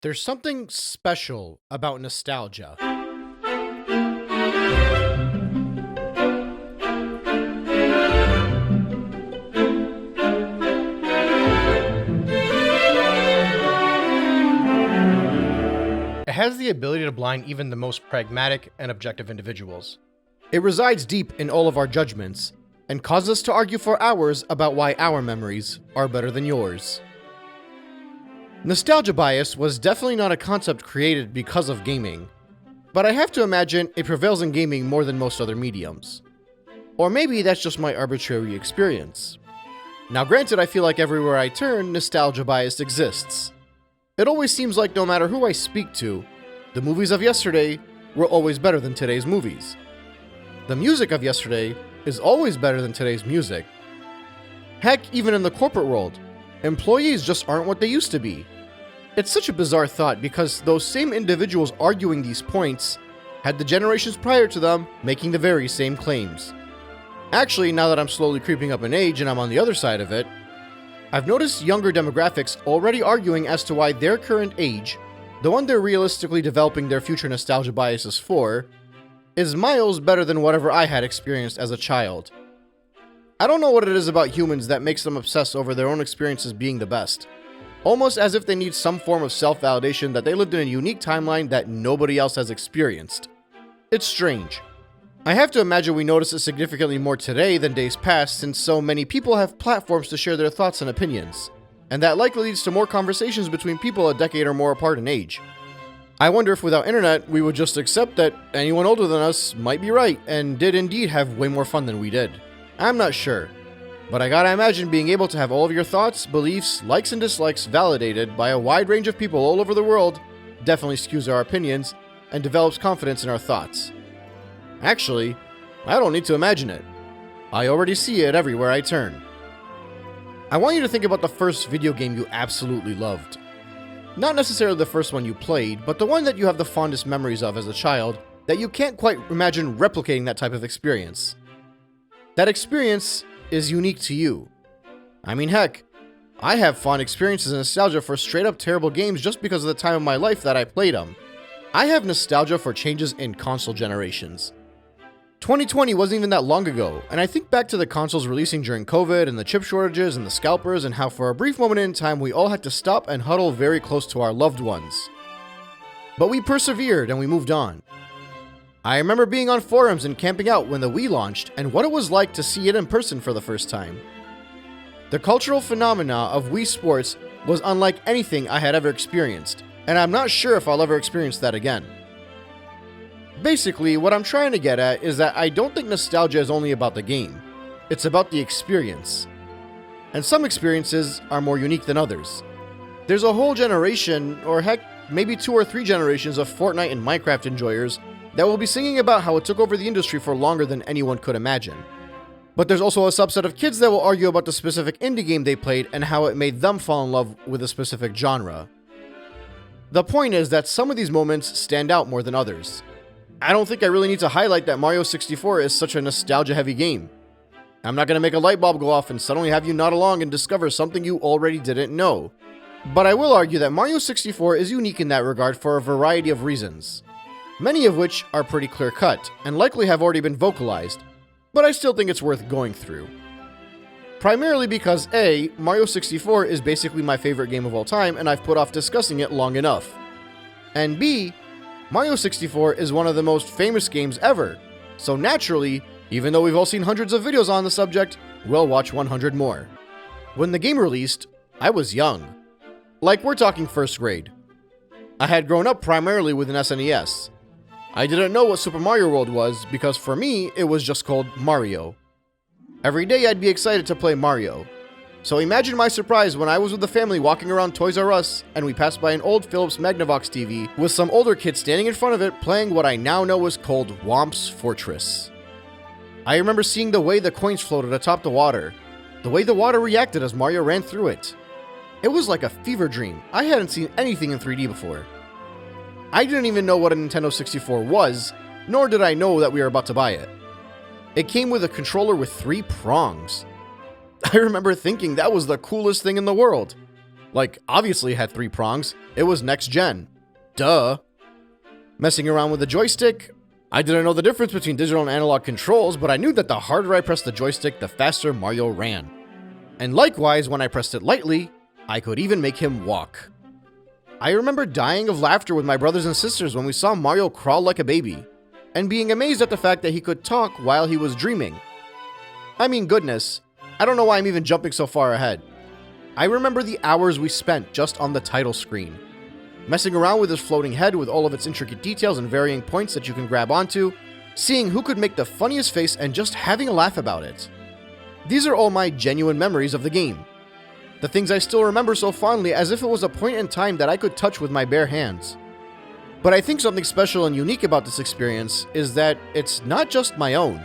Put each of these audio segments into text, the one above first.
There's something special about nostalgia. It has the ability to blind even the most pragmatic and objective individuals. It resides deep in all of our judgments and causes us to argue for hours about why our memories are better than yours. Nostalgia bias was definitely not a concept created because of gaming, but I have to imagine it prevails in gaming more than most other mediums. Or maybe that's just my arbitrary experience. Now granted, I feel like everywhere I turn, nostalgia bias exists. It always seems like no matter who I speak to, the movies of yesterday were always better than today's movies. The music of yesterday is always better than today's music. Heck, even in the corporate world, employees just aren't what they used to be. It's such a bizarre thought because those same individuals arguing these points had the generations prior to them making the very same claims. Actually, now that I'm slowly creeping up in age and I'm on the other side of it, I've noticed younger demographics already arguing as to why their current age, the one they're realistically developing their future nostalgia biases for, is miles better than whatever I had experienced as a child. I don't know what it is about humans that makes them obsess over their own experiences being the best. Almost as if they need some form of self-validation that they lived in a unique timeline that nobody else has experienced. It's strange. I have to imagine we notice it significantly more today than days past since so many people have platforms to share their thoughts and opinions, and that likely leads to more conversations between people a decade or more apart in age. I wonder if without internet, we would just accept that anyone older than us might be right and did indeed have way more fun than we did. I'm not sure. But I gotta imagine being able to have all of your thoughts, beliefs, likes and dislikes validated by a wide range of people all over the world definitely skews our opinions and develops confidence in our thoughts. Actually, I don't need to imagine it. I already see it everywhere I turn. I want you to think about the first video game you absolutely loved. Not necessarily the first one you played, but the one that you have the fondest memories of as a child that you can't quite imagine replicating that type of experience. That experience is unique to you. I mean, heck, I have fond experiences and nostalgia for straight up terrible games just because of the time of my life that I played them. I have nostalgia for changes in console generations. 2020 wasn't even that long ago, and I think back to the consoles releasing during COVID and the chip shortages and the scalpers and how for a brief moment in time we all had to stop and huddle very close to our loved ones. But we persevered and we moved on. I remember being on forums and camping out when the Wii launched and what it was like to see it in person for the first time. The cultural phenomena of Wii Sports was unlike anything I had ever experienced, and I'm not sure if I'll ever experience that again. Basically, what I'm trying to get at is that I don't think nostalgia is only about the game. It's about the experience. And some experiences are more unique than others. There's a whole generation, or heck, maybe 2 or 3 generations of Fortnite and Minecraft enjoyers that will be singing about how it took over the industry for longer than anyone could imagine. But there's also a subset of kids that will argue about the specific indie game they played and how it made them fall in love with a specific genre. The point is that some of these moments stand out more than others. I don't think I really need to highlight that Mario 64 is such a nostalgia-heavy game. I'm not going to make a light bulb go off and suddenly have you nod along and discover something you already didn't know. But I will argue that Mario 64 is unique in that regard for a variety of reasons. Many of which are pretty clear-cut, and likely have already been vocalized, but I still think it's worth going through. Primarily because A, Mario 64 is basically my favorite game of all time, and I've put off discussing it long enough. And B, Mario 64 is one of the most famous games ever, so naturally, even though we've all seen hundreds of videos on the subject, we'll watch 100 more. When the game released, I was young. Like, we're talking first grade. I had grown up primarily with an SNES. I didn't know what Super Mario World was because for me, it was just called Mario. Every day I'd be excited to play Mario. So imagine my surprise when I was with the family walking around Toys R Us and we passed by an old Philips Magnavox TV with some older kids standing in front of it playing what I now know is called Whomp's Fortress. I remember seeing the way the coins floated atop the water, the way the water reacted as Mario ran through it. It was like a fever dream. I hadn't seen anything in 3D before. I didn't even know what a Nintendo 64 was, nor did I know that we were about to buy it. It came with a controller with 3 prongs. I remember thinking that was the coolest thing in the world. Like, obviously it had 3 prongs. It was next gen. Duh. Messing around with the joystick, I didn't know the difference between digital and analog controls, but I knew that the harder I pressed the joystick, the faster Mario ran. And likewise, when I pressed it lightly, I could even make him walk. I remember dying of laughter with my brothers and sisters when we saw Mario crawl like a baby, and being amazed at the fact that he could talk while he was dreaming. I mean, goodness, I don't know why I'm even jumping so far ahead. I remember the hours we spent just on the title screen, messing around with his floating head with all of its intricate details and varying points that you can grab onto, seeing who could make the funniest face and just having a laugh about it. These are all my genuine memories of the game. The things I still remember so fondly as if it was a point in time that I could touch with my bare hands. But I think something special and unique about this experience is that it's not just my own.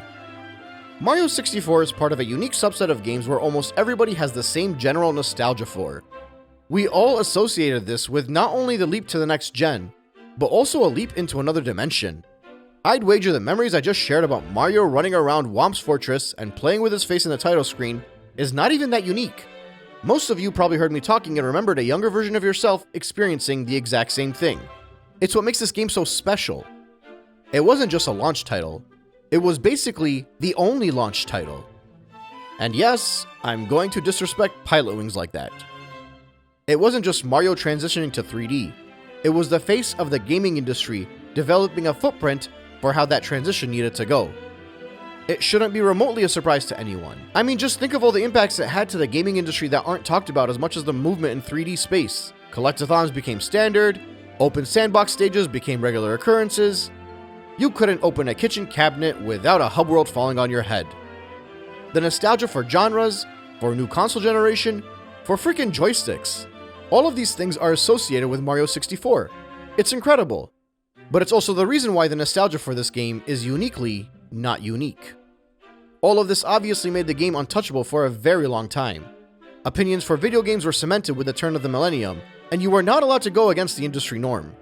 Mario 64 is part of a unique subset of games where almost everybody has the same general nostalgia for. We all associated this with not only the leap to the next gen, but also a leap into another dimension. I'd wager the memories I just shared about Mario running around Whomp's fortress and playing with his face in the title screen is not even that unique. Most of you probably heard me talking and remembered a younger version of yourself experiencing the exact same thing. It's what makes this game so special. It wasn't just a launch title. It was basically the only launch title. And yes, I'm going to disrespect Pilot Wings like that. It wasn't just Mario transitioning to 3D. It was the face of the gaming industry developing a footprint for how that transition needed to go. It shouldn't be remotely a surprise to anyone. I mean, just think of all the impacts it had to the gaming industry that aren't talked about as much as the movement in 3D space. Collectathons became standard, open sandbox stages became regular occurrences. You couldn't open a kitchen cabinet without a hub world falling on your head. The nostalgia for genres, for new console generation, for freaking joysticks. All of these things are associated with Mario 64. It's incredible. But it's also the reason why the nostalgia for this game is uniquely not unique. All of this obviously made the game untouchable for a very long time. Opinions for video games were cemented with the turn of the millennium, and you were not allowed to go against the industry norm.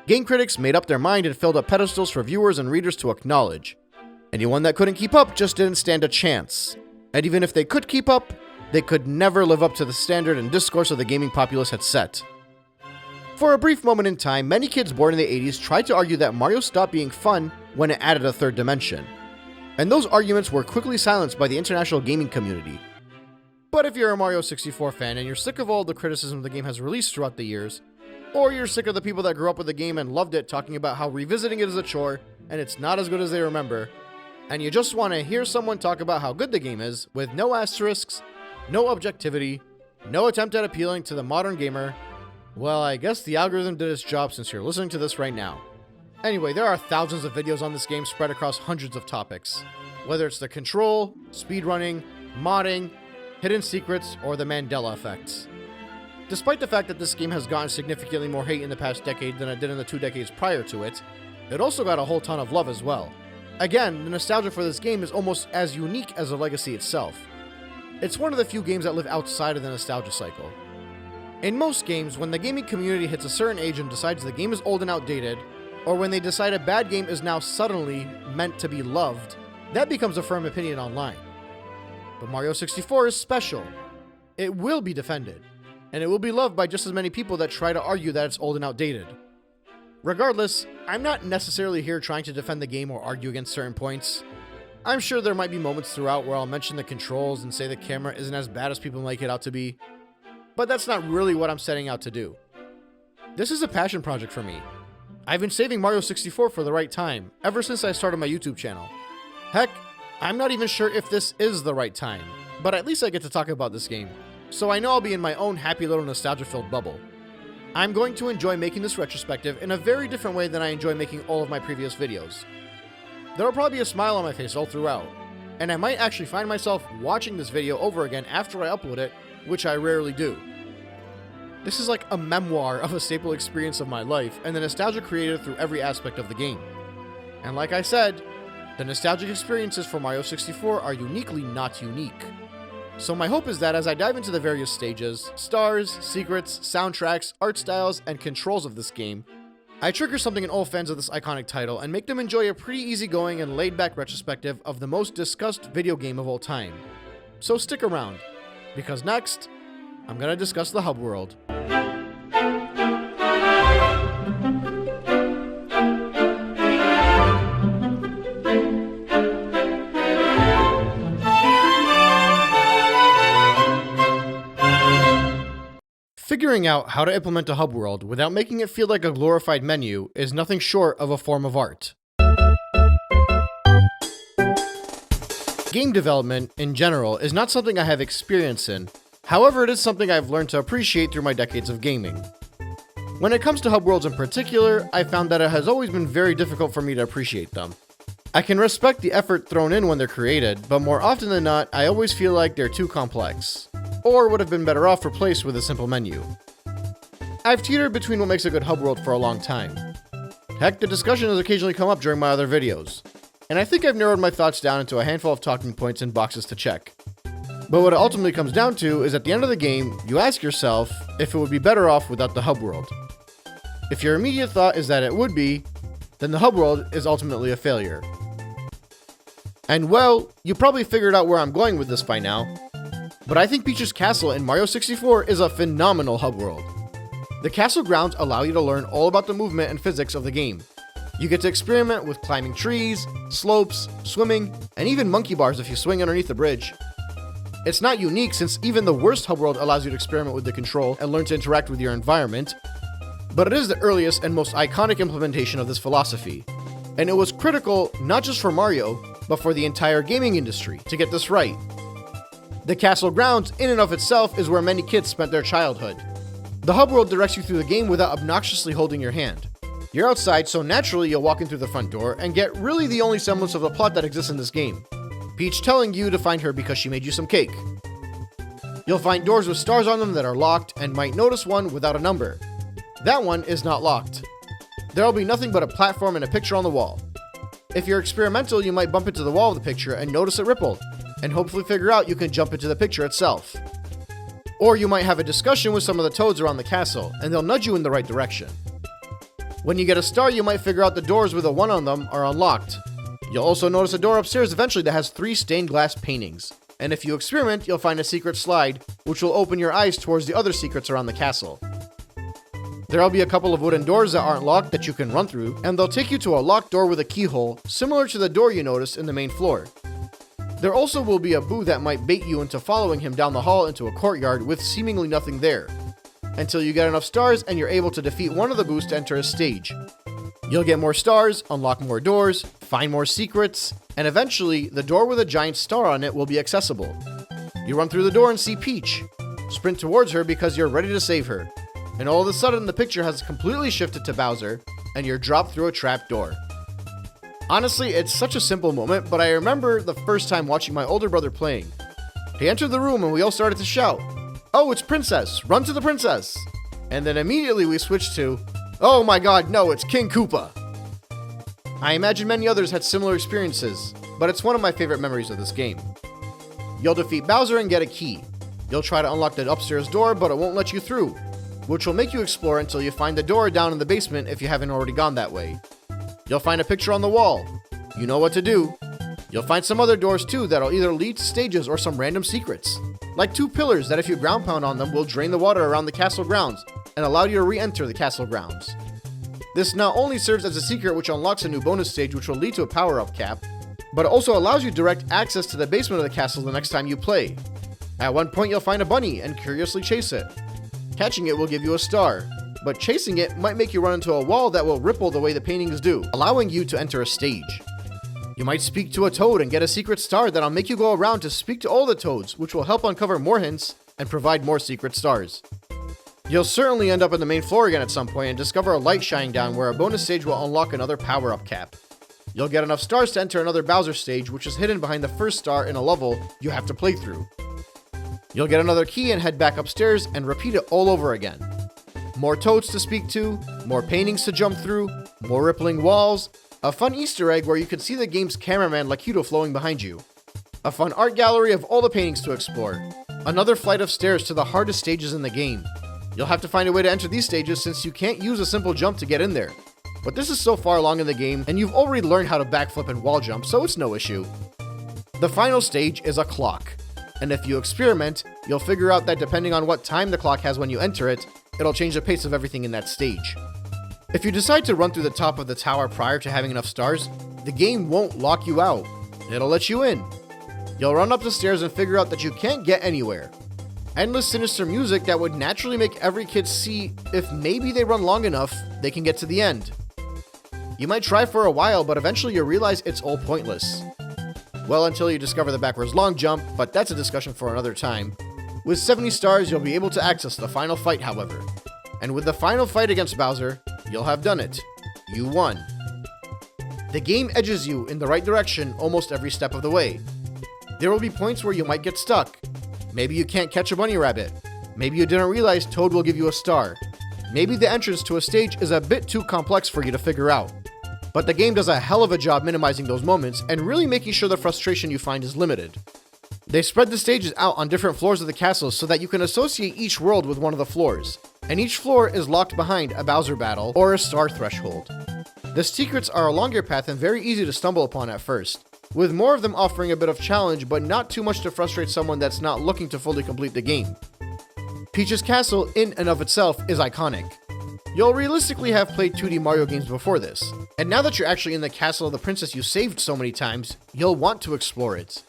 Game critics made up their mind and filled up pedestals for viewers and readers to acknowledge. Anyone that couldn't keep up just didn't stand a chance. And even if they could keep up, they could never live up to the standard and discourse of the gaming populace had set. For a brief moment in time, many kids born in the 80s tried to argue that Mario stopped being fun when it added a third dimension. And those arguments were quickly silenced by the international gaming community. But if you're a Mario 64 fan and you're sick of all the criticism the game has released throughout the years, or you're sick of the people that grew up with the game and loved it talking about how revisiting it is a chore and it's not as good as they remember, and you just want to hear someone talk about how good the game is with no asterisks, no objectivity, no attempt at appealing to the modern gamer, well, I guess the algorithm did its job since you're listening to this right now. Anyway, there are thousands of videos on this game spread across hundreds of topics. Whether it's the control, speedrunning, modding, hidden secrets, or the Mandela effects. Despite the fact that this game has gotten significantly more hate in the past decade than it did in the 2 decades prior to it, it also got a whole ton of love as well. Again, the nostalgia for this game is almost as unique as the legacy itself. It's one of the few games that live outside of the nostalgia cycle. In most games, when the gaming community hits a certain age and decides the game is old and outdated, or when they decide a bad game is now suddenly meant to be loved, that becomes a firm opinion online. But Mario 64 is special. It will be defended, and it will be loved by just as many people that try to argue that it's old and outdated. Regardless, I'm not necessarily here trying to defend the game or argue against certain points. I'm sure there might be moments throughout where I'll mention the controls and say the camera isn't as bad as people make it out to be, but that's not really what I'm setting out to do. This is a passion project for me. I've been saving Mario 64 for the right time, ever since I started my YouTube channel. Heck, I'm not even sure if this is the right time, but at least I get to talk about this game, so I know I'll be in my own happy little nostalgia-filled bubble. I'm going to enjoy making this retrospective in a very different way than I enjoy making all of my previous videos. There will probably be a smile on my face all throughout, and I might actually find myself watching this video over again after I upload it, which I rarely do. This is like a memoir of a staple experience of my life and the nostalgia created through every aspect of the game. And like I said, the nostalgic experiences for Mario 64 are uniquely not unique. So my hope is that as I dive into the various stages, stars, secrets, soundtracks, art styles, and controls of this game, I trigger something in all fans of this iconic title and make them enjoy a pretty easygoing and laid-back retrospective of the most discussed video game of all time. So stick around, because next, I'm gonna discuss the hub world. Figuring out how to implement a hub world without making it feel like a glorified menu is nothing short of a form of art. Game development, in general, is not something I have experience in. However, it is something I've learned to appreciate through my decades of gaming. When it comes to hub worlds in particular, I found that it has always been very difficult for me to appreciate them. I can respect the effort thrown in when they're created, but more often than not, I always feel like they're too complex, or would have been better off replaced with a simple menu. I've teetered between what makes a good hub world for a long time. Heck, the discussion has occasionally come up during my other videos, and I think I've narrowed my thoughts down into a handful of talking points and boxes to check. But what it ultimately comes down to is at the end of the game, you ask yourself if it would be better off without the hub world. If your immediate thought is that it would be, then the hub world is ultimately a failure. And well, you probably figured out where I'm going with this by now, but I think Peach's Castle in Mario 64 is a phenomenal hub world. The castle grounds allow you to learn all about the movement and physics of the game. You get to experiment with climbing trees, slopes, swimming, and even monkey bars if you swing underneath the bridge. It's not unique since even the worst hub world allows you to experiment with the control and learn to interact with your environment, but it is the earliest and most iconic implementation of this philosophy. And it was critical not just for Mario, but for the entire gaming industry to get this right. The castle grounds in and of itself is where many kids spent their childhood. The hub world directs you through the game without obnoxiously holding your hand. You're outside, so naturally you'll walk in through the front door and get really the only semblance of the plot that exists in this game. Peach telling you to find her because she made you some cake. You'll find doors with stars on them that are locked and might notice one without a number. That one is not locked. There'll be nothing but a platform and a picture on the wall. If you're experimental, you might bump into the wall of the picture and notice it rippled, and hopefully figure out you can jump into the picture itself. Or you might have a discussion with some of the toads around the castle, and they'll nudge you in the right direction. When you get a star, you might figure out the doors with a 1 on them are unlocked. You'll also notice a door upstairs eventually that has 3 stained glass paintings, and if you experiment, you'll find a secret slide, which will open your eyes towards the other secrets around the castle. There'll be a couple of wooden doors that aren't locked that you can run through, and they'll take you to a locked door with a keyhole, similar to the door you noticed in the main floor. There also will be a boo that might bait you into following him down the hall into a courtyard with seemingly nothing there, until you get enough stars and you're able to defeat one of the boos to enter a stage. You'll get more stars, unlock more doors, find more secrets, and eventually, the door with a giant star on it will be accessible. You run through the door and see Peach. Sprint towards her because you're ready to save her. And all of a sudden, the picture has completely shifted to Bowser, and you're dropped through a trap door. Honestly, it's such a simple moment, but I remember the first time watching my older brother playing. He entered the room and we all started to shout, "Oh, it's Princess! Run to the Princess!" And then immediately we switched to, "Oh my god, no, it's King Koopa!" I imagine many others had similar experiences, but it's one of my favorite memories of this game. You'll defeat Bowser and get a key. You'll try to unlock the upstairs door, but it won't let you through, which will make you explore until you find the door down in the basement if you haven't already gone that way. You'll find a picture on the wall. You know what to do. You'll find some other doors too that'll either lead to stages or some random secrets, like 2 pillars that if you ground pound on them will drain the water around the castle grounds and allow you to re-enter the castle grounds. This not only serves as a secret which unlocks a new bonus stage which will lead to a power-up cap, but it also allows you direct access to the basement of the castle the next time you play. At one point you'll find a bunny and curiously chase it. Catching it will give you a star, but chasing it might make you run into a wall that will ripple the way the paintings do, allowing you to enter a stage. You might speak to a toad and get a secret star that'll make you go around to speak to all the toads, which will help uncover more hints and provide more secret stars. You'll certainly end up on the main floor again at some point and discover a light shining down where a bonus stage will unlock another power-up cap. You'll get enough stars to enter another Bowser stage, which is hidden behind the first star in a level you have to play through. You'll get another key and head back upstairs and repeat it all over again. More toads to speak to, more paintings to jump through, more rippling walls, a fun Easter egg where you can see the game's cameraman Lakitu flowing behind you, a fun art gallery of all the paintings to explore, another flight of stairs to the hardest stages in the game. You'll have to find a way to enter these stages since you can't use a simple jump to get in there. But this is so far along in the game, and you've already learned how to backflip and wall jump, so it's no issue. The final stage is a clock. And if you experiment, you'll figure out that depending on what time the clock has when you enter it, it'll change the pace of everything in that stage. If you decide to run through the top of the tower prior to having enough stars, the game won't lock you out. It'll let you in. You'll run up the stairs and figure out that you can't get anywhere. Endless sinister music that would naturally make every kid see if maybe they run long enough, they can get to the end. You might try for a while, but eventually you'll realize it's all pointless. Well, until you discover the backwards long jump, but that's a discussion for another time. With 70 stars, you'll be able to access the final fight, however. And with the final fight against Bowser, you'll have done it. You won. The game edges you in the right direction almost every step of the way. There will be points where you might get stuck. Maybe you can't catch a bunny rabbit. Maybe you didn't realize Toad will give you a star. Maybe the entrance to a stage is a bit too complex for you to figure out. But the game does a hell of a job minimizing those moments and really making sure the frustration you find is limited. They spread the stages out on different floors of the castle so that you can associate each world with one of the floors, and each floor is locked behind a Bowser battle or a star threshold. The secrets are a longer path and very easy to stumble upon at first, with more of them offering a bit of challenge but not too much to frustrate someone that's not looking to fully complete the game. Peach's castle in and of itself is iconic. You'll realistically have played 2D Mario games before this, and now that you're actually in the castle of the princess you saved so many times, you'll want to explore it.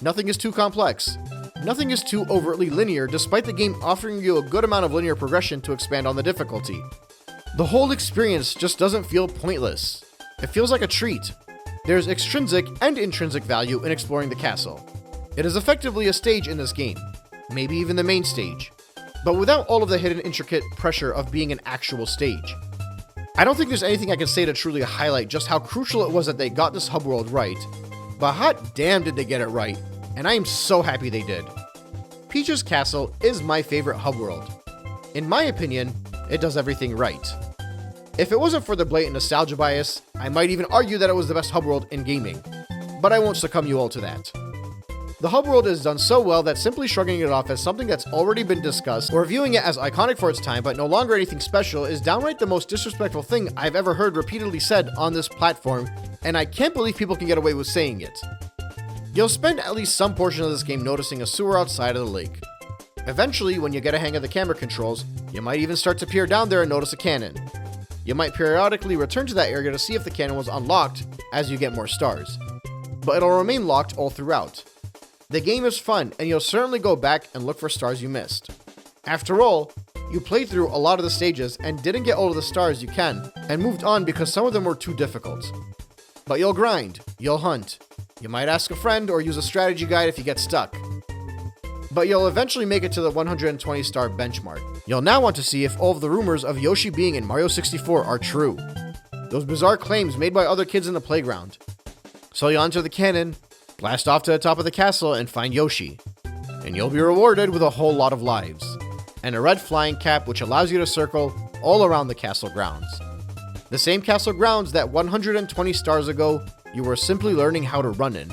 Nothing is too complex. Nothing is too overtly linear, despite the game offering you a good amount of linear progression to expand on the difficulty. The whole experience just doesn't feel pointless. It feels like a treat. There's extrinsic and intrinsic value in exploring the castle. It is effectively a stage in this game, maybe even the main stage, but without all of the hidden intricate pressure of being an actual stage. I don't think there's anything I can say to truly highlight just how crucial it was that they got this hub world right, but hot damn did they get it right, and I am so happy they did. Peach's Castle is my favorite hub world. In my opinion, it does everything right. If it wasn't for the blatant nostalgia bias, I might even argue that it was the best hub world in gaming, but I won't succumb you all to that. The hub world is done so well that simply shrugging it off as something that's already been discussed or viewing it as iconic for its time but no longer anything special is downright the most disrespectful thing I've ever heard repeatedly said on this platform, and I can't believe people can get away with saying it. You'll spend at least some portion of this game noticing a sewer outside of the lake. Eventually, when you get a hang of the camera controls, you might even start to peer down there and notice a cannon. You might periodically return to that area to see if the cannon was unlocked as you get more stars, but it'll remain locked all throughout. The game is fun, and you'll certainly go back and look for stars you missed. After all, you played through a lot of the stages and didn't get all of the stars you can, and moved on because some of them were too difficult. But you'll grind, you'll hunt, you might ask a friend or use a strategy guide if you get stuck. But you'll eventually make it to the 120 star benchmark. You'll now want to see if all of the rumors of Yoshi being in Mario 64 are true. Those bizarre claims made by other kids in the playground. So you'll enter the cannon, blast off to the top of the castle and find Yoshi. And you'll be rewarded with a whole lot of lives. And a red flying cap which allows you to circle all around the castle grounds. The same castle grounds that 120 stars ago you were simply learning how to run in.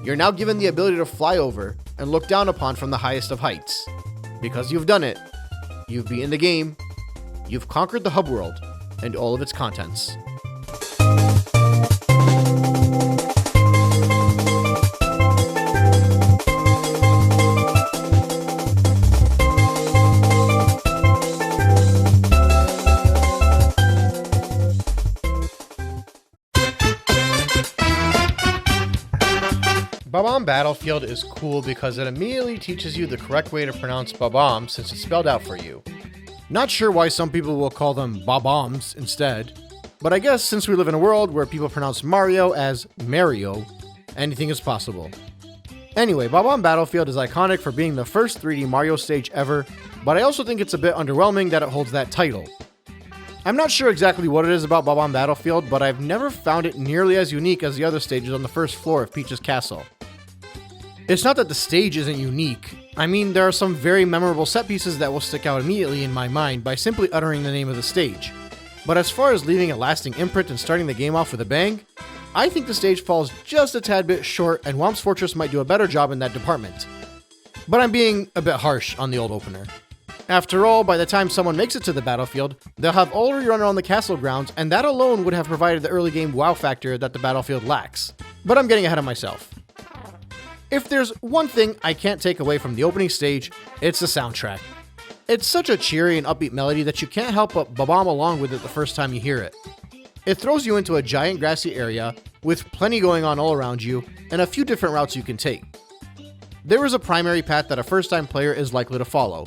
You're now given the ability to fly over and look down upon from the highest of heights. Because you've done it, you've beaten the game, you've conquered the hub world and all of its contents. Bob-omb Battlefield is cool because it immediately teaches you the correct way to pronounce Bob-omb since it's spelled out for you. Not sure why some people will call them Bob-ombs instead, but I guess since we live in a world where people pronounce Mario as Mario, anything is possible. Anyway, Bob-omb Battlefield is iconic for being the first 3D Mario stage ever, but I also think it's a bit underwhelming that it holds that title. I'm not sure exactly what it is about Bob-omb Battlefield, but I've never found it nearly as unique as the other stages on the first floor of Peach's Castle. It's not that the stage isn't unique. I mean, there are some very memorable set pieces that will stick out immediately in my mind by simply uttering the name of the stage. But as far as leaving a lasting imprint and starting the game off with a bang, I think the stage falls just a tad bit short and Whomp's Fortress might do a better job in that department. But I'm being a bit harsh on the old opener. After all, by the time someone makes it to the battlefield, they'll have already run around the castle grounds, and that alone would have provided the early game wow factor that the battlefield lacks. But I'm getting ahead of myself. If there's one thing I can't take away from the opening stage, it's the soundtrack. It's such a cheery and upbeat melody that you can't help but bob-omb along with it the first time you hear it. It throws you into a giant grassy area with plenty going on all around you and a few different routes you can take. There is a primary path that a first-time player is likely to follow.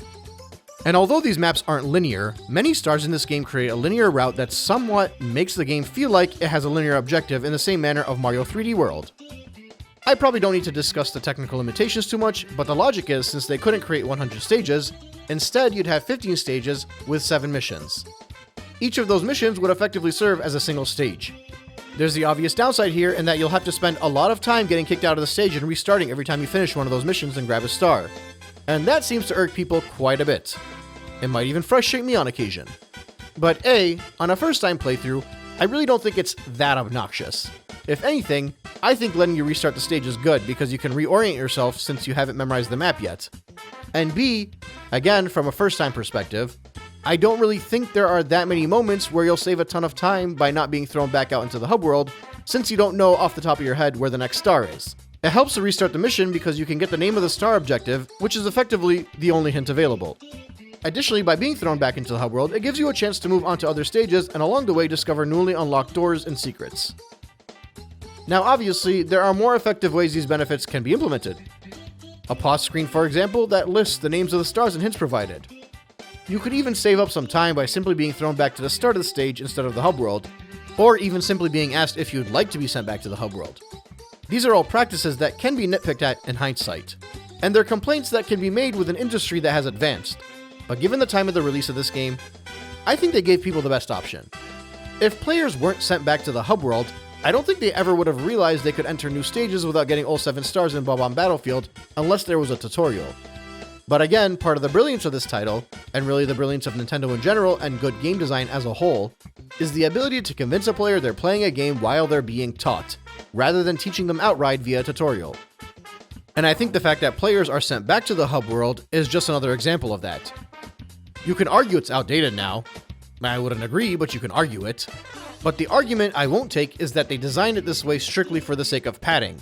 And although these maps aren't linear, many stars in this game create a linear route that somewhat makes the game feel like it has a linear objective in the same manner of Mario 3D World. I probably don't need to discuss the technical limitations too much, but the logic is since they couldn't create 100 stages, instead you'd have 15 stages with 7 missions. Each of those missions would effectively serve as a single stage. There's the obvious downside here in that you'll have to spend a lot of time getting kicked out of the stage and restarting every time you finish one of those missions and grab a star. And that seems to irk people quite a bit. It might even frustrate me on occasion. But on a first time playthrough, I really don't think it's that obnoxious. If anything, I think letting you restart the stage is good because you can reorient yourself since you haven't memorized the map yet. And B, again from a first time perspective, I don't really think there are that many moments where you'll save a ton of time by not being thrown back out into the hub world, since you don't know off the top of your head where the next star is. It helps to restart the mission because you can get the name of the star objective, which is effectively the only hint available. Additionally, by being thrown back into the hub world, it gives you a chance to move on to other stages and along the way discover newly unlocked doors and secrets. Now obviously, there are more effective ways these benefits can be implemented. A pause screen, for example, that lists the names of the stars and hints provided. You could even save up some time by simply being thrown back to the start of the stage instead of the hub world, or even simply being asked if you'd like to be sent back to the hub world. These are all practices that can be nitpicked at in hindsight, and they're complaints that can be made with an industry that has advanced. But given the time of the release of this game, I think they gave people the best option. If players weren't sent back to the hub world, I don't think they ever would have realized they could enter new stages without getting all 7 stars in Bob-omb Battlefield unless there was a tutorial. But again, part of the brilliance of this title, and really the brilliance of Nintendo in general and good game design as a whole, is the ability to convince a player they're playing a game while they're being taught, rather than teaching them outright via a tutorial. And I think the fact that players are sent back to the hub world is just another example of that. You can argue it's outdated now. I wouldn't agree, but you can argue it. But the argument I won't take is that they designed it this way strictly for the sake of padding.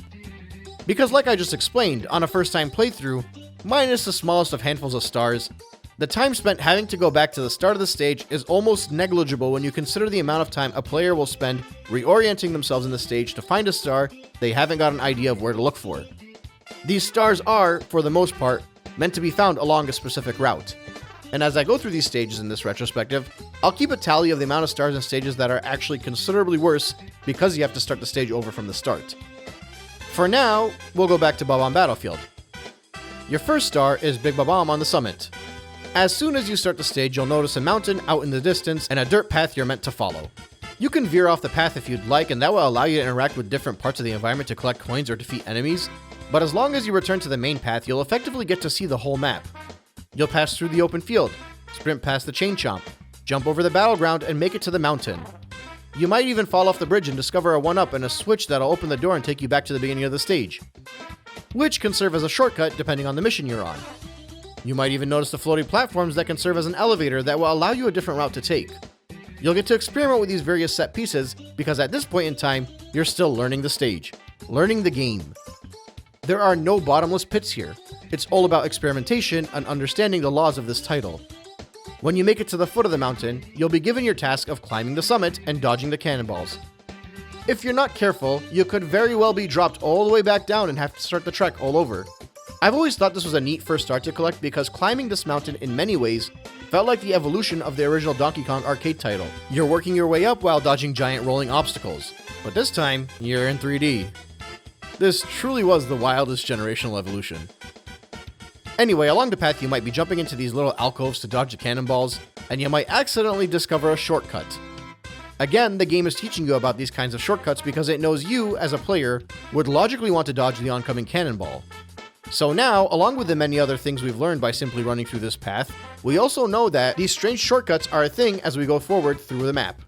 Because like I just explained, on a first-time playthrough, minus the smallest of handfuls of stars, the time spent having to go back to the start of the stage is almost negligible when you consider the amount of time a player will spend reorienting themselves in the stage to find a star they haven't got an idea of where to look for. These stars are, for the most part, meant to be found along a specific route. And as I go through these stages in this retrospective, I'll keep a tally of the amount of stars and stages that are actually considerably worse because you have to start the stage over from the start. For now, we'll go back to Bob-omb Battlefield. Your first star is Big Bob-omb on the summit. As soon as you start the stage, you'll notice a mountain out in the distance and a dirt path you're meant to follow. You can veer off the path if you'd like, and that will allow you to interact with different parts of the environment to collect coins or defeat enemies, but as long as you return to the main path, you'll effectively get to see the whole map. You'll pass through the open field, sprint past the chain chomp, jump over the battleground, and make it to the mountain. You might even fall off the bridge and discover a 1-up and a switch that'll open the door and take you back to the beginning of the stage, which can serve as a shortcut depending on the mission you're on. You might even notice the floating platforms that can serve as an elevator that will allow you a different route to take. You'll get to experiment with these various set pieces because at this point in time, you're still learning the stage, learning the game. There are no bottomless pits here. It's all about experimentation and understanding the laws of this title. When you make it to the foot of the mountain, you'll be given your task of climbing the summit and dodging the cannonballs. If you're not careful, you could very well be dropped all the way back down and have to start the trek all over. I've always thought this was a neat first star to collect because climbing this mountain in many ways felt like the evolution of the original Donkey Kong arcade title. You're working your way up while dodging giant rolling obstacles, but this time, you're in 3D. This truly was the wildest generational evolution. Anyway, along the path you might be jumping into these little alcoves to dodge the cannonballs, and you might accidentally discover a shortcut. Again, the game is teaching you about these kinds of shortcuts because it knows you, as a player, would logically want to dodge the oncoming cannonball. So now, along with the many other things we've learned by simply running through this path, we also know that these strange shortcuts are a thing as we go forward through the map.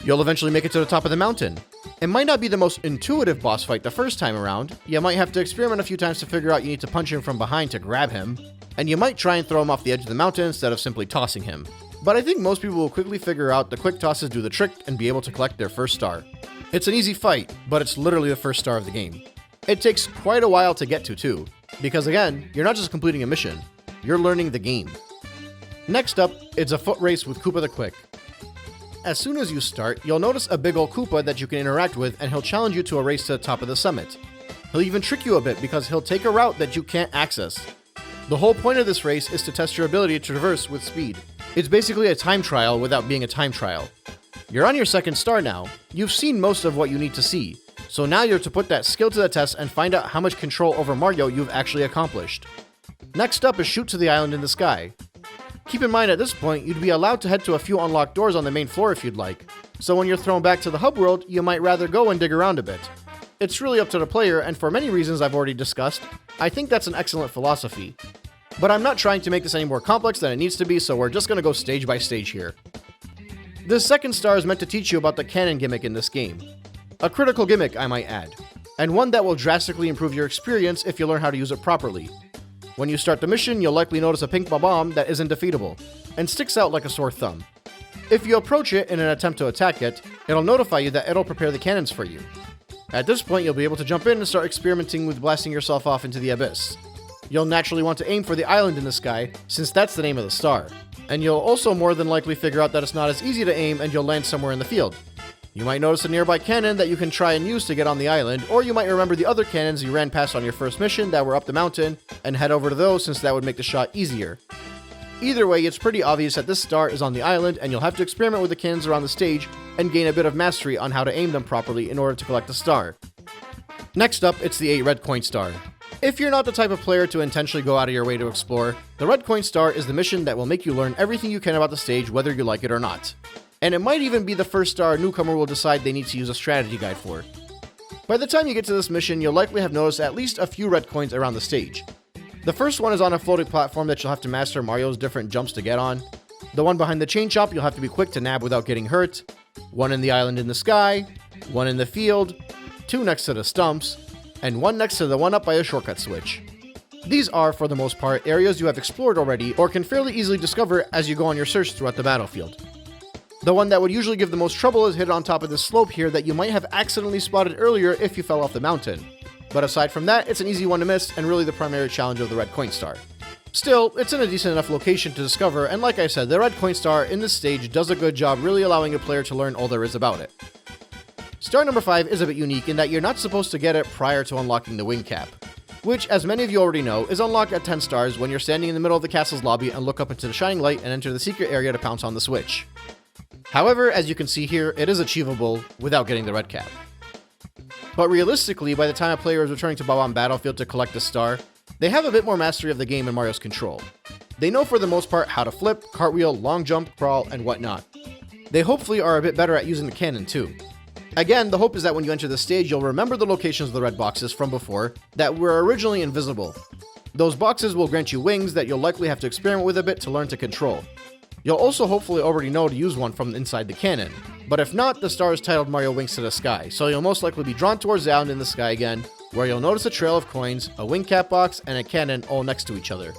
You'll eventually make it to the top of the mountain. It might not be the most intuitive boss fight the first time around, you might have to experiment a few times to figure out you need to punch him from behind to grab him, and you might try and throw him off the edge of the mountain instead of simply tossing him. But I think most people will quickly figure out the quick tosses do the trick and be able to collect their first star. It's an easy fight, but it's literally the first star of the game. It takes quite a while to get to too, because again, you're not just completing a mission, you're learning the game. Next up, it's a foot race with Koopa the Quick. As soon as you start, you'll notice a big ol' Koopa that you can interact with, and he'll challenge you to a race to the top of the summit. He'll even trick you a bit because he'll take a route that you can't access. The whole point of this race is to test your ability to traverse with speed. It's basically a time trial without being a time trial. You're on your second star now. You've seen most of what you need to see. So now you're to put that skill to the test and find out how much control over Mario you've actually accomplished. Next up is shoot to the island in the sky. Keep in mind at this point, you'd be allowed to head to a few unlocked doors on the main floor if you'd like. So when you're thrown back to the hub world, you might rather go and dig around a bit. It's really up to the player, and for many reasons I've already discussed, I think that's an excellent philosophy. But I'm not trying to make this any more complex than it needs to be, so we're just gonna go stage by stage here. This second star is meant to teach you about the cannon gimmick in this game. A critical gimmick, I might add, and one that will drastically improve your experience if you learn how to use it properly. When you start the mission, you'll likely notice a pink Bob-omb that isn't defeatable, and sticks out like a sore thumb. If you approach it in an attempt to attack it, it'll notify you that it'll prepare the cannons for you. At this point, you'll be able to jump in and start experimenting with blasting yourself off into the abyss. You'll naturally want to aim for the island in the sky, since that's the name of the star. And you'll also more than likely figure out that it's not as easy to aim and you'll land somewhere in the field. You might notice a nearby cannon that you can try and use to get on the island, or you might remember the other cannons you ran past on your first mission that were up the mountain, and head over to those since that would make the shot easier. Either way, it's pretty obvious that this star is on the island, and you'll have to experiment with the cannons around the stage and gain a bit of mastery on how to aim them properly in order to collect the star. Next up, it's the 8 red coin star. If you're not the type of player to intentionally go out of your way to explore, the red coin star is the mission that will make you learn everything you can about the stage whether you like it or not. And it might even be the first star a newcomer will decide they need to use a strategy guide for. By the time you get to this mission, you'll likely have noticed at least a few red coins around the stage. The first one is on a floating platform that you'll have to master Mario's different jumps to get on. The one behind the chain chomp you'll have to be quick to nab without getting hurt. One in the island in the sky. One in the field. 2 next to the stumps. And 1 next to the one up by a shortcut switch. These are, for the most part, areas you have explored already or can fairly easily discover as you go on your search throughout the battlefield. The one that would usually give the most trouble is hidden on top of this slope here that you might have accidentally spotted earlier if you fell off the mountain. But aside from that, it's an easy one to miss and really the primary challenge of the red coin star. Still, it's in a decent enough location to discover, and like I said, the red coin star in this stage does a good job really allowing a player to learn all there is about it. Star number 5 is a bit unique in that you're not supposed to get it prior to unlocking the wing cap, which, as many of you already know, is unlocked at 10 stars when you're standing in the middle of the castle's lobby and look up into the shining light and enter the secret area to pounce on the switch. However, as you can see here, it is achievable without getting the red cap. But realistically, by the time a player is returning to Bob-omb Battlefield to collect the star, they have a bit more mastery of the game and Mario's control. They know for the most part how to flip, cartwheel, long jump, crawl, and whatnot. They hopefully are a bit better at using the cannon too. Again, the hope is that when you enter the stage, you'll remember the locations of the red boxes from before that were originally invisible. Those boxes will grant you wings that you'll likely have to experiment with a bit to learn to control. You'll also hopefully already know to use one from inside the cannon, but if not, the star is titled Mario Wings to the Sky, so you'll most likely be drawn towards the island in the sky again, where you'll notice a trail of coins, a wing cap box, and a cannon all next to each other.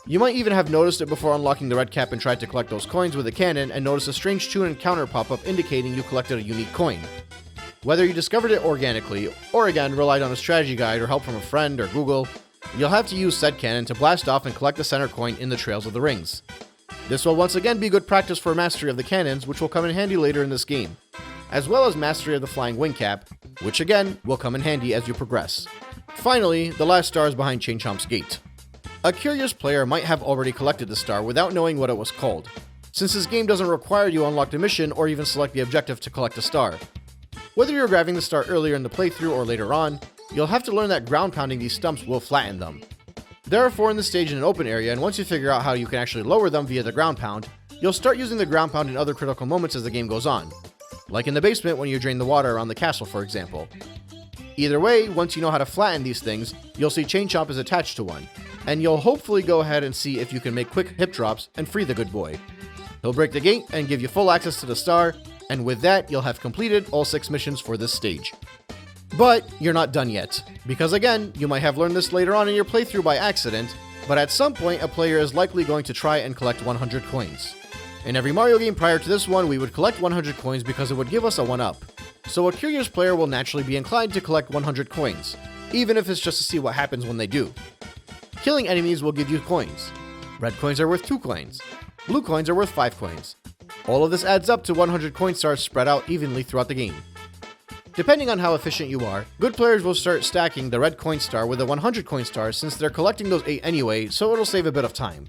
You might even have noticed it before unlocking the red cap and tried to collect those coins with a cannon and notice a strange tune and counter pop up indicating you collected a unique coin. Whether you discovered it organically, or again relied on a strategy guide or help from a friend or Google, you'll have to use said cannon to blast off and collect the center coin in the trails of the rings. This will once again be good practice for mastery of the cannons, which will come in handy later in this game, as well as mastery of the flying wing cap, which again will come in handy as you progress. Finally, the last star is behind Chain Chomp's gate. A curious player might have already collected the star without knowing what it was called, since this game doesn't require you to unlock the mission or even select the objective to collect a star. Whether you're grabbing the star earlier in the playthrough or later on, you'll have to learn that ground pounding these stumps will flatten them. There are 4 in the stage in an open area, and once you figure out how you can actually lower them via the ground pound, you'll start using the ground pound in other critical moments as the game goes on, like in the basement when you drain the water around the castle, for example. Either way, once you know how to flatten these things, you'll see Chain Chomp is attached to one, and you'll hopefully go ahead and see if you can make quick hip drops and free the good boy. He'll break the gate and give you full access to the star, and with that, you'll have completed all 6 missions for this stage. But you're not done yet, because again, you might have learned this later on in your playthrough by accident, but at some point a player is likely going to try and collect 100 coins. In every Mario game prior to this one, we would collect 100 coins because it would give us a 1-up. So a curious player will naturally be inclined to collect 100 coins, even if it's just to see what happens when they do. Killing enemies will give you coins. Red coins are worth 2 coins. Blue coins are worth 5 coins. All of this adds up to 100 coin stars spread out evenly throughout the game. Depending on how efficient you are, good players will start stacking the red coin star with the 100 coin stars since they're collecting those 8 anyway, so it'll save a bit of time.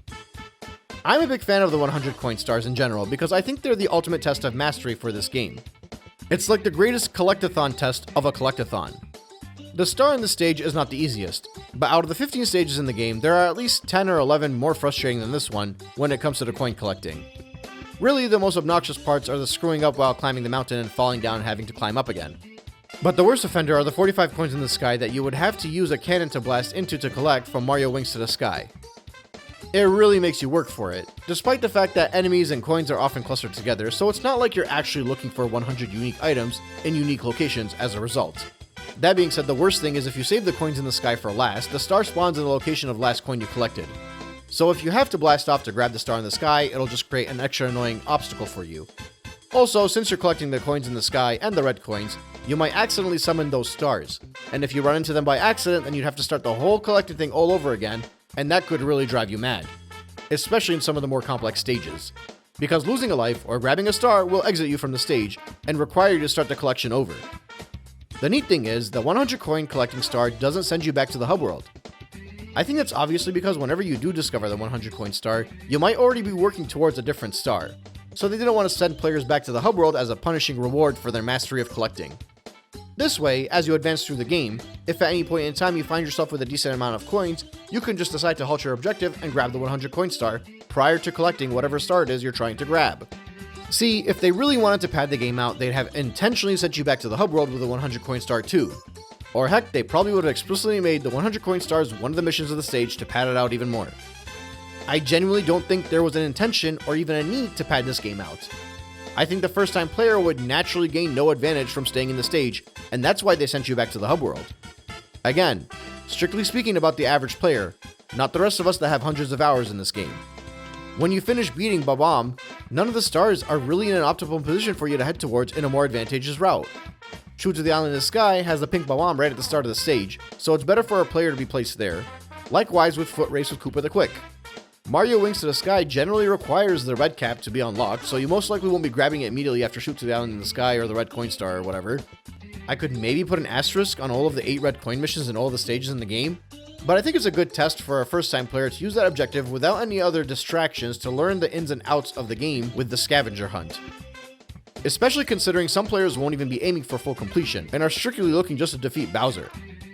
I'm a big fan of the 100 coin stars in general because I think they're the ultimate test of mastery for this game. It's like the greatest collectathon test of a collectathon. The star in the stage is not the easiest, but out of the 15 stages in the game, there are at least 10 or 11 more frustrating than this one when it comes to the coin collecting. Really, the most obnoxious parts are the screwing up while climbing the mountain and falling down and having to climb up again. But the worst offender are the 45 coins in the sky that you would have to use a cannon to blast into to collect from Mario Wings to the Sky. It really makes you work for it, despite the fact that enemies and coins are often clustered together, so it's not like you're actually looking for 100 unique items in unique locations as a result. That being said, the worst thing is if you save the coins in the sky for last, the star spawns in the location of last coin you collected. So if you have to blast off to grab the star in the sky, it'll just create an extra annoying obstacle for you. Also, since you're collecting the coins in the sky and the red coins, you might accidentally summon those stars, and if you run into them by accident, then you'd have to start the whole collecting thing all over again, and that could really drive you mad, especially in some of the more complex stages, because losing a life or grabbing a star will exit you from the stage and require you to start the collection over. The neat thing is, the 100 coin collecting star doesn't send you back to the hub world. I think that's obviously because whenever you do discover the 100 coin star, you might already be working towards a different star, so they didn't want to send players back to the hub world as a punishing reward for their mastery of collecting. This way, as you advance through the game, if at any point in time you find yourself with a decent amount of coins, you can just decide to halt your objective and grab the 100 coin star prior to collecting whatever star it is you're trying to grab. See, if they really wanted to pad the game out, they'd have intentionally sent you back to the hub world with a 100 coin star too. Or heck, they probably would have explicitly made the 100 coin stars one of the missions of the stage to pad it out even more. I genuinely don't think there was an intention or even a need to pad this game out. I think the first time player would naturally gain no advantage from staying in the stage, and that's why they sent you back to the hub world. Again, strictly speaking about the average player, not the rest of us that have hundreds of hours in this game. When you finish beating Bob-omb, none of the stars are really in an optimal position for you to head towards in a more advantageous route. True to the Island in the Sky has the pink Bob-omb right at the start of the stage, so it's better for a player to be placed there. Likewise with Foot Race with Koopa the Quick. Mario Wings to the Sky generally requires the red cap to be unlocked, so you most likely won't be grabbing it immediately after Shoot to the Island in the Sky or the red coin star or whatever. I could maybe put an asterisk on all of the 8 red coin missions and all the stages in the game, but I think it's a good test for a first time player to use that objective without any other distractions to learn the ins and outs of the game with the scavenger hunt. Especially considering some players won't even be aiming for full completion and are strictly looking just to defeat Bowser.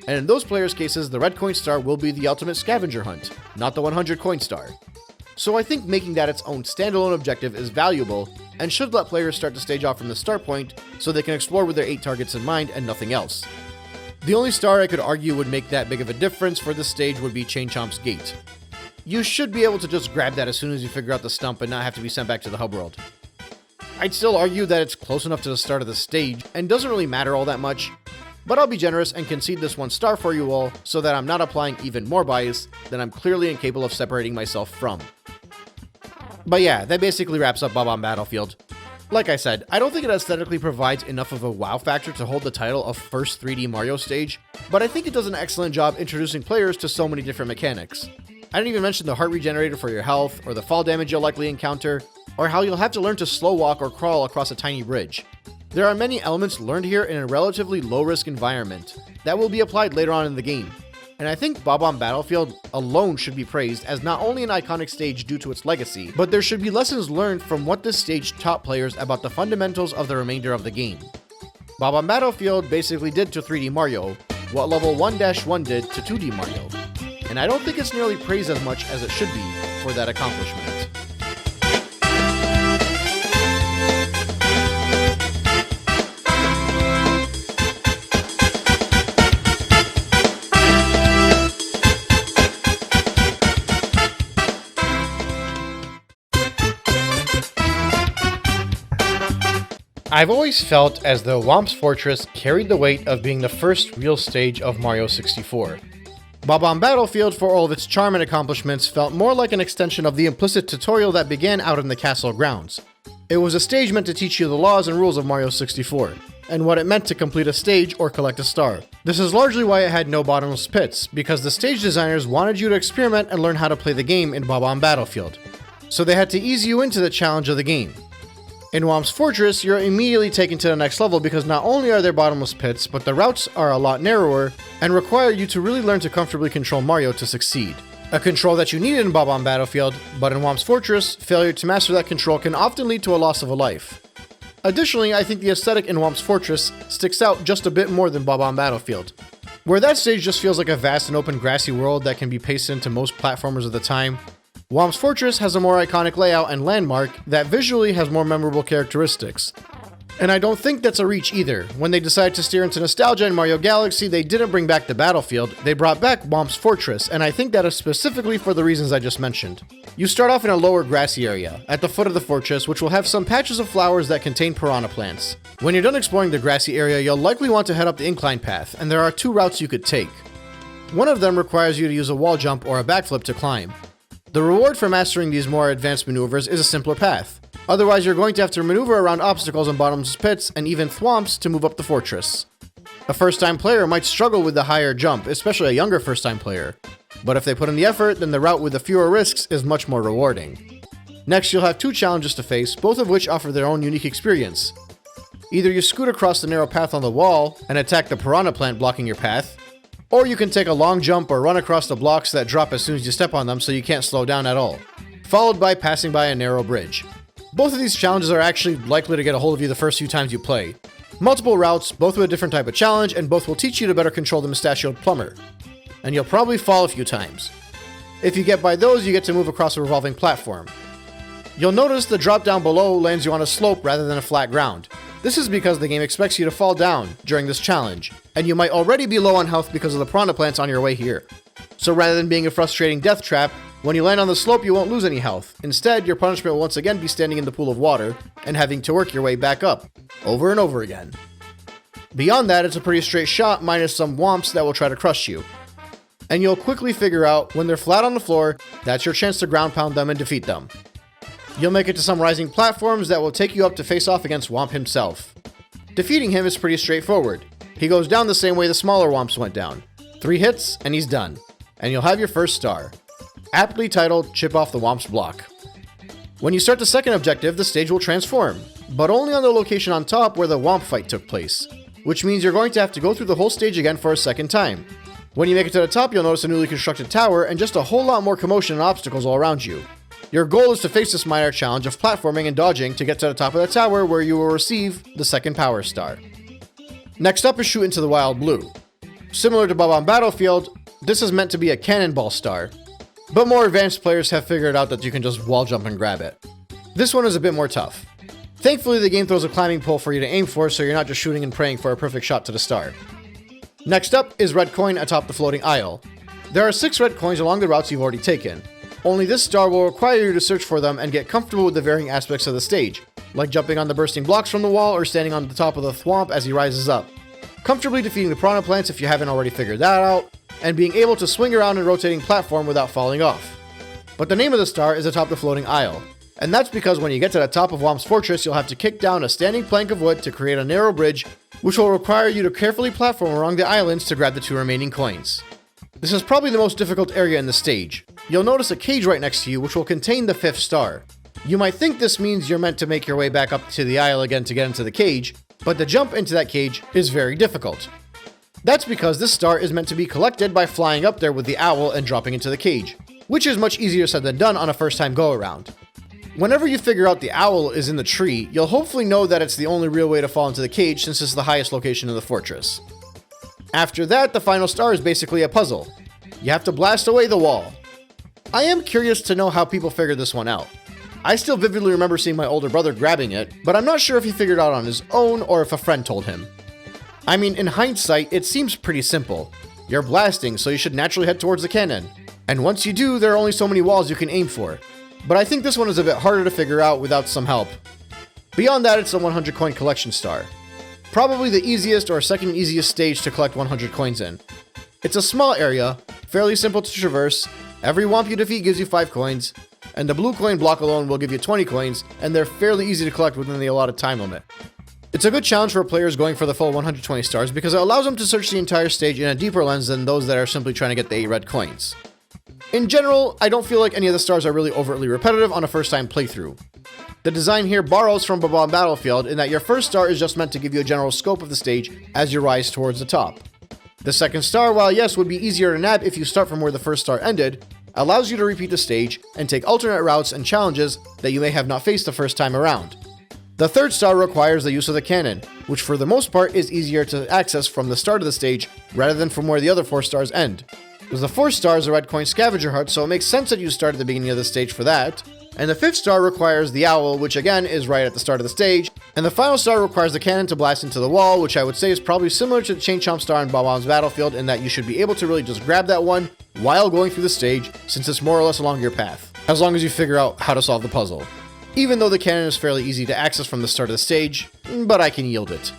And in those players' cases, the red coin star will be the ultimate scavenger hunt, not the 100 coin star. So I think making that its own standalone objective is valuable and should let players start the stage off from the start point so they can explore with their 8 targets in mind and nothing else. The only star I could argue would make that big of a difference for this stage would be Chain Chomp's Gate. You should be able to just grab that as soon as you figure out the stump and not have to be sent back to the hub world. I'd still argue that it's close enough to the start of the stage and doesn't really matter all that much, but I'll be generous and concede this 1 star for you all so that I'm not applying even more bias than I'm clearly incapable of separating myself from. But yeah, that basically wraps up Bob-omb Battlefield. Like I said, I don't think it aesthetically provides enough of a wow factor to hold the title of first 3D Mario stage, but I think it does an excellent job introducing players to so many different mechanics. I didn't even mention the heart regenerator for your health, or the fall damage you'll likely encounter, or how you'll have to learn to slow walk or crawl across a tiny bridge. There are many elements learned here in a relatively low-risk environment that will be applied later on in the game, and I think Bob-omb Battlefield alone should be praised as not only an iconic stage due to its legacy, but there should be lessons learned from what this stage taught players about the fundamentals of the remainder of the game. Bob-omb Battlefield basically did to 3D Mario what Level 1-1 did to 2D Mario, and I don't think it's nearly praised as much as it should be for that accomplishment. I've always felt as though Whomp's Fortress carried the weight of being the first real stage of Mario 64. Bob-omb Battlefield, for all of its charm and accomplishments, felt more like an extension of the implicit tutorial that began out in the castle grounds. It was a stage meant to teach you the laws and rules of Mario 64, and what it meant to complete a stage or collect a star. This is largely why it had no bottomless pits, because the stage designers wanted you to experiment and learn how to play the game in Bob-omb Battlefield. So they had to ease you into the challenge of the game. In Whomp's Fortress, you're immediately taken to the next level because not only are there bottomless pits, but the routes are a lot narrower and require you to really learn to comfortably control Mario to succeed. A control that you need in Bob-omb Battlefield, but in Whomp's Fortress, failure to master that control can often lead to a loss of a life. Additionally, I think the aesthetic in Whomp's Fortress sticks out just a bit more than Bob-omb Battlefield, where that stage just feels like a vast and open grassy world that can be pasted into most platformers of the time. Whomp's Fortress has a more iconic layout and landmark that visually has more memorable characteristics. And I don't think that's a reach either. When they decided to steer into nostalgia in Mario Galaxy, they didn't bring back the battlefield, they brought back Whomp's Fortress, and I think that is specifically for the reasons I just mentioned. You start off in a lower grassy area, at the foot of the fortress, which will have some patches of flowers that contain piranha plants. When you're done exploring the grassy area, you'll likely want to head up the incline path, and there are two routes you could take. One of them requires you to use a wall jump or a backflip to climb. The reward for mastering these more advanced maneuvers is a simpler path. Otherwise, you're going to have to maneuver around obstacles and bottomless pits and even thwomps to move up the fortress. A first-time player might struggle with the higher jump, especially a younger first-time player. But if they put in the effort, then the route with the fewer risks is much more rewarding. Next, you'll have two challenges to face, both of which offer their own unique experience. Either you scoot across the narrow path on the wall and attack the piranha plant blocking your path, or you can take a long jump or run across the blocks that drop as soon as you step on them so you can't slow down at all, followed by passing by a narrow bridge. Both of these challenges are actually likely to get a hold of you the first few times you play. Multiple routes, both with a different type of challenge, and both will teach you to better control the mustachioed plumber. And you'll probably fall a few times. If you get by those, you get to move across a revolving platform. You'll notice the drop down below lands you on a slope rather than a flat ground. This is because the game expects you to fall down during this challenge, and you might already be low on health because of the piranha plants on your way here. So rather than being a frustrating death trap, when you land on the slope you won't lose any health. Instead, your punishment will once again be standing in the pool of water and having to work your way back up, over and over again. Beyond that, it's a pretty straight shot minus some whomps that will try to crush you. And you'll quickly figure out when they're flat on the floor, that's your chance to ground pound them and defeat them. You'll make it to some rising platforms that will take you up to face off against Whomp himself. Defeating him is pretty straightforward. He goes down the same way the smaller Whomps went down. 3 hits and he's done. And you'll have your first star. Aptly titled, Chip Off the Whomp's Block. When you start the second objective, the stage will transform, but only on the location on top where the Whomp fight took place, which means you're going to have to go through the whole stage again for a second time. When you make it to the top, you'll notice a newly constructed tower and just a whole lot more commotion and obstacles all around you. Your goal is to face this minor challenge of platforming and dodging to get to the top of the tower where you will receive the second power star. Next up is Shoot into the Wild Blue. Similar to Bob-omb Battlefield, this is meant to be a cannonball star, but more advanced players have figured out that you can just wall jump and grab it. This one is a bit more tough. Thankfully, the game throws a climbing pole for you to aim for, so you're not just shooting and praying for a perfect shot to the star. Next up is Red Coin atop the floating aisle. There are 6 red coins along the routes you've already taken. Only this star will require you to search for them and get comfortable with the varying aspects of the stage, like jumping on the bursting blocks from the wall or standing on the top of the thwomp as he rises up, comfortably defeating the piranha plants if you haven't already figured that out, and being able to swing around a rotating platform without falling off. But the name of the star is atop the floating aisle, and that's because when you get to the top of Whomp's Fortress, you'll have to kick down a standing plank of wood to create a narrow bridge, which will require you to carefully platform along the islands to grab the 2 remaining coins. This is probably the most difficult area in the stage. You'll notice a cage right next to you which will contain the 5th star. You might think this means you're meant to make your way back up to the aisle again to get into the cage, but the jump into that cage is very difficult. That's because this star is meant to be collected by flying up there with the owl and dropping into the cage, which is much easier said than done on a first time go around. Whenever you figure out the owl is in the tree, you'll hopefully know that it's the only real way to fall into the cage since it's the highest location in the fortress. After that, the final star is basically a puzzle. You have to blast away the wall. I am curious to know how people figured this one out. I still vividly remember seeing my older brother grabbing it, but I'm not sure if he figured it out on his own or if a friend told him. I mean, in hindsight, it seems pretty simple. You're blasting, so you should naturally head towards the cannon. And once you do, there are only so many walls you can aim for. But I think this one is a bit harder to figure out without some help. Beyond that, it's a 100 coin collection star. Probably the easiest or second easiest stage to collect 100 coins in. It's a small area, fairly simple to traverse, every Whomp you defeat gives you 5 coins, and the blue coin block alone will give you 20 coins, and they're fairly easy to collect within the allotted time limit. It's a good challenge for players going for the full 120 stars because it allows them to search the entire stage in a deeper lens than those that are simply trying to get the 8 red coins. In general, I don't feel like any of the stars are really overtly repetitive on a first time playthrough. The design here borrows from Bob-omb Battlefield in that your first star is just meant to give you a general scope of the stage as you rise towards the top. The second star, while yes would be easier to nab if you start from where the first star ended, allows you to repeat the stage and take alternate routes and challenges that you may have not faced the first time around. The third star requires the use of the cannon, which for the most part is easier to access from the start of the stage rather than from where the other 4 stars end. Because the 4th star is a red coin scavenger hunt, so it makes sense that you start at the beginning of the stage for that. And the 5th star requires the owl, which again is right at the start of the stage. And the final star requires the cannon to blast into the wall, which I would say is probably similar to the Chain Chomp star in Bob-omb Battlefield in that you should be able to really just grab that one while going through the stage, since it's more or less along your path, as long as you figure out how to solve the puzzle. Even though the cannon is fairly easy to access from the start of the stage, but I can yield it.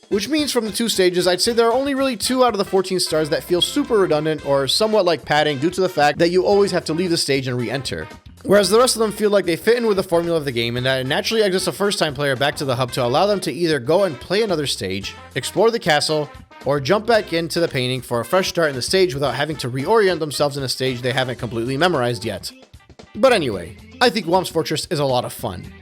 Which means from the 2 stages, I'd say there are only really 2 out of the 14 stars that feel super redundant or somewhat like padding due to the fact that you always have to leave the stage and re-enter. Whereas the rest of them feel like they fit in with the formula of the game and that it naturally exits a first-time player back to the hub to allow them to either go and play another stage, explore the castle, or jump back into the painting for a fresh start in the stage without having to reorient themselves in a stage they haven't completely memorized yet. But anyway, I think Whomp's Fortress is a lot of fun.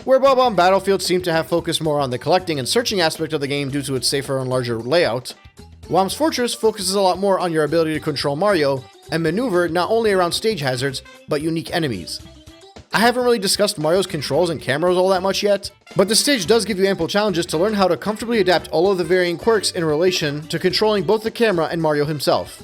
Where Bob-omb Battlefield seemed to have focused more on the collecting and searching aspect of the game due to its safer and larger layout, Whomp's Fortress focuses a lot more on your ability to control Mario and maneuver not only around stage hazards, but unique enemies. I haven't really discussed Mario's controls and cameras all that much yet, but the stage does give you ample challenges to learn how to comfortably adapt all of the varying quirks in relation to controlling both the camera and Mario himself.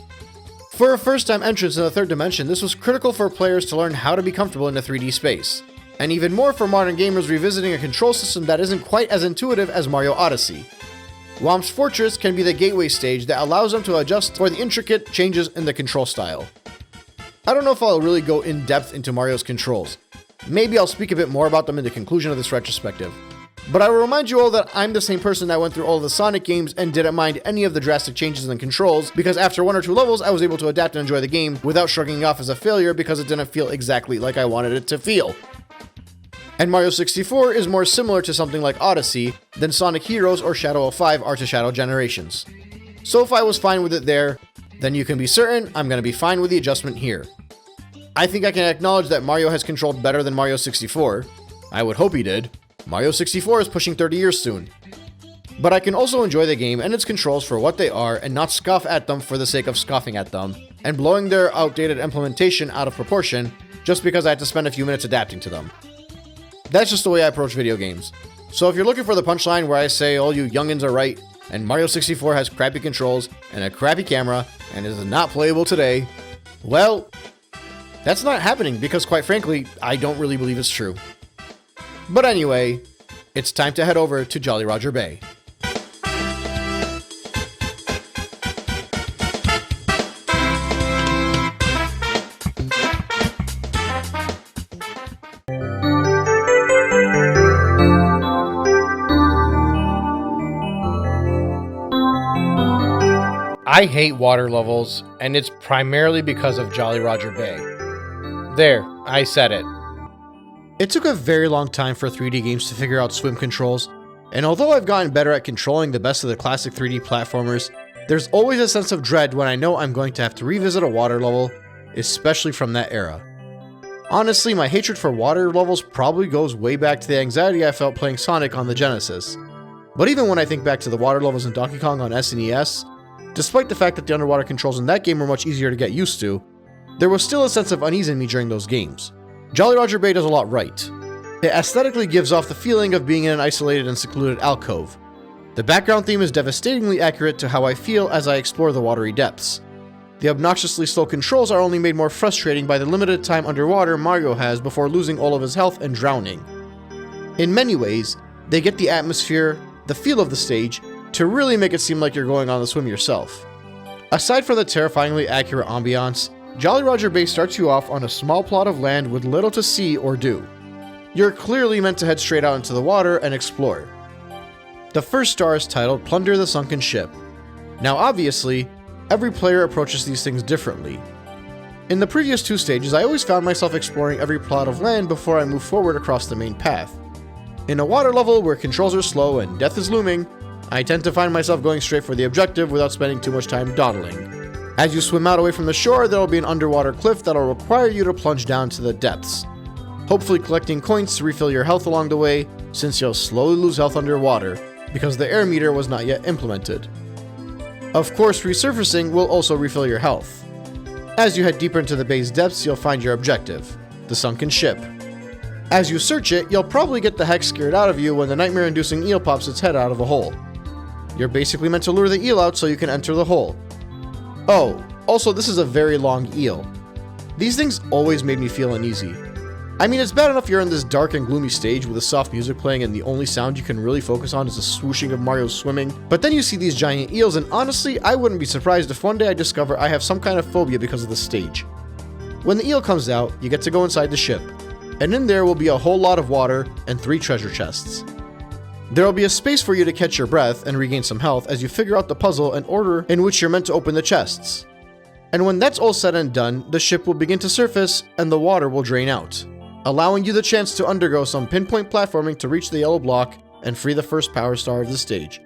For a first-time entrance in the 3rd dimension, this was critical for players to learn how to be comfortable in a 3D space, and even more for modern gamers revisiting a control system that isn't quite as intuitive as Mario Odyssey. Whomp's Fortress can be the gateway stage that allows them to adjust for the intricate changes in the control style. I don't know if I'll really go in depth into Mario's controls. Maybe I'll speak a bit more about them in the conclusion of this retrospective. But I will remind you all that I'm the same person that went through all of the Sonic games and didn't mind any of the drastic changes in controls, because after 1 or 2 levels I was able to adapt and enjoy the game without shrugging it off as a failure because it didn't feel exactly like I wanted it to feel. And Mario 64 is more similar to something like Odyssey than Sonic Heroes or Shadow of 5 are to Shadow Generations. So if I was fine with it there, then you can be certain I'm going to be fine with the adjustment here. I think I can acknowledge that Mario has controlled better than Mario 64. I would hope he did. Mario 64 is pushing 30 years soon. But I can also enjoy the game and its controls for what they are and not scoff at them for the sake of scoffing at them and blowing their outdated implementation out of proportion just because I had to spend a few minutes adapting to them. That's just the way I approach video games. So if you're looking for the punchline where I say all you youngins are right and Mario 64 has crappy controls and a crappy camera and is not playable today, well, that's not happening because quite frankly, I don't really believe it's true. But anyway, it's time to head over to Jolly Roger Bay. I hate water levels, and it's primarily because of Jolly Roger Bay. There, I said it. It took a very long time for 3D games to figure out swim controls, and although I've gotten better at controlling the best of the classic 3D platformers, there's always a sense of dread when I know I'm going to have to revisit a water level, especially from that era. Honestly, my hatred for water levels probably goes way back to the anxiety I felt playing Sonic on the Genesis. But even when I think back to the water levels in Donkey Kong on SNES, despite the fact that the underwater controls in that game were much easier to get used to, there was still a sense of unease in me during those games. Jolly Roger Bay does a lot right. It aesthetically gives off the feeling of being in an isolated and secluded alcove. The background theme is devastatingly accurate to how I feel as I explore the watery depths. The obnoxiously slow controls are only made more frustrating by the limited time underwater Mario has before losing all of his health and drowning. In many ways, they get the atmosphere, the feel of the stage, to really make it seem like you're going on the swim yourself. Aside from the terrifyingly accurate ambiance, Jolly Roger Bay starts you off on a small plot of land with little to see or do. You're clearly meant to head straight out into the water and explore. The first star is titled Plunder the Sunken Ship. Now obviously, every player approaches these things differently. In the previous 2 stages, I always found myself exploring every plot of land before I moved forward across the main path. In a water level where controls are slow and death is looming, I tend to find myself going straight for the objective without spending too much time dawdling. As you swim out away from the shore, there will be an underwater cliff that will require you to plunge down to the depths, hopefully collecting coins to refill your health along the way, since you'll slowly lose health underwater, because the air meter was not yet implemented. Of course, resurfacing will also refill your health. As you head deeper into the bay's depths, you'll find your objective, the sunken ship. As you search it, you'll probably get the heck scared out of you when the nightmare-inducing eel pops its head out of a hole. You're basically meant to lure the eel out so you can enter the hole. Oh, also this is a very long eel. These things always made me feel uneasy. I mean, it's bad enough you're in this dark and gloomy stage with the soft music playing and the only sound you can really focus on is the swooshing of Mario swimming, but then you see these giant eels, and honestly, I wouldn't be surprised if one day I discover I have some kind of phobia because of the stage. When the eel comes out, you get to go inside the ship, and in there will be a whole lot of water and 3 treasure chests. There will be a space for you to catch your breath and regain some health as you figure out the puzzle and order in which you're meant to open the chests. And when that's all said and done, the ship will begin to surface and the water will drain out, allowing you the chance to undergo some pinpoint platforming to reach the yellow block and free the first power star of the stage.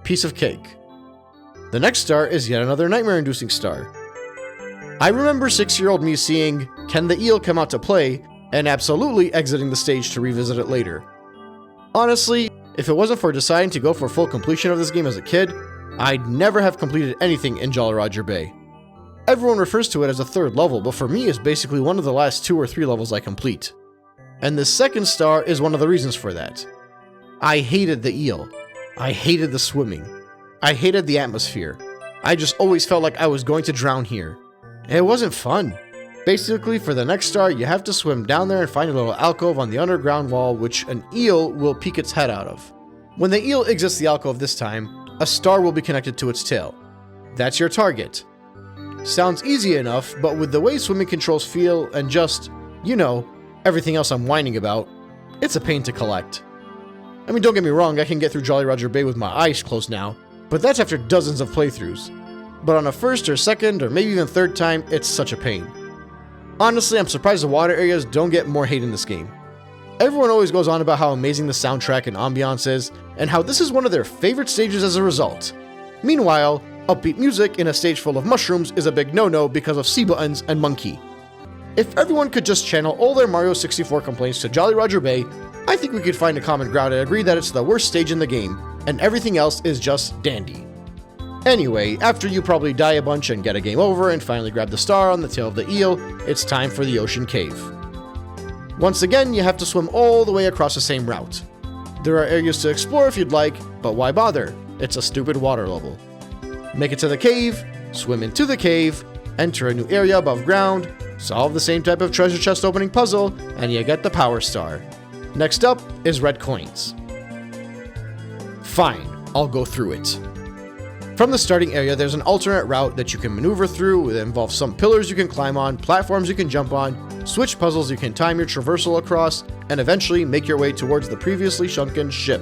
Piece of cake. The next star is yet another nightmare-inducing star. I remember 6-year-old me seeing "Can the eel come out to play?" and absolutely exiting the stage to revisit it later. Honestly, if it wasn't for deciding to go for full completion of this game as a kid, I'd never have completed anything in Jolly Roger Bay. Everyone refers to it as a 3rd level, but for me it's basically one of the last 2 or 3 levels I complete. And the second star is one of the reasons for that. I hated the eel. I hated the swimming. I hated the atmosphere. I just always felt like I was going to drown here. It wasn't fun. Basically, for the next star, you have to swim down there and find a little alcove on the underground wall which an eel will peek its head out of. When the eel exits the alcove this time, a star will be connected to its tail. That's your target. Sounds easy enough, but with the way swimming controls feel and just, you know, everything else I'm whining about, it's a pain to collect. I mean, don't get me wrong, I can get through Jolly Roger Bay with my eyes closed now, but that's after dozens of playthroughs. But on a 1st or 2nd or maybe even 3rd time, it's such a pain. Honestly, I'm surprised the water areas don't get more hate in this game. Everyone always goes on about how amazing the soundtrack and ambiance is, and how this is one of their favorite stages as a result. Meanwhile, upbeat music in a stage full of mushrooms is a big no-no because of C buttons and monkey. If everyone could just channel all their Mario 64 complaints to Jolly Roger Bay, I think we could find a common ground and agree that it's the worst stage in the game, and everything else is just dandy. Anyway, after you probably die a bunch and get a game over and finally grab the star on the tail of the eel, it's time for the ocean cave. Once again, you have to swim all the way across the same route. There are areas to explore if you'd like, but why bother? It's a stupid water level. Make it to the cave, swim into the cave, enter a new area above ground, solve the same type of treasure chest opening puzzle, and you get the power star. Next up is red coins. Fine, I'll go through it. From the starting area, there's an alternate route that you can maneuver through that involves some pillars you can climb on, platforms you can jump on, switch puzzles you can time your traversal across, and eventually make your way towards the previously sunken ship.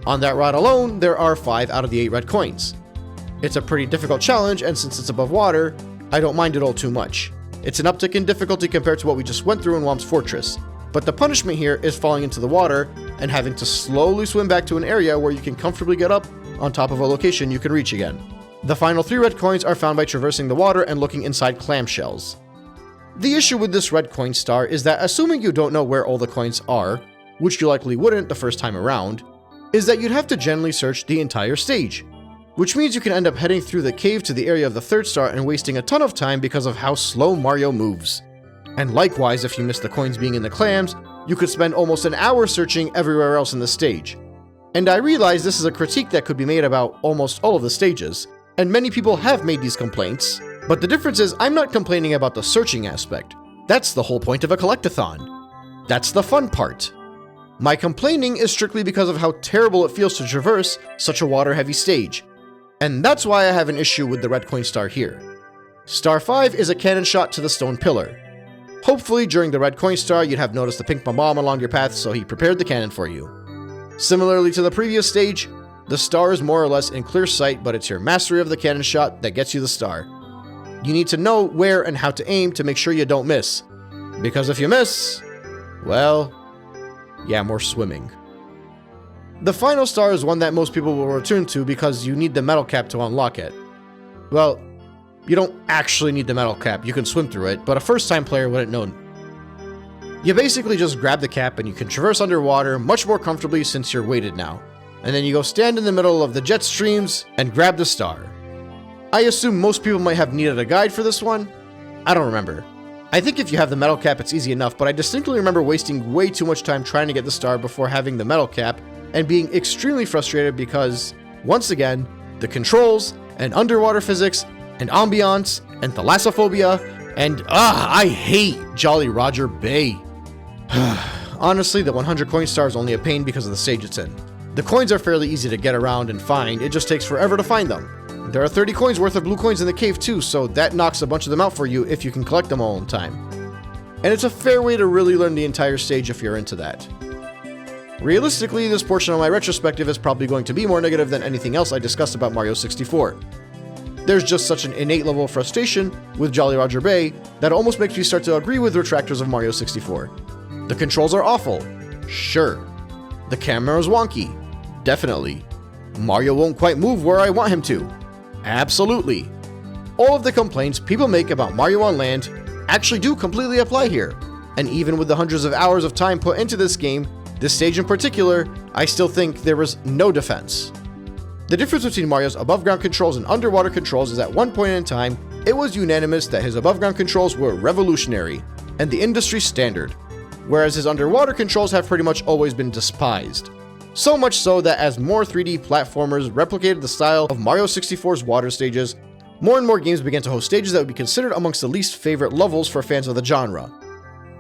On that route alone, there are 5 out of the 8 red coins. It's a pretty difficult challenge, and since it's above water, I don't mind it all too much. It's an uptick in difficulty compared to what we just went through in Whomp's Fortress, but the punishment here is falling into the water and having to slowly swim back to an area where you can comfortably get up on top of a location you can reach again. The final 3 red coins are found by traversing the water and looking inside clamshells. The issue with this red coin star is that assuming you don't know where all the coins are, which you likely wouldn't the first time around, is that you'd have to generally search the entire stage, which means you can end up heading through the cave to the area of the 3rd star and wasting a ton of time because of how slow Mario moves. And likewise, if you miss the coins being in the clams, you could spend almost an hour searching everywhere else in the stage. And I realize this is a critique that could be made about almost all of the stages, and many people have made these complaints, but the difference is I'm not complaining about the searching aspect. That's the whole point of a collectathon. That's the fun part. My complaining is strictly because of how terrible it feels to traverse such a water-heavy stage, and that's why I have an issue with the red coin star here. Star 5 is a cannon shot to the stone pillar. Hopefully during the red coin star you'd have noticed the pink bomb along your path, so he prepared the cannon for you. Similarly to the previous stage, the star is more or less in clear sight, but it's your mastery of the cannon shot that gets you the star. You need to know where and how to aim to make sure you don't miss, because if you miss, well, Yeah, more swimming. The final star is one that most people will return to because you need the metal cap to unlock it. Well, you don't actually need the metal cap, you can swim through it, but a first-time player wouldn't know. You basically just grab the cap and you can traverse underwater much more comfortably since you're weighted now. And then you go stand in the middle of the jet streams and grab the star. I assume most people might have needed a guide for this one. I don't remember. I think if you have the metal cap it's easy enough, but I distinctly remember wasting way too much time trying to get the star before having the metal cap and being extremely frustrated because, once again, the controls and underwater physics and ambiance and thalassophobia and I hate Jolly Roger Bay. Honestly, the 100 coin star is only a pain because of the stage it's in. The coins are fairly easy to get around and find, it just takes forever to find them. There are 30 coins worth of blue coins in the cave too, so that knocks a bunch of them out for you if you can collect them all in time. And it's a fair way to really learn the entire stage if you're into that. Realistically, this portion of my retrospective is probably going to be more negative than anything else I discussed about Mario 64. There's just such an innate level of frustration with Jolly Roger Bay that it almost makes me start to agree with retractors of Mario 64. The controls are awful. Sure. The camera is wonky. Definitely. Mario won't quite move where I want him to. Absolutely. All of the complaints people make about Mario on land actually do completely apply here. And even with the hundreds of hours of time put into this game, this stage in particular, I still think there was no defense. The difference between Mario's above ground controls and underwater controls is at one point in time, it was unanimous that his above ground controls were revolutionary and the industry standard, whereas his underwater controls have pretty much always been despised. So much so that as more 3D platformers replicated the style of Mario 64's water stages, more and more games began to host stages that would be considered amongst the least favorite levels for fans of the genre.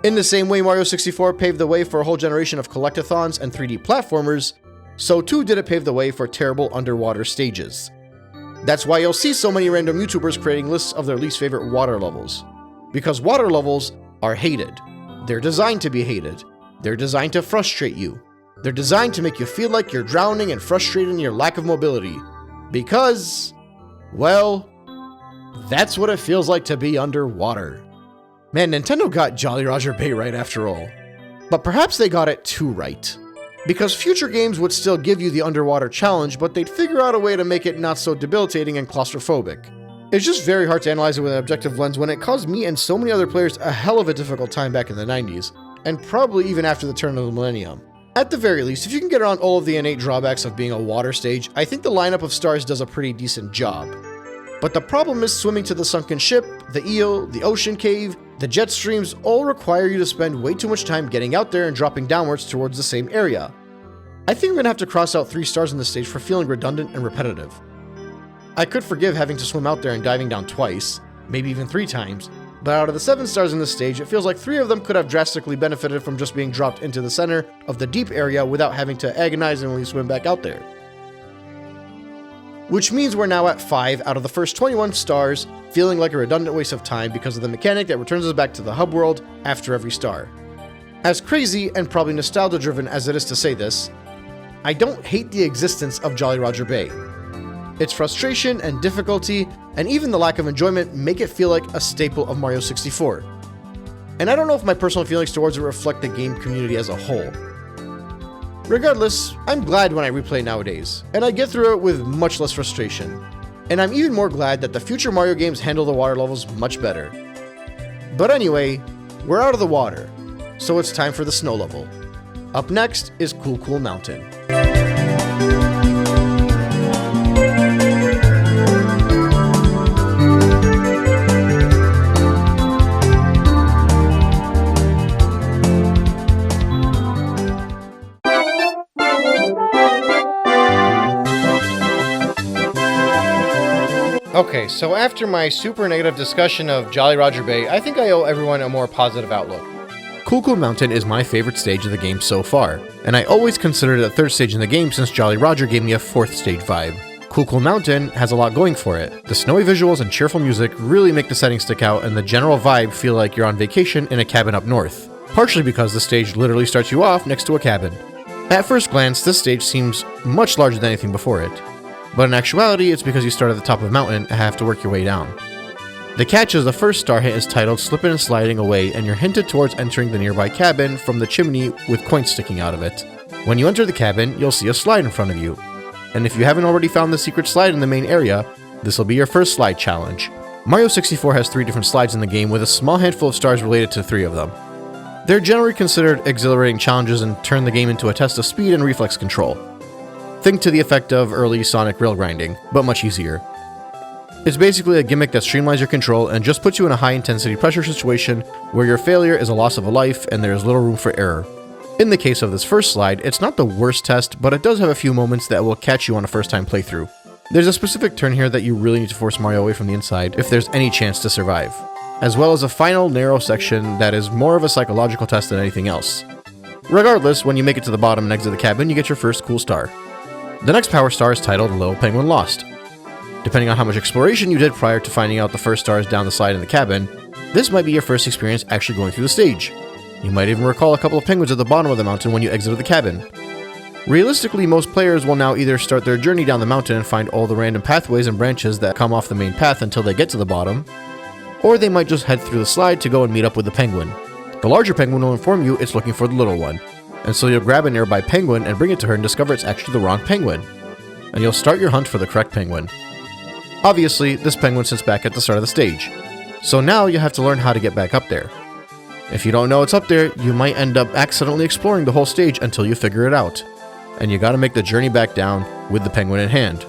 In the same way Mario 64 paved the way for a whole generation of collectathons and 3D platformers, so too did it pave the way for terrible underwater stages. That's why you'll see so many random YouTubers creating lists of their least favorite water levels. Because water levels are hated. They're designed to be hated. They're designed to frustrate you. They're designed to make you feel like you're drowning and frustrated in your lack of mobility. Because, well, that's what it feels like to be underwater. Man, Nintendo got Jolly Roger Bay right after all. But perhaps they got it too right. Because future games would still give you the underwater challenge, but they'd figure out a way to make it not so debilitating and claustrophobic. It's just very hard to analyze it with an objective lens when it caused me and so many other players a hell of a difficult time back in the 90s, and probably even after the turn of the millennium. At the very least, if you can get around all of the innate drawbacks of being a water stage, I think the lineup of stars does a pretty decent job. But the problem is swimming to the sunken ship, the eel, the ocean cave, the jet streams all require you to spend way too much time getting out there and dropping downwards towards the same area. I think I'm gonna have to cross out 3 stars in this stage for feeling redundant and repetitive. I could forgive having to swim out there and diving down twice, maybe even 3 times, but out of the 7 stars in this stage, it feels like 3 of them could have drastically benefited from just being dropped into the center of the deep area without having to agonizingly swim back out there. Which means we're now at 5 out of the first 21 stars, feeling like a redundant waste of time because of the mechanic that returns us back to the hub world after every star. As crazy and probably nostalgia-driven as it is to say this, I don't hate the existence of Jolly Roger Bay. Its frustration and difficulty, and even the lack of enjoyment make it feel like a staple of Mario 64. And I don't know if my personal feelings towards it reflect the game community as a whole. Regardless, I'm glad when I replay nowadays, and I get through it with much less frustration. And I'm even more glad that the future Mario games handle the water levels much better. But anyway, we're out of the water, so it's time for the snow level. Up next is Cool Cool Mountain. Okay, so after my super negative discussion of Jolly Roger Bay, I think I owe everyone a more positive outlook. Cool Cool Mountain is my favorite stage of the game so far, and I always considered it a 3rd stage in the game since Jolly Roger gave me a 4th stage vibe. Cool Cool Mountain has a lot going for it. The snowy visuals and cheerful music really make the setting stick out, and the general vibe feel like you're on vacation in a cabin up north, partially because the stage literally starts you off next to a cabin. At first glance, this stage seems much larger than anything before it, but in actuality it's because you start at the top of a mountain and have to work your way down. The catch is the first star hit is titled Slipping and Sliding Away, and you're hinted towards entering the nearby cabin from the chimney with coins sticking out of it. When you enter the cabin, you'll see a slide in front of you. And if you haven't already found the secret slide in the main area, this will be your first slide challenge. Mario 64 has 3 different slides in the game with a small handful of stars related to 3 of them. They're generally considered exhilarating challenges and turn the game into a test of speed and reflex control. Think to the effect of early Sonic rail grinding, but much easier. It's basically a gimmick that streamlines your control and just puts you in a high-intensity pressure situation where your failure is a loss of a life and there is little room for error. In the case of this first slide, it's not the worst test, but it does have a few moments that will catch you on a first-time playthrough. There's a specific turn here that you really need to force Mario away from the inside if there's any chance to survive, as well as a final narrow section that is more of a psychological test than anything else. Regardless, when you make it to the bottom and exit the cabin, you get your first cool star. The next power star is titled Little Penguin Lost. Depending on how much exploration you did prior to finding out the first stars down the slide in the cabin, this might be your first experience actually going through the stage. You might even recall a couple of penguins at the bottom of the mountain when you exited the cabin. Realistically, most players will now either start their journey down the mountain and find all the random pathways and branches that come off the main path until they get to the bottom, or they might just head through the slide to go and meet up with the penguin. The larger penguin will inform you it's looking for the little one, and so you'll grab a nearby penguin and bring it to her and discover it's actually the wrong penguin. And you'll start your hunt for the correct penguin. Obviously, this penguin sits back at the start of the stage, so now you have to learn how to get back up there. If you don't know it's up there, you might end up accidentally exploring the whole stage until you figure it out, and you gotta make the journey back down with the penguin in hand.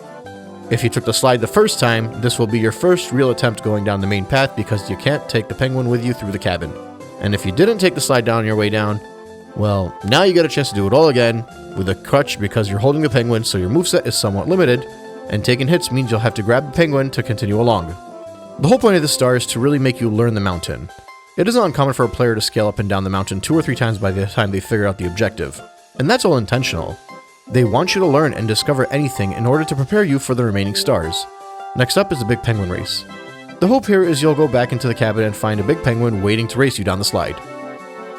If you took the slide the first time, this will be your first real attempt going down the main path because you can't take the penguin with you through the cabin. And if you didn't take the slide down on your way down, well, now you get a chance to do it all again with a crutch because you're holding the penguin, so your moveset is somewhat limited, and taking hits means you'll have to grab the penguin to continue along. The whole point of this star is to really make you learn the mountain. It isn't uncommon for a player to scale up and down the mountain 2 or 3 times by the time they figure out the objective, and that's all intentional. They want you to learn and discover anything in order to prepare you for the remaining stars. Next up is the Big Penguin Race. The hope here is you'll go back into the cabin and find a big penguin waiting to race you down the slide.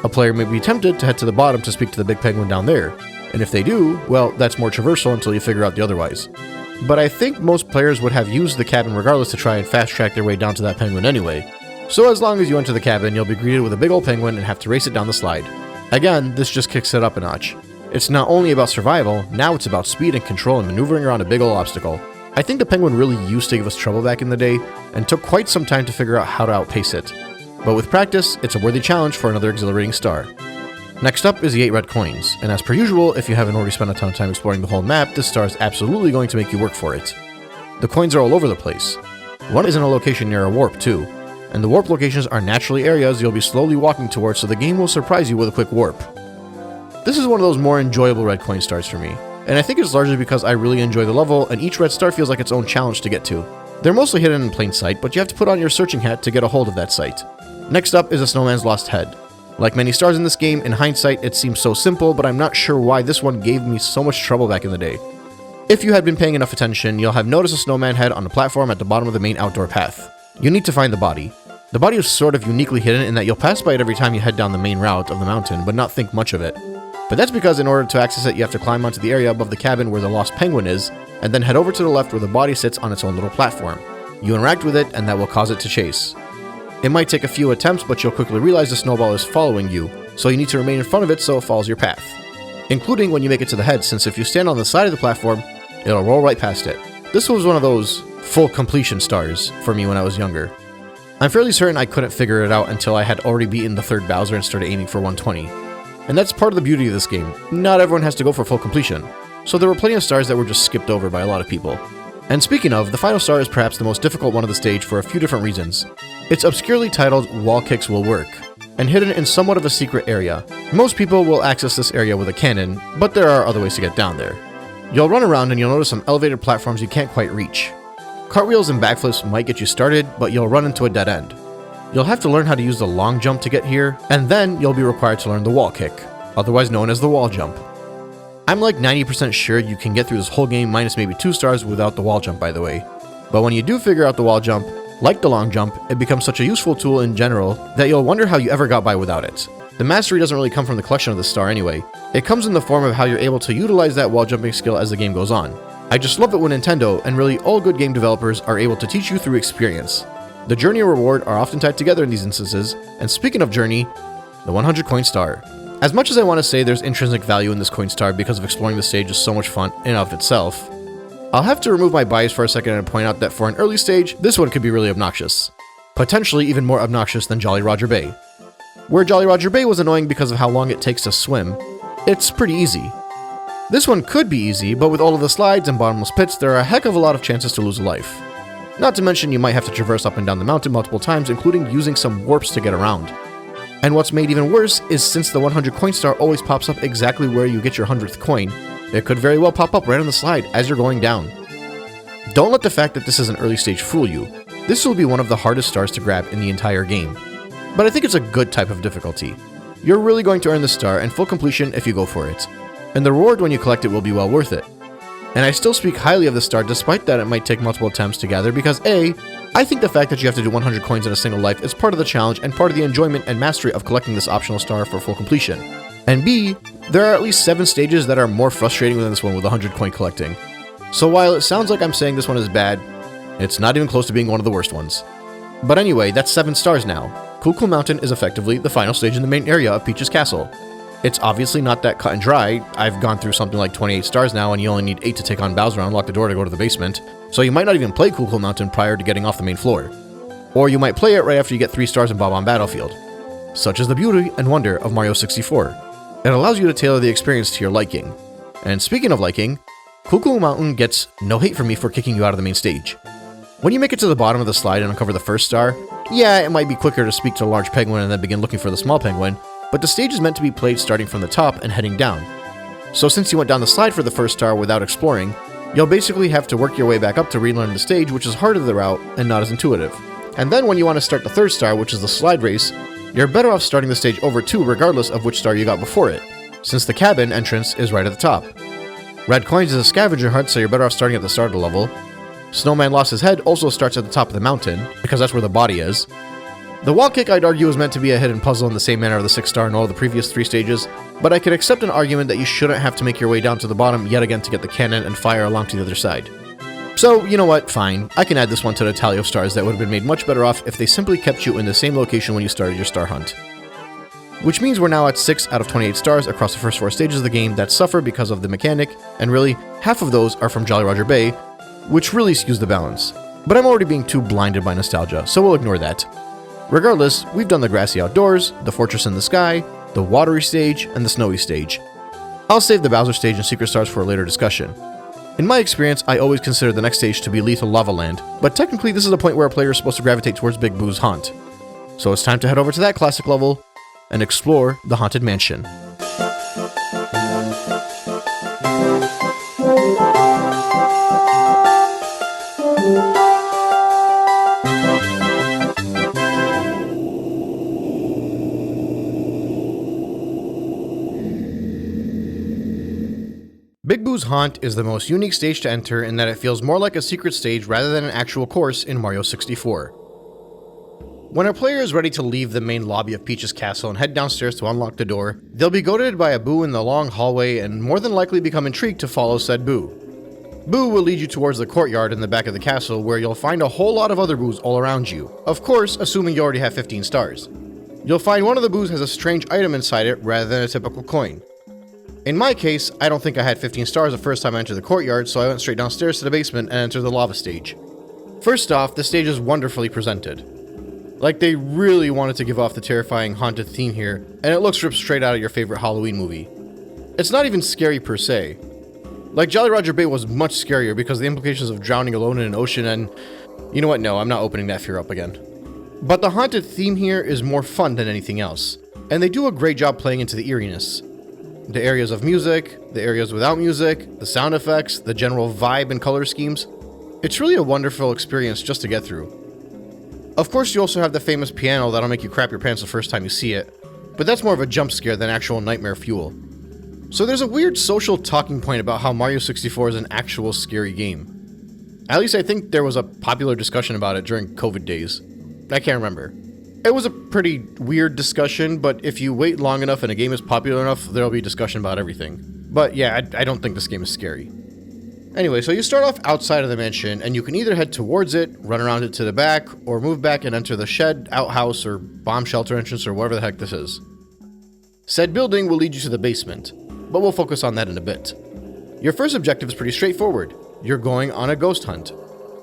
A player may be tempted to head to the bottom to speak to the big penguin down there, and if they do, well, that's more traversal until you figure out the otherwise. But I think most players would have used the cabin regardless to try and fast-track their way down to that penguin anyway. So as long as you enter the cabin, you'll be greeted with a big old penguin and have to race it down the slide. Again, this just kicks it up a notch. It's not only about survival, now it's about speed and control and maneuvering around a big old obstacle. I think the penguin really used to give us trouble back in the day, and took quite some time to figure out how to outpace it. But with practice, it's a worthy challenge for another exhilarating star. Next up is the 8 red coins, and as per usual, if you haven't already spent a ton of time exploring the whole map, this star is absolutely going to make you work for it. The coins are all over the place. One is in a location near a warp too, and the warp locations are naturally areas you'll be slowly walking towards, so the game will surprise you with a quick warp. This is one of those more enjoyable red coin stars for me, and I think it's largely because I really enjoy the level and each red star feels like its own challenge to get to. They're mostly hidden in plain sight, but you have to put on your searching hat to get a hold of that sight. Next up is a Snowman's Lost Head. Like many stars in this game, in hindsight it seems so simple, but I'm not sure why this one gave me so much trouble back in the day. If you had been paying enough attention, you'll have noticed a snowman head on a platform at the bottom of the main outdoor path. You need to find the body. The body is sort of uniquely hidden in that you'll pass by it every time you head down the main route of the mountain, but not think much of it. But that's because in order to access it, you have to climb onto the area above the cabin where the lost penguin is, and then head over to the left where the body sits on its own little platform. You interact with it, and that will cause it to chase. It might take a few attempts, but you'll quickly realize the snowball is following you, so you need to remain in front of it so it follows your path. Including when you make it to the head, since if you stand on the side of the platform, it'll roll right past it. This was one of those full completion stars for me when I was younger. I'm fairly certain I couldn't figure it out until I had already beaten the third Bowser and started aiming for 120. And that's part of the beauty of this game. Not everyone has to go for full completion, so there were plenty of stars that were just skipped over by a lot of people. And speaking of, the final star is perhaps the most difficult one of the stage for a few different reasons. It's obscurely titled Wall Kicks Will Work, and hidden in somewhat of a secret area. Most people will access this area with a cannon, but there are other ways to get down there. You'll run around and you'll notice some elevated platforms you can't quite reach. Cartwheels and backflips might get you started, but you'll run into a dead end. You'll have to learn how to use the long jump to get here, and then you'll be required to learn the wall kick, otherwise known as the wall jump. I'm like 90% sure you can get through this whole game minus maybe 2 stars without the wall jump, by the way. But when you do figure out the wall jump, like the long jump, it becomes such a useful tool in general that you'll wonder how you ever got by without it. The mastery doesn't really come from the collection of the star anyway. It comes in the form of how you're able to utilize that wall jumping skill as the game goes on. I just love it when Nintendo, and really all good game developers, are able to teach you through experience. The journey and reward are often tied together in these instances, and speaking of journey, the 100 coin star. As much as I want to say there's intrinsic value in this coin star because of exploring the stage is so much fun in and of itself, I'll have to remove my bias for a second and point out that for an early stage, this one could be really obnoxious. Potentially even more obnoxious than Jolly Roger Bay. Where Jolly Roger Bay was annoying because of how long it takes to swim, it's pretty easy. This one could be easy, but with all of the slides and bottomless pits, there are a heck of a lot of chances to lose a life. Not to mention you might have to traverse up and down the mountain multiple times, including using some warps to get around. And what's made even worse is since the 100 coin star always pops up exactly where you get your 100th coin, it could very well pop up right on the slide as you're going down. Don't let the fact that this is an early stage fool you. This will be one of the hardest stars to grab in the entire game. But I think it's a good type of difficulty. You're really going to earn the star and full completion if you go for it. And the reward when you collect it will be well worth it. And I still speak highly of the star despite that it might take multiple attempts to gather because A, I think the fact that you have to do 100 coins in a single life is part of the challenge and part of the enjoyment and mastery of collecting this optional star for full completion. And B, there are at least 7 stages that are more frustrating than this one with 100 coin collecting. So while it sounds like I'm saying this one is bad, it's not even close to being one of the worst ones. But anyway, that's 7 stars now. Cool Mountain is effectively the final stage in the main area of Peach's Castle. It's obviously not that cut and dry. I've gone through something like 28 stars now and you only need 8 to take on Bowser and unlock the door to go to the basement, so you might not even play Cool Mountain prior to getting off the main floor. Or you might play it right after you get 3 stars in Bob-omb Battlefield. Such is the beauty and wonder of Mario 64. It allows you to tailor the experience to your liking. And speaking of liking, Cool Mountain gets no hate from me for kicking you out of the main stage. When you make it to the bottom of the slide and uncover the first star, yeah, it might be quicker to speak to a large penguin and then begin looking for the small penguin, but the stage is meant to be played starting from the top and heading down. So since you went down the slide for the first star without exploring, you'll basically have to work your way back up to relearn the stage, which is harder the route and not as intuitive. And then when you want to start the third star, which is the slide race, you're better off starting the stage over 2 regardless of which star you got before it, since the cabin entrance is right at the top. Red Coins is a scavenger hunt, so you're better off starting at the start of the level. Snowman Lost His Head also starts at the top of the mountain, because that's where the body is. The wall kick, I'd argue, is meant to be a hidden puzzle in the same manner of the 6th star in all the previous 3 stages, but I could accept an argument that you shouldn't have to make your way down to the bottom yet again to get the cannon and fire along to the other side. So, you know what, fine, I can add this one to the tally of stars that would have been made much better off if they simply kept you in the same location when you started your star hunt. Which means we're now at 6 out of 28 stars across the first 4 stages of the game that suffer because of the mechanic, and really, half of those are from Jolly Roger Bay, which really skews the balance. But I'm already being too blinded by nostalgia, so we'll ignore that. Regardless, we've done the grassy outdoors, the fortress in the sky, the watery stage, and the snowy stage. I'll save the Bowser stage and secret stars for a later discussion. In my experience, I always consider the next stage to be Lethal Lava Land, but technically this is a point where a player is supposed to gravitate towards Big Boo's haunt. So it's time to head over to that classic level and explore the Haunted Mansion. Big Boo's Haunt is the most unique stage to enter in that it feels more like a secret stage rather than an actual course in Mario 64. When a player is ready to leave the main lobby of Peach's Castle and head downstairs to unlock the door, they'll be goaded by a Boo in the long hallway and more than likely become intrigued to follow said Boo. Boo will lead you towards the courtyard in the back of the castle where you'll find a whole lot of other Boos all around you, of course assuming you already have 15 stars. You'll find one of the Boos has a strange item inside it rather than a typical coin. In my case, I don't think I had 15 stars the first time I entered the courtyard, so I went straight downstairs to the basement and entered the lava stage. First off, the stage is wonderfully presented. Like they really wanted to give off the terrifying haunted theme here, and it looks ripped straight out of your favorite Halloween movie. It's not even scary per se. Like Jolly Roger Bay was much scarier because of the implications of drowning alone in an ocean and... You know what, no, I'm not opening that fear up again. But the haunted theme here is more fun than anything else, and they do a great job playing into the eeriness. The areas of music, the areas without music, the sound effects, the general vibe and color schemes. It's really a wonderful experience just to get through. Of course, you also have the famous piano that'll make you crap your pants the first time you see it, but that's more of a jump scare than actual nightmare fuel. So there's a weird social talking point about how Mario 64 is an actual scary game. At least I think there was a popular discussion about it during COVID days. I can't remember. It was a pretty weird discussion, but if you wait long enough and a game is popular enough, there'll be discussion about everything. But yeah, I don't think this game is scary. Anyway, so you start off outside of the mansion, and you can either head towards it, run around it to the back, or move back and enter the shed, outhouse, or bomb shelter entrance, or whatever the heck this is. Said building will lead you to the basement, but we'll focus on that in a bit. Your first objective is pretty straightforward. You're going on a ghost hunt.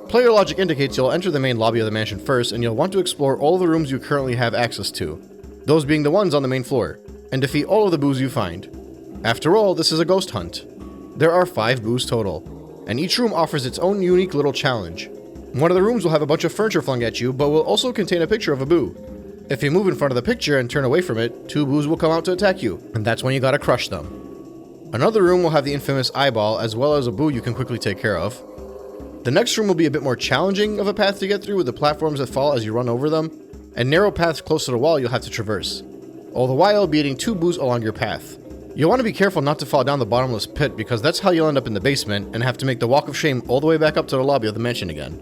Player logic indicates you'll enter the main lobby of the mansion first, and you'll want to explore all of the rooms you currently have access to, those being the ones on the main floor, and defeat all of the boos you find. After all, this is a ghost hunt. There are 5 boos total, and each room offers its own unique little challenge. One of the rooms will have a bunch of furniture flung at you, but will also contain a picture of a boo. If you move in front of the picture and turn away from it, 2 boos will come out to attack you, and that's when you gotta crush them. Another room will have the infamous eyeball, as well as a boo you can quickly take care of. The next room will be a bit more challenging of a path to get through, with the platforms that fall as you run over them, and narrow paths close to the wall you'll have to traverse, all the while beating 2 boos along your path. You'll want to be careful not to fall down the bottomless pit, because that's how you'll end up in the basement and have to make the walk of shame all the way back up to the lobby of the mansion again.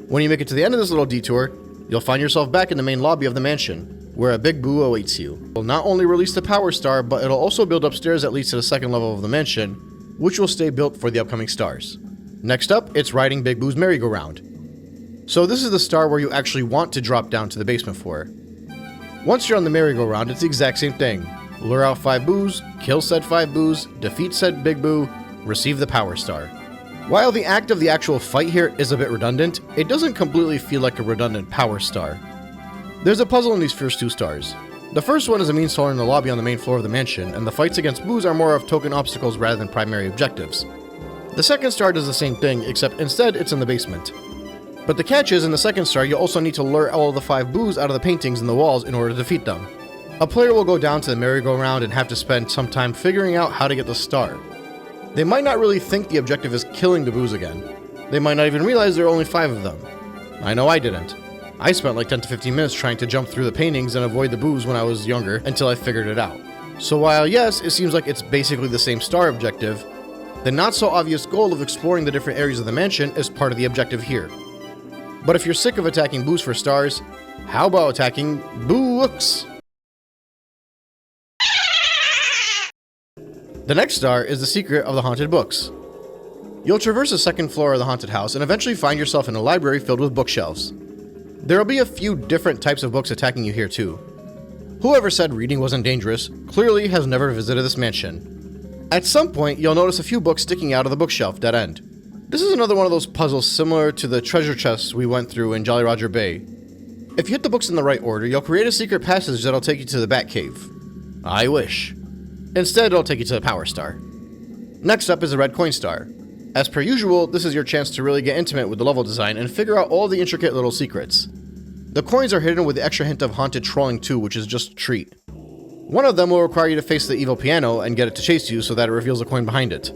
When you make it to the end of this little detour, you'll find yourself back in the main lobby of the mansion, where a big boo awaits you. It will not only release the power star, but it'll also build upstairs that leads to the second level of the mansion, which will stay built for the upcoming stars. Next up, it's riding Big Boo's merry-go-round. So this is the star where you actually want to drop down to the basement for. Once you're on the merry-go-round, it's the exact same thing. Lure out 5 boos, kill said 5 boos, defeat said Big Boo, receive the power star. While the act of the actual fight here is a bit redundant, it doesn't completely feel like a redundant power star. There's a puzzle in these first 2 stars. The first one is a means to learn the lobby on the main floor of the mansion, and the fights against boos are more of token obstacles rather than primary objectives. The second star does the same thing, except instead it's in the basement. But the catch is, in the second star, you also need to lure all of the 5 boos out of the paintings in the walls in order to defeat them. A player will go down to the merry-go-round and have to spend some time figuring out how to get the star. They might not really think the objective is killing the boos again. They might not even realize there are only 5 of them. I know I didn't. I spent like 10 to 15 minutes trying to jump through the paintings and avoid the boos when I was younger until I figured it out. So while yes, it seems like it's basically the same star objective, the not so obvious goal of exploring the different areas of the mansion is part of the objective here. But if you're sick of attacking boos for stars, how about attacking books? The next star is the secret of the haunted books. You'll traverse the second floor of the haunted house and eventually find yourself in a library filled with bookshelves. There'll be a few different types of books attacking you here too. Whoever said reading wasn't dangerous clearly has never visited this mansion. At some point, you'll notice a few books sticking out of the bookshelf dead end. This is another one of those puzzles similar to the treasure chests we went through in Jolly Roger Bay. If you hit the books in the right order, you'll create a secret passage that'll take you to the Batcave. I wish. Instead, it'll take you to the Power Star. Next up is the Red Coin Star. As per usual, this is your chance to really get intimate with the level design and figure out all the intricate little secrets. The coins are hidden with the extra hint of haunted trolling too, which is just a treat. One of them will require you to face the evil piano and get it to chase you so that it reveals a coin behind it.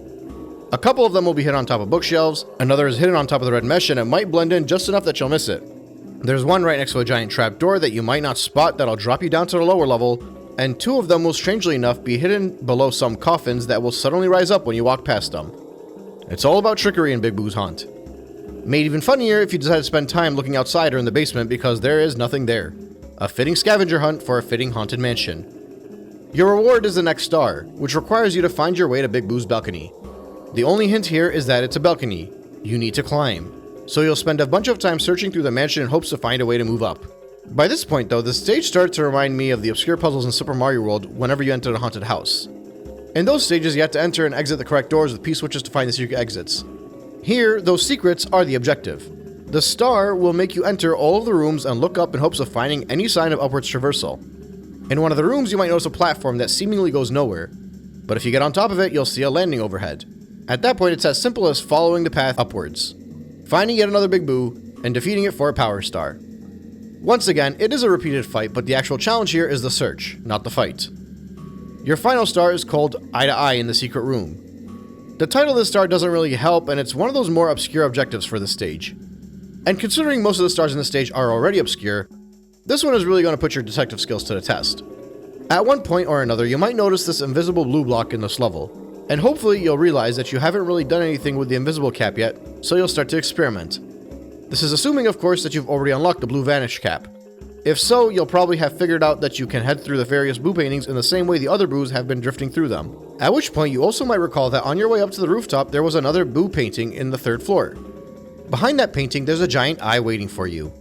A couple of them will be hidden on top of bookshelves, another is hidden on top of the red mesh and it might blend in just enough that you'll miss it. There's one right next to a giant trapdoor that you might not spot that'll drop you down to the lower level, and 2 of them will strangely enough be hidden below some coffins that will suddenly rise up when you walk past them. It's all about trickery in Big Boo's Haunt. Made even funnier if you decide to spend time looking outside or in the basement because there is nothing there. A fitting scavenger hunt for a fitting haunted mansion. Your reward is the next star, which requires you to find your way to Big Boo's balcony. The only hint here is that it's a balcony. You need to climb. So you'll spend a bunch of time searching through the mansion in hopes to find a way to move up. By this point though, the stage starts to remind me of the obscure puzzles in Super Mario World whenever you enter the haunted house. In those stages, you have to enter and exit the correct doors with P-switches to find the secret exits. Here, those secrets are the objective. The star will make you enter all of the rooms and look up in hopes of finding any sign of upwards traversal. In one of the rooms, you might notice a platform that seemingly goes nowhere, but if you get on top of it, you'll see a landing overhead. At that point, it's as simple as following the path upwards, finding yet another Big Boo, and defeating it for a power star. Once again, it is a repeated fight, but the actual challenge here is the search, not the fight. Your final star is called Eye to Eye in the secret room. The title of this star doesn't really help, and it's one of those more obscure objectives for this stage. And considering most of the stars in this stage are already obscure, this one is really going to put your detective skills to the test. At one point or another, you might notice this invisible blue block in this level, and hopefully you'll realize that you haven't really done anything with the invisible cap yet, so you'll start to experiment. This is assuming, of course, that you've already unlocked the blue vanish cap. If so, you'll probably have figured out that you can head through the various Boo paintings in the same way the other Boos have been drifting through them. At which point you also might recall that on your way up to the rooftop there was another Boo painting in the 3rd floor. Behind that painting there's a giant eye waiting for you.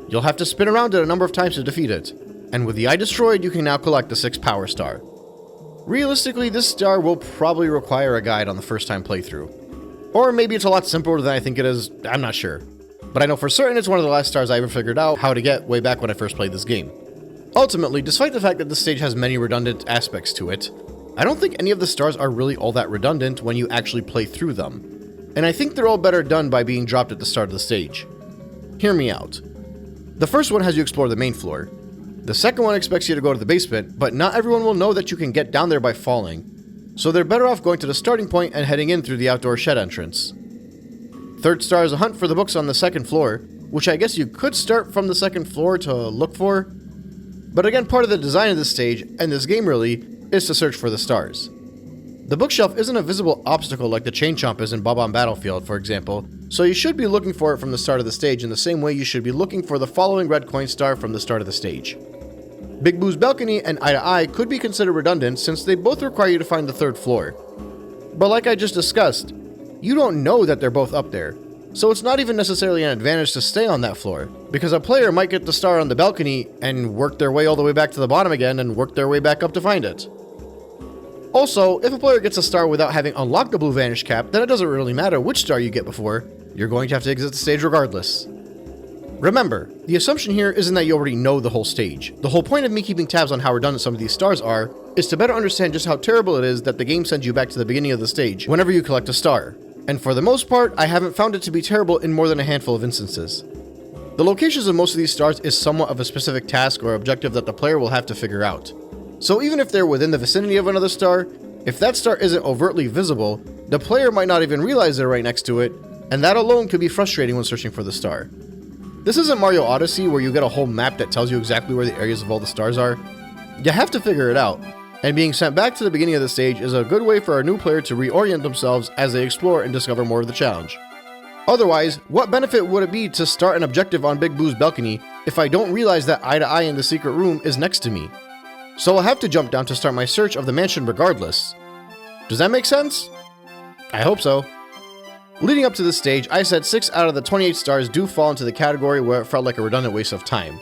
You'll have to spin around it a number of times to defeat it, and with the eye destroyed you can now collect the 6th Power Star. Realistically, this star will probably require a guide on the first time playthrough. Or maybe it's a lot simpler than I think it is, I'm not sure. But I know for certain it's one of the last stars I ever figured out how to get way back when I first played this game. Ultimately, despite the fact that this stage has many redundant aspects to it, I don't think any of the stars are really all that redundant when you actually play through them. And I think they're all better done by being dropped at the start of the stage. Hear me out. The first one has you explore the main floor. The second one expects you to go to the basement, but not everyone will know that you can get down there by falling. So they're better off going to the starting point and heading in through the outdoor shed entrance. Third star is a hunt for the books on the 2nd floor, which I guess you could start from the 2nd floor to look for. But again, part of the design of this stage, and this game really, is to search for the stars. The bookshelf isn't a visible obstacle like the chain chomp is in Bob-omb Battlefield, for example, so you should be looking for it from the start of the stage in the same way you should be looking for the following red coin star from the start of the stage. Big Boo's balcony and Eye to Eye could be considered redundant since they both require you to find the 3rd floor. But like I just discussed, you don't know that they're both up there, so it's not even necessarily an advantage to stay on that floor, because a player might get the star on the balcony and work their way all the way back to the bottom again and work their way back up to find it. Also, if a player gets a star without having unlocked the blue vanish cap, then it doesn't really matter which star you get before, you're going to have to exit the stage regardless. Remember, the assumption here isn't that you already know the whole stage. The whole point of me keeping tabs on how redundant some of these stars are is to better understand just how terrible it is that the game sends you back to the beginning of the stage whenever you collect a star. And for the most part, I haven't found it to be terrible in more than a handful of instances. The locations of most of these stars is somewhat of a specific task or objective that the player will have to figure out. So even if they're within the vicinity of another star, if that star isn't overtly visible, the player might not even realize they're right next to it, and that alone could be frustrating when searching for the star. This isn't Mario Odyssey where you get a whole map that tells you exactly where the areas of all the stars are. You have to figure it out, and being sent back to the beginning of the stage is a good way for a new player to reorient themselves as they explore and discover more of the challenge. Otherwise, what benefit would it be to start an objective on Big Boo's balcony if I don't realize that Eye to Eye in the secret room is next to me? So I'll have to jump down to start my search of the mansion regardless. Does that make sense? I hope so. Leading up to this stage, I said 6 out of the 28 stars do fall into the category where it felt like a redundant waste of time.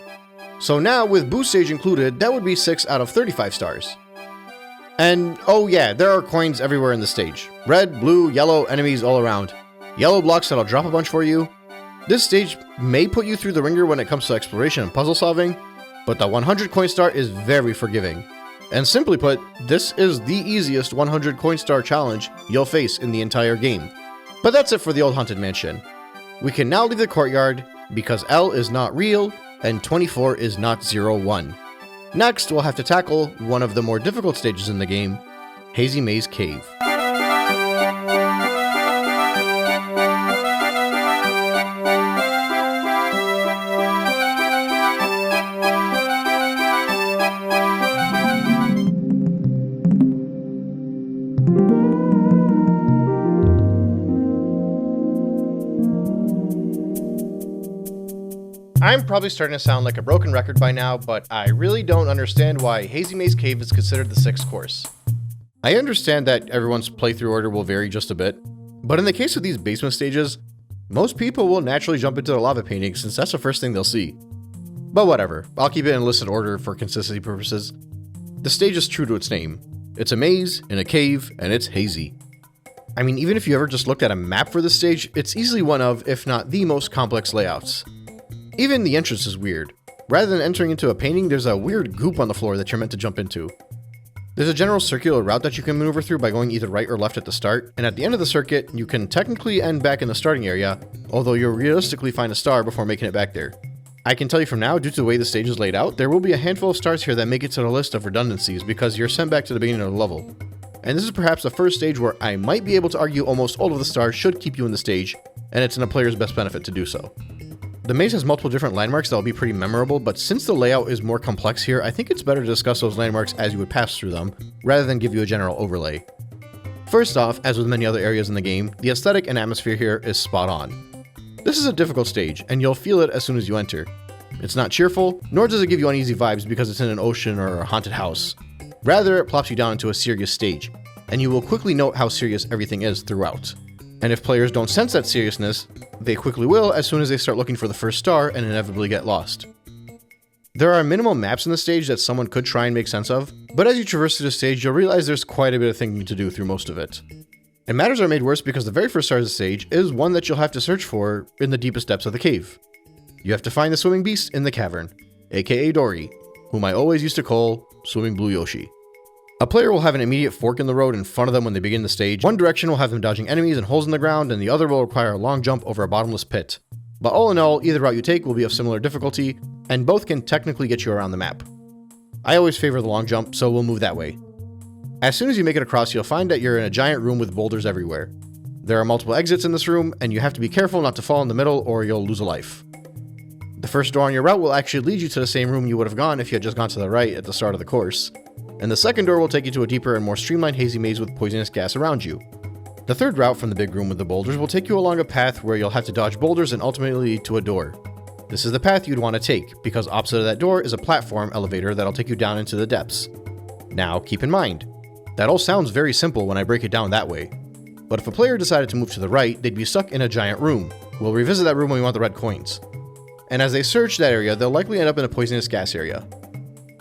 So now, with Boo stage included, that would be 6 out of 35 stars. And oh yeah, there are coins everywhere in the stage. Red, blue, yellow, enemies all around. Yellow blocks that'll drop a bunch for you. This stage may put you through the ringer when it comes to exploration and puzzle solving, but the 100 coin star is very forgiving. And simply put, this is the easiest 100 coin star challenge you'll face in the entire game. But that's it for the old haunted mansion. We can now leave the courtyard because L is not real and 24 is not 01. Next, we'll have to tackle one of the more difficult stages in the game, Hazy Maze Cave. I'm probably starting to sound like a broken record by now, but I really don't understand why Hazy Maze Cave is considered the 6th course. I understand that everyone's playthrough order will vary just a bit, but in the case of these basement stages, most people will naturally jump into the lava painting since that's the first thing they'll see. But whatever, I'll keep it in listed order for consistency purposes. The stage is true to its name. It's a maze in a cave, and it's hazy. I mean, even if you ever just looked at a map for this stage, it's easily one of, if not the most complex layouts. Even the entrance is weird. Rather than entering into a painting, there's a weird goop on the floor that you're meant to jump into. There's a general circular route that you can maneuver through by going either right or left at the start, and at the end of the circuit, you can technically end back in the starting area, although you'll realistically find a star before making it back there. I can tell you from now, due to the way the stage is laid out, there will be a handful of stars here that make it to the list of redundancies because you're sent back to the beginning of the level. And this is perhaps the first stage where I might be able to argue almost all of the stars should keep you in the stage, and it's in a player's best benefit to do so. The maze has multiple different landmarks that will be pretty memorable, but since the layout is more complex here, I think it's better to discuss those landmarks as you would pass through them, rather than give you a general overlay. First off, as with many other areas in the game, the aesthetic and atmosphere here is spot on. This is a difficult stage, and you'll feel it as soon as you enter. It's not cheerful, nor does it give you uneasy vibes because it's in an ocean or a haunted house. Rather, it plops you down into a serious stage, and you will quickly note how serious everything is throughout. And if players don't sense that seriousness, they quickly will as soon as they start looking for the first star and inevitably get lost. There are minimal maps in the stage that someone could try and make sense of, but as you traverse through the stage, you'll realize there's quite a bit of thinking to do through most of it. And matters are made worse because the very first star of the stage is one that you'll have to search for in the deepest depths of the cave. You have to find the swimming beast in the cavern, aka Dory, whom I always used to call Swimming Blue Yoshi. A player will have an immediate fork in the road in front of them when they begin the stage. One direction will have them dodging enemies and holes in the ground, and the other will require a long jump over a bottomless pit. But all in all, either route you take will be of similar difficulty, and both can technically get you around the map. I always favor the long jump, so we'll move that way. As soon as you make it across, you'll find that you're in a giant room with boulders everywhere. There are multiple exits in this room, and you have to be careful not to fall in the middle or you'll lose a life. The first door on your route will actually lead you to the same room you would have gone if you had just gone to the right at the start of the course. And the second door will take you to a deeper and more streamlined hazy maze with poisonous gas around you. The third route from the big room with the boulders will take you along a path where you'll have to dodge boulders and ultimately lead to a door. This is the path you'd want to take, because opposite of that door is a platform elevator that'll take you down into the depths. Now, keep in mind, that all sounds very simple when I break it down that way. But if a player decided to move to the right, they'd be stuck in a giant room. We'll revisit that room when we want the red coins. And as they search that area, they'll likely end up in a poisonous gas area,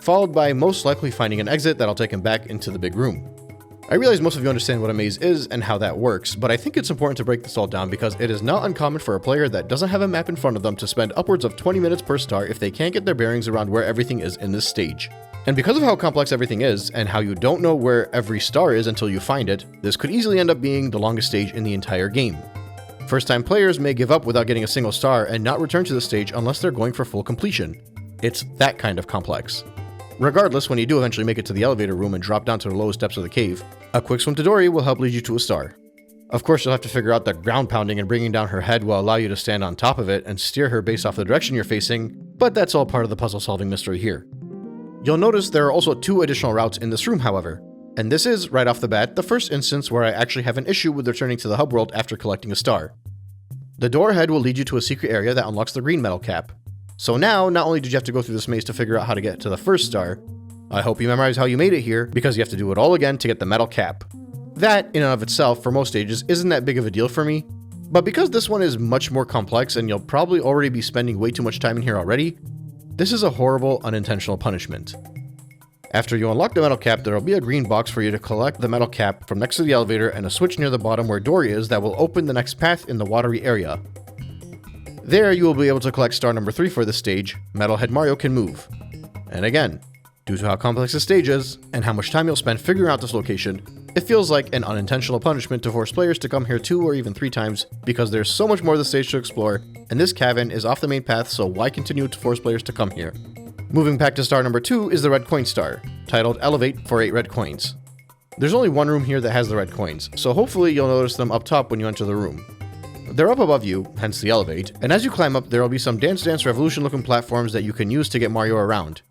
followed by most likely finding an exit that'll take them back into the big room. I realize most of you understand what a maze is and how that works, but I think it's important to break this all down because it is not uncommon for a player that doesn't have a map in front of them to spend upwards of 20 minutes per star if they can't get their bearings around where everything is in this stage. And because of how complex everything is, and how you don't know where every star is until you find it, this could easily end up being the longest stage in the entire game. First-time players may give up without getting a single star and not return to the stage unless they're going for full completion. It's that kind of complex. Regardless, when you do eventually make it to the elevator room and drop down to the lowest depths of the cave, a quick swim to Dory will help lead you to a star. Of course, you'll have to figure out that ground pounding and bringing down her head will allow you to stand on top of it and steer her based off the direction you're facing, but that's all part of the puzzle-solving mystery here. You'll notice there are also 2 additional routes in this room, however, and this is, right off the bat, the first instance where I actually have an issue with returning to the hub world after collecting a star. The door ahead will lead you to a secret area that unlocks the green metal cap. So now, not only did you have to go through this maze to figure out how to get to the first star, I hope you memorize how you made it here, because you have to do it all again to get the metal cap. That, in and of itself, for most stages, isn't that big of a deal for me, but because this one is much more complex and you'll probably already be spending way too much time in here already, this is a horrible, unintentional punishment. After you unlock the metal cap, there will be a green box for you to collect the metal cap from next to the elevator and a switch near the bottom where Dory is that will open the next path in the watery area. There you will be able to collect star number 3 for this stage, Metalhead Mario Can Move. And again, due to how complex the stage is, and how much time you'll spend figuring out this location, it feels like an unintentional punishment to force players to come here 2 or even 3 times because there's so much more of the stage to explore, and this cavern is off the main path, so why continue to force players to come here? Moving back to star number 2 is the red coin star, titled Elevate for 8 red coins. There's only one room here that has the red coins, so hopefully you'll notice them up top when you enter the room. They're up above you, hence the elevate, and as you climb up there will be some Dance Dance Revolution looking platforms that you can use to get Mario around.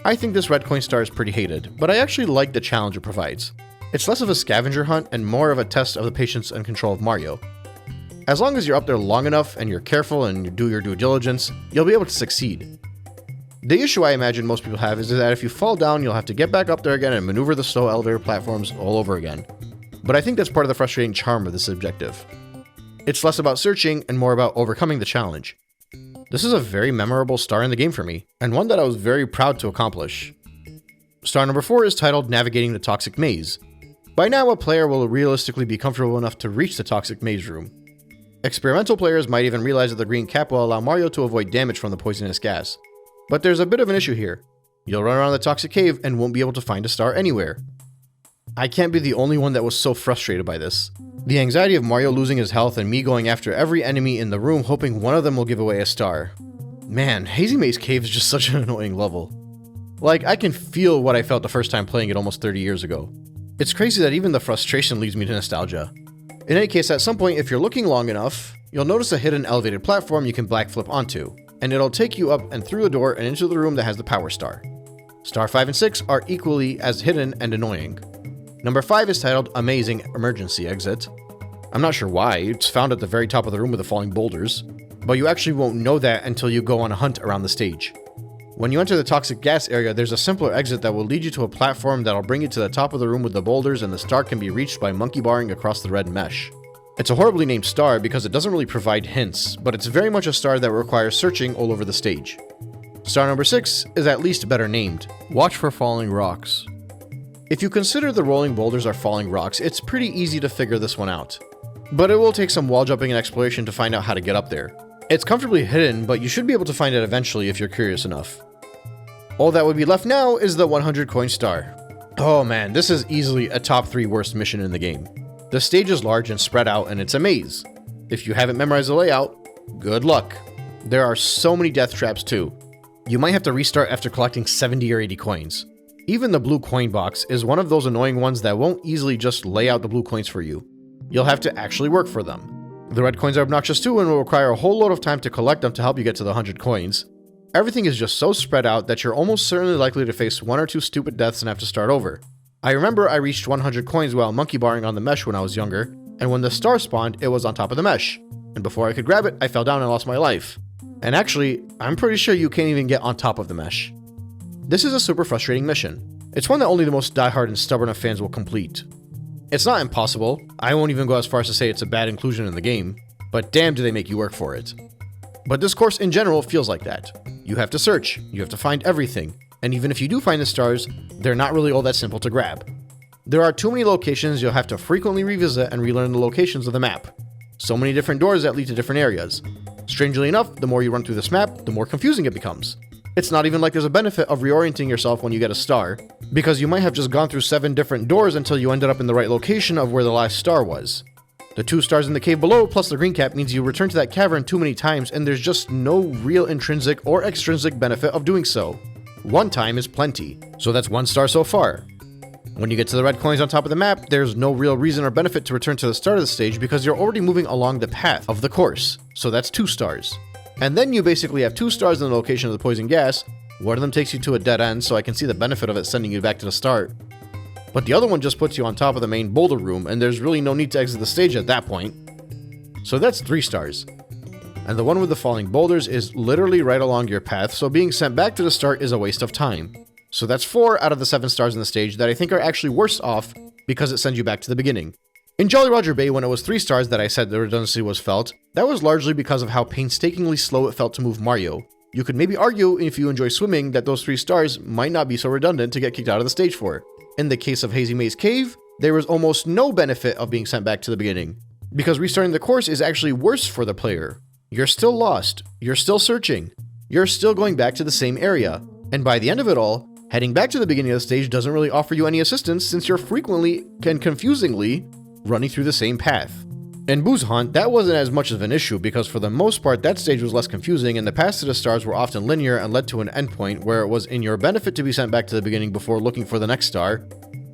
I think this red coin star is pretty hated, but I actually like the challenge it provides. It's less of a scavenger hunt and more of a test of the patience and control of Mario. As long as you're up there long enough and you're careful and you do your due diligence, you'll be able to succeed. The issue I imagine most people have is that if you fall down, you'll have to get back up there again and maneuver the slow elevator platforms all over again. But I think that's part of the frustrating charm of this objective. It's less about searching and more about overcoming the challenge. This is a very memorable star in the game for me, and one that I was very proud to accomplish. Star number 4 is titled Navigating the Toxic Maze. By now, a player will realistically be comfortable enough to reach the Toxic Maze room. Experimental players might even realize that the green cap will allow Mario to avoid damage from the poisonous gas. But there's a bit of an issue here. You'll run around the toxic cave and won't be able to find a star anywhere. I can't be the only one that was so frustrated by this. The anxiety of Mario losing his health and me going after every enemy in the room hoping one of them will give away a star. Man, Hazy Maze Cave is just such an annoying level. Like, I can feel what I felt the first time playing it almost 30 years ago. It's crazy that even the frustration leads me to nostalgia. In any case, at some point, if you're looking long enough, you'll notice a hidden elevated platform you can backflip onto, and it'll take you up and through the door and into the room that has the power star. Star 5 and 6 are equally as hidden and annoying. Number 5 is titled Amazing Emergency Exit. I'm not sure why, it's found at the very top of the room with the falling boulders. but you actually won't know that until you go on a hunt around the stage. When you enter the toxic gas area, there's a simpler exit that will lead you to a platform that'll bring you to the top of the room with the boulders, and the star can be reached by monkey barring across the red mesh. It's a horribly named star because it doesn't really provide hints, but it's very much a star that requires searching all over the stage. Star number 6 is at least better named. Watch for falling rocks. If you consider the rolling boulders are falling rocks, it's pretty easy to figure this one out. But it will take some wall jumping and exploration to find out how to get up there. It's comfortably hidden, but you should be able to find it eventually if you're curious enough. All that would be left now is the 100 coin star. Oh man, this is easily a top 3 worst mission in the game. The stage is large and spread out, and it's a maze. If you haven't memorized the layout, good luck. There are so many death traps too. You might have to restart after collecting 70 or 80 coins. Even the blue coin box is one of those annoying ones that won't easily just lay out the blue coins for you. You'll have to actually work for them. The red coins are obnoxious too and will require a whole load of time to collect them to help you get to the 100 coins. Everything is just so spread out that you're almost certainly likely to face 1 or 2 stupid deaths and have to start over. I remember I reached 100 coins while monkey barring on the mesh when I was younger, and when the star spawned, it was on top of the mesh. And before I could grab it, I fell down and lost my life. And actually, I'm pretty sure you can't even get on top of the mesh. This is a super frustrating mission. It's one that only the most diehard and stubborn of fans will complete. It's not impossible. I won't even go as far as to say it's a bad inclusion in the game, but damn do they make you work for it. But this course in general feels like that. You have to search, you have to find everything, and even if you do find the stars, they're not really all that simple to grab. There are too many locations you'll have to frequently revisit and relearn the locations of the map. So many different doors that lead to different areas. Strangely enough, the more you run through this map, the more confusing it becomes. It's not even like there's a benefit of reorienting yourself when you get a star, because you might have just gone through 7 different doors until you ended up in the right location of where the last star was. The 2 stars in the cave below plus the green cap means you return to that cavern too many times, and there's just no real intrinsic or extrinsic benefit of doing so. 1 time is plenty, so that's 1 star so far. When you get to the red coins on top of the map, there's no real reason or benefit to return to the start of the stage because you're already moving along the path of the course, so that's 2 stars. And then you basically have 2 stars in the location of the poison gas. One of them takes you to a dead end, so I can see the benefit of it sending you back to the start. But the other one just puts you on top of the main boulder room, and there's really no need to exit the stage at that point. So that's 3 stars. And the one with the falling boulders is literally right along your path, so being sent back to the start is a waste of time. So that's 4 out of the 7 stars in the stage that I think are actually worse off because it sends you back to the beginning. In Jolly Roger Bay, when it was 3 stars that I said the redundancy was felt, that was largely because of how painstakingly slow it felt to move Mario. You could maybe argue, if you enjoy swimming, that those 3 stars might not be so redundant to get kicked out of the stage for. In the case of Hazy Maze Cave, there was almost no benefit of being sent back to the beginning, because restarting the course is actually worse for the player. You're still lost, you're still searching, you're still going back to the same area, and by the end of it all, heading back to the beginning of the stage doesn't really offer you any assistance since you're frequently and confusingly running through the same path. In Boo's Haunt, that wasn't as much of an issue because for the most part that stage was less confusing and the paths to the stars were often linear and led to an endpoint where it was in your benefit to be sent back to the beginning before looking for the next star.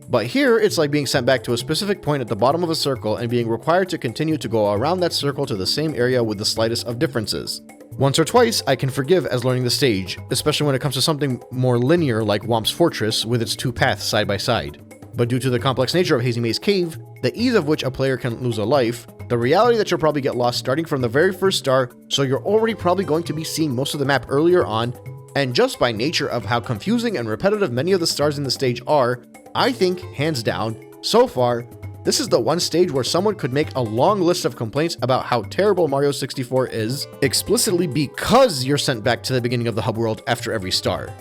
But here, it's like being sent back to a specific point at the bottom of a circle and being required to continue to go around that circle to the same area with the slightest of differences. Once or twice, I can forgive as learning the stage, especially when it comes to something more linear like Whomp's Fortress with its 2 paths side by side. But due to the complex nature of Hazy Maze Cave, the ease of which a player can lose a life, the reality that you'll probably get lost starting from the very first star, so you're already probably going to be seeing most of the map earlier on, and just by nature of how confusing and repetitive many of the stars in the stage are, I think, hands down, so far, this is the one stage where someone could make a long list of complaints about how terrible Mario 64 is, explicitly because you're sent back to the beginning of the hub world after every star.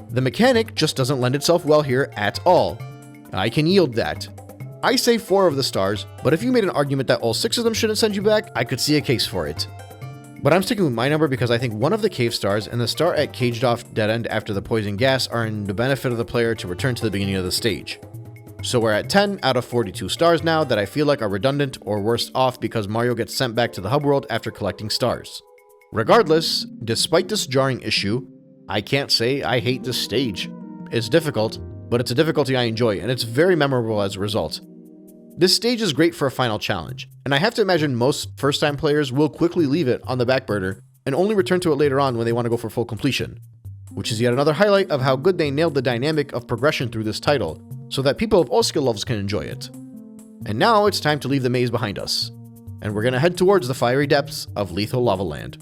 The mechanic just doesn't lend itself well here at all. I can yield that. I say 4 of the stars, but if you made an argument that all 6 of them shouldn't send you back, I could see a case for it. But I'm sticking with my number because I think one of the cave stars and the star at Caged Off Dead End after the poison gas are in the benefit of the player to return to the beginning of the stage. So we're at 10 out of 42 stars now that I feel like are redundant or worse off because Mario gets sent back to the hub world after collecting stars. Regardless, despite this jarring issue, I can't say I hate this stage. It's difficult, but it's a difficulty I enjoy, and it's very memorable as a result. This stage is great for a final challenge, and I have to imagine most first-time players will quickly leave it on the back burner and only return to it later on when they want to go for full completion, which is yet another highlight of how good they nailed the dynamic of progression through this title, so that people of all skill levels can enjoy it. And now it's time to leave the maze behind us. and we're gonna head towards the fiery depths of Lethal Lava Land.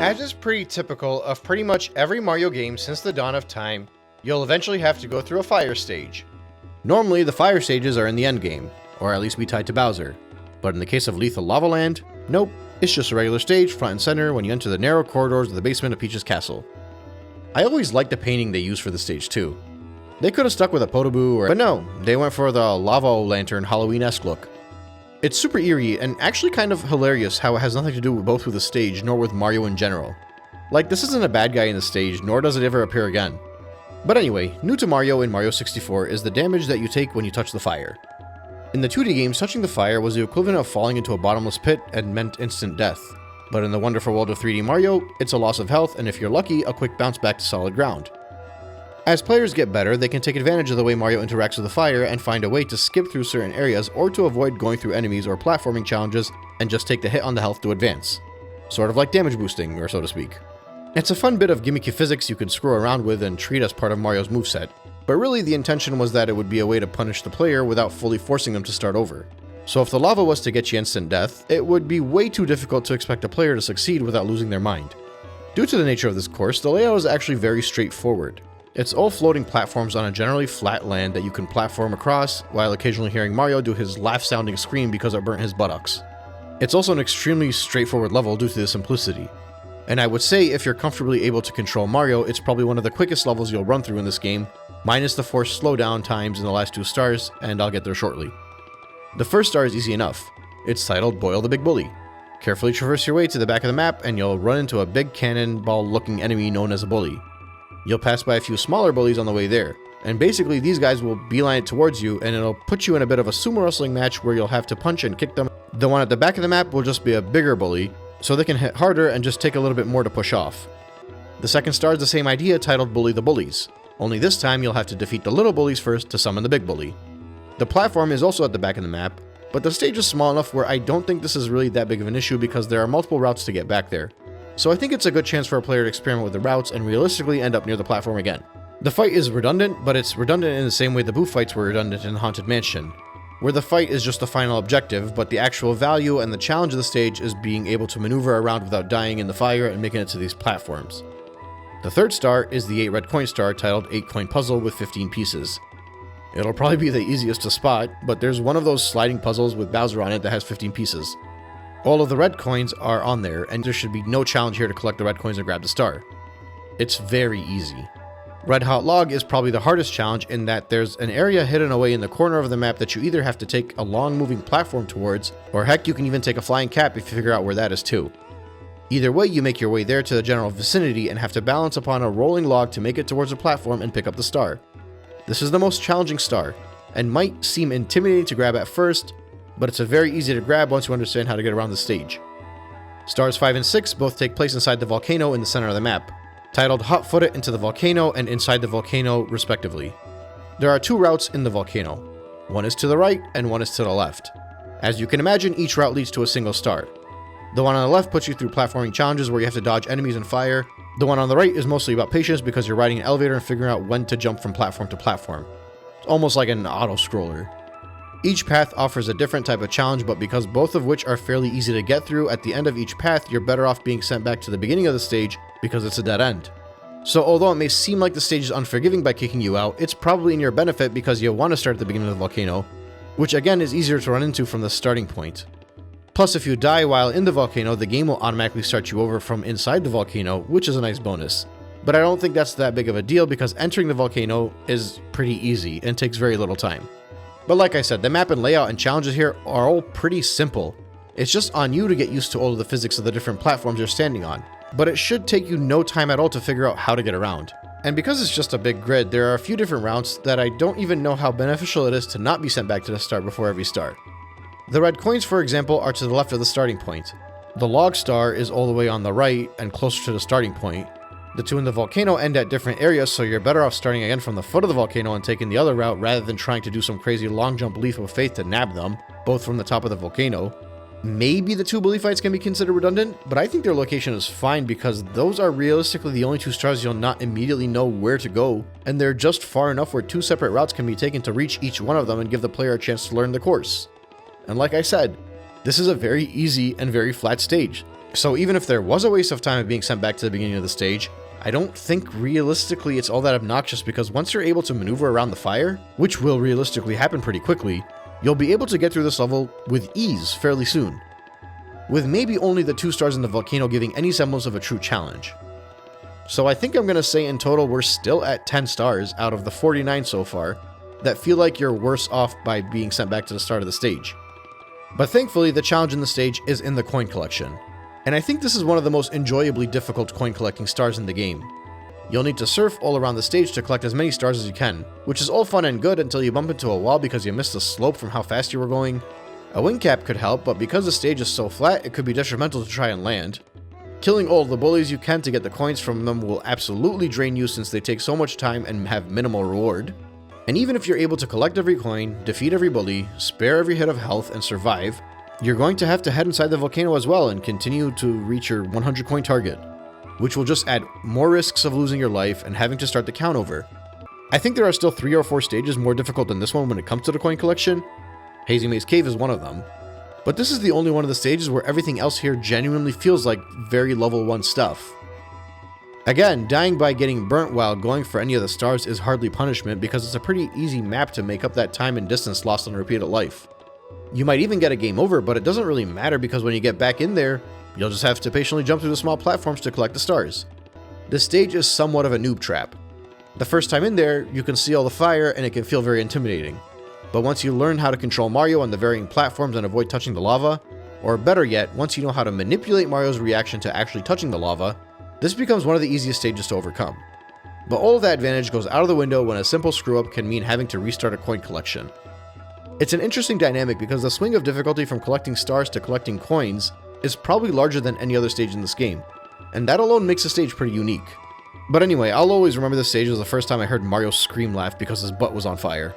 As is pretty typical of pretty much every Mario game since the dawn of time, you'll eventually have to go through a fire stage. Normally, the fire stages are in the endgame, or at least be tied to Bowser. But in the case of Lethal Lava Land, nope, it's just a regular stage front and center when you enter the narrow corridors of the basement of Peach's castle. I always liked the painting they used for the stage too. They could have stuck with a Podoboo, but no, they went for the lava lantern Halloween-esque look. It's super eerie and actually kind of hilarious how it has nothing to do with both with the stage nor with Mario in general. Like, this isn't a bad guy in the stage, nor does it ever appear again. But anyway, new to Mario in Mario 64 is the damage that you take when you touch the fire. In the 2D games, touching the fire was the equivalent of falling into a bottomless pit and meant instant death. But in the wonderful world of 3D Mario, it's a loss of health and if you're lucky, a quick bounce back to solid ground. As players get better, they can take advantage of the way Mario interacts with the fire and find a way to skip through certain areas or to avoid going through enemies or platforming challenges and just take the hit on the health to advance. Sort of like damage boosting, or so to speak. It's a fun bit of gimmicky physics you could screw around with and treat as part of Mario's moveset, but really the intention was that it would be a way to punish the player without fully forcing them to start over. So if the lava was to get you instant death, it would be way too difficult to expect a player to succeed without losing their mind. Due to the nature of this course, the layout is actually very straightforward. It's all floating platforms on a generally flat land that you can platform across, while occasionally hearing Mario do his laugh-sounding scream because it burnt his buttocks. It's also an extremely straightforward level due to the simplicity. And I would say if you're comfortably able to control Mario, it's probably one of the quickest levels you'll run through in this game, minus the forced slowdown times in the last 2 stars, and I'll get there shortly. The first star is easy enough. It's titled Boil the Big Bully. Carefully traverse your way to the back of the map and you'll run into a big cannonball-looking enemy known as a bully. You'll pass by a few smaller bullies on the way there, and basically these guys will beeline it towards you and it'll put you in a bit of a sumo wrestling match where you'll have to punch and kick them. The one at the back of the map will just be a bigger bully, so they can hit harder and just take a little bit more to push off. The second star is the same idea, titled Bully the Bullies, only this time you'll have to defeat the little bullies first to summon the big bully. The platform is also at the back of the map, but the stage is small enough where I don't think this is really that big of an issue because there are multiple routes to get back there. So I think it's a good chance for a player to experiment with the routes and realistically end up near the platform again. The fight is redundant, but it's redundant in the same way the booth fights were redundant in the Haunted Mansion, where the fight is just the final objective, but the actual value and the challenge of the stage is being able to maneuver around without dying in the fire and making it to these platforms. The third star is the 8 red coin star titled 8 Coin Puzzle with 15 pieces. It'll probably be the easiest to spot, but there's one of those sliding puzzles with Bowser on it that has 15 pieces. All of the red coins are on there, and there should be no challenge here to collect the red coins and grab the star. It's very easy. Red Hot Log is probably the hardest challenge in that there's an area hidden away in the corner of the map that you either have to take a long moving platform towards, or heck, you can even take a flying cap if you figure out where that is too. Either way, you make your way there to the general vicinity and have to balance upon a rolling log to make it towards the platform and pick up the star. This is the most challenging star, and might seem intimidating to grab at first, but it's a very easy to grab once you understand how to get around the stage. Stars 5 and 6 both take place inside the volcano in the center of the map, titled Hot Foot It into the volcano and inside the volcano respectively. There are 2 routes in the volcano. One is to the right and one is to the left. As you can imagine, each route leads to a single star. The one on the left puts you through platforming challenges where you have to dodge enemies and fire. The one on the right is mostly about patience because you're riding an elevator and figuring out when to jump from platform to platform. It's almost like an auto-scroller. Each path offers a different type of challenge, but because both of which are fairly easy to get through, at the end of each path you're better off being sent back to the beginning of the stage because it's a dead end. So although it may seem like the stage is unforgiving by kicking you out, it's probably in your benefit because you want to start at the beginning of the volcano, which again is easier to run into from the starting point. Plus, if you die while in the volcano, the game will automatically start you over from inside the volcano, which is a nice bonus. But I don't think that's that big of a deal because entering the volcano is pretty easy and takes very little time. But like I said, the map and layout and challenges here are all pretty simple. It's just on you to get used to all of the physics of the different platforms you're standing on. But it should take you no time at all to figure out how to get around. And because it's just a big grid, there are a few different routes that I don't even know how beneficial it is to not be sent back to the start before every star. The red coins, for example, are to the left of the starting point. The log star is all the way on the right and closer to the starting point. The two in the volcano end at different areas, so you're better off starting again from the foot of the volcano and taking the other route rather than trying to do some crazy long jump leap of faith to nab them, both from the top of the volcano. Maybe the two bully fights can be considered redundant, but I think their location is fine because those are realistically the only two stars you'll not immediately know where to go, and they're just far enough where two separate routes can be taken to reach each one of them and give the player a chance to learn the course. And like I said, this is a very easy and very flat stage, so even if there was a waste of time of being sent back to the beginning of the stage, I don't think realistically it's all that obnoxious because once you're able to maneuver around the fire, which will realistically happen pretty quickly, you'll be able to get through this level with ease fairly soon, with maybe only the 2 stars in the volcano giving any semblance of a true challenge. So I think I'm going to say in total we're still at 10 stars out of the 49 so far that feel like you're worse off by being sent back to the start of the stage. But thankfully the challenge in the stage is in the coin collection. And I think this is one of the most enjoyably difficult coin collecting stars in the game. You'll need to surf all around the stage to collect as many stars as you can, which is all fun and good until you bump into a wall because you missed the slope from how fast you were going. A wing cap could help, but because the stage is so flat, it could be detrimental to try and land. Killing all the bullies you can to get the coins from them will absolutely drain you since they take so much time and have minimal reward. And even if you're able to collect every coin, defeat every bully, spare every hit of health, and survive, you're going to have to head inside the volcano as well and continue to reach your 100 coin target, which will just add more risks of losing your life and having to start the count over. I think there are still 3 or 4 stages more difficult than this one when it comes to the coin collection. Hazy Maze Cave is one of them, but this is the only one of the stages where everything else here genuinely feels like very level 1 stuff. Again, dying by getting burnt while going for any of the stars is hardly punishment because it's a pretty easy map to make up that time and distance lost on repeated life. You might even get a game over, but it doesn't really matter because when you get back in there, you'll just have to patiently jump through the small platforms to collect the stars. This stage is somewhat of a noob trap. The first time in there, you can see all the fire and it can feel very intimidating. But once you learn how to control Mario on the varying platforms and avoid touching the lava, or better yet, once you know how to manipulate Mario's reaction to actually touching the lava, this becomes one of the easiest stages to overcome. But all of that advantage goes out of the window when a simple screw-up can mean having to restart a coin collection. It's an interesting dynamic because the swing of difficulty from collecting stars to collecting coins is probably larger than any other stage in this game, and that alone makes the stage pretty unique. But anyway, I'll always remember this stage as the first time I heard Mario scream laugh because his butt was on fire.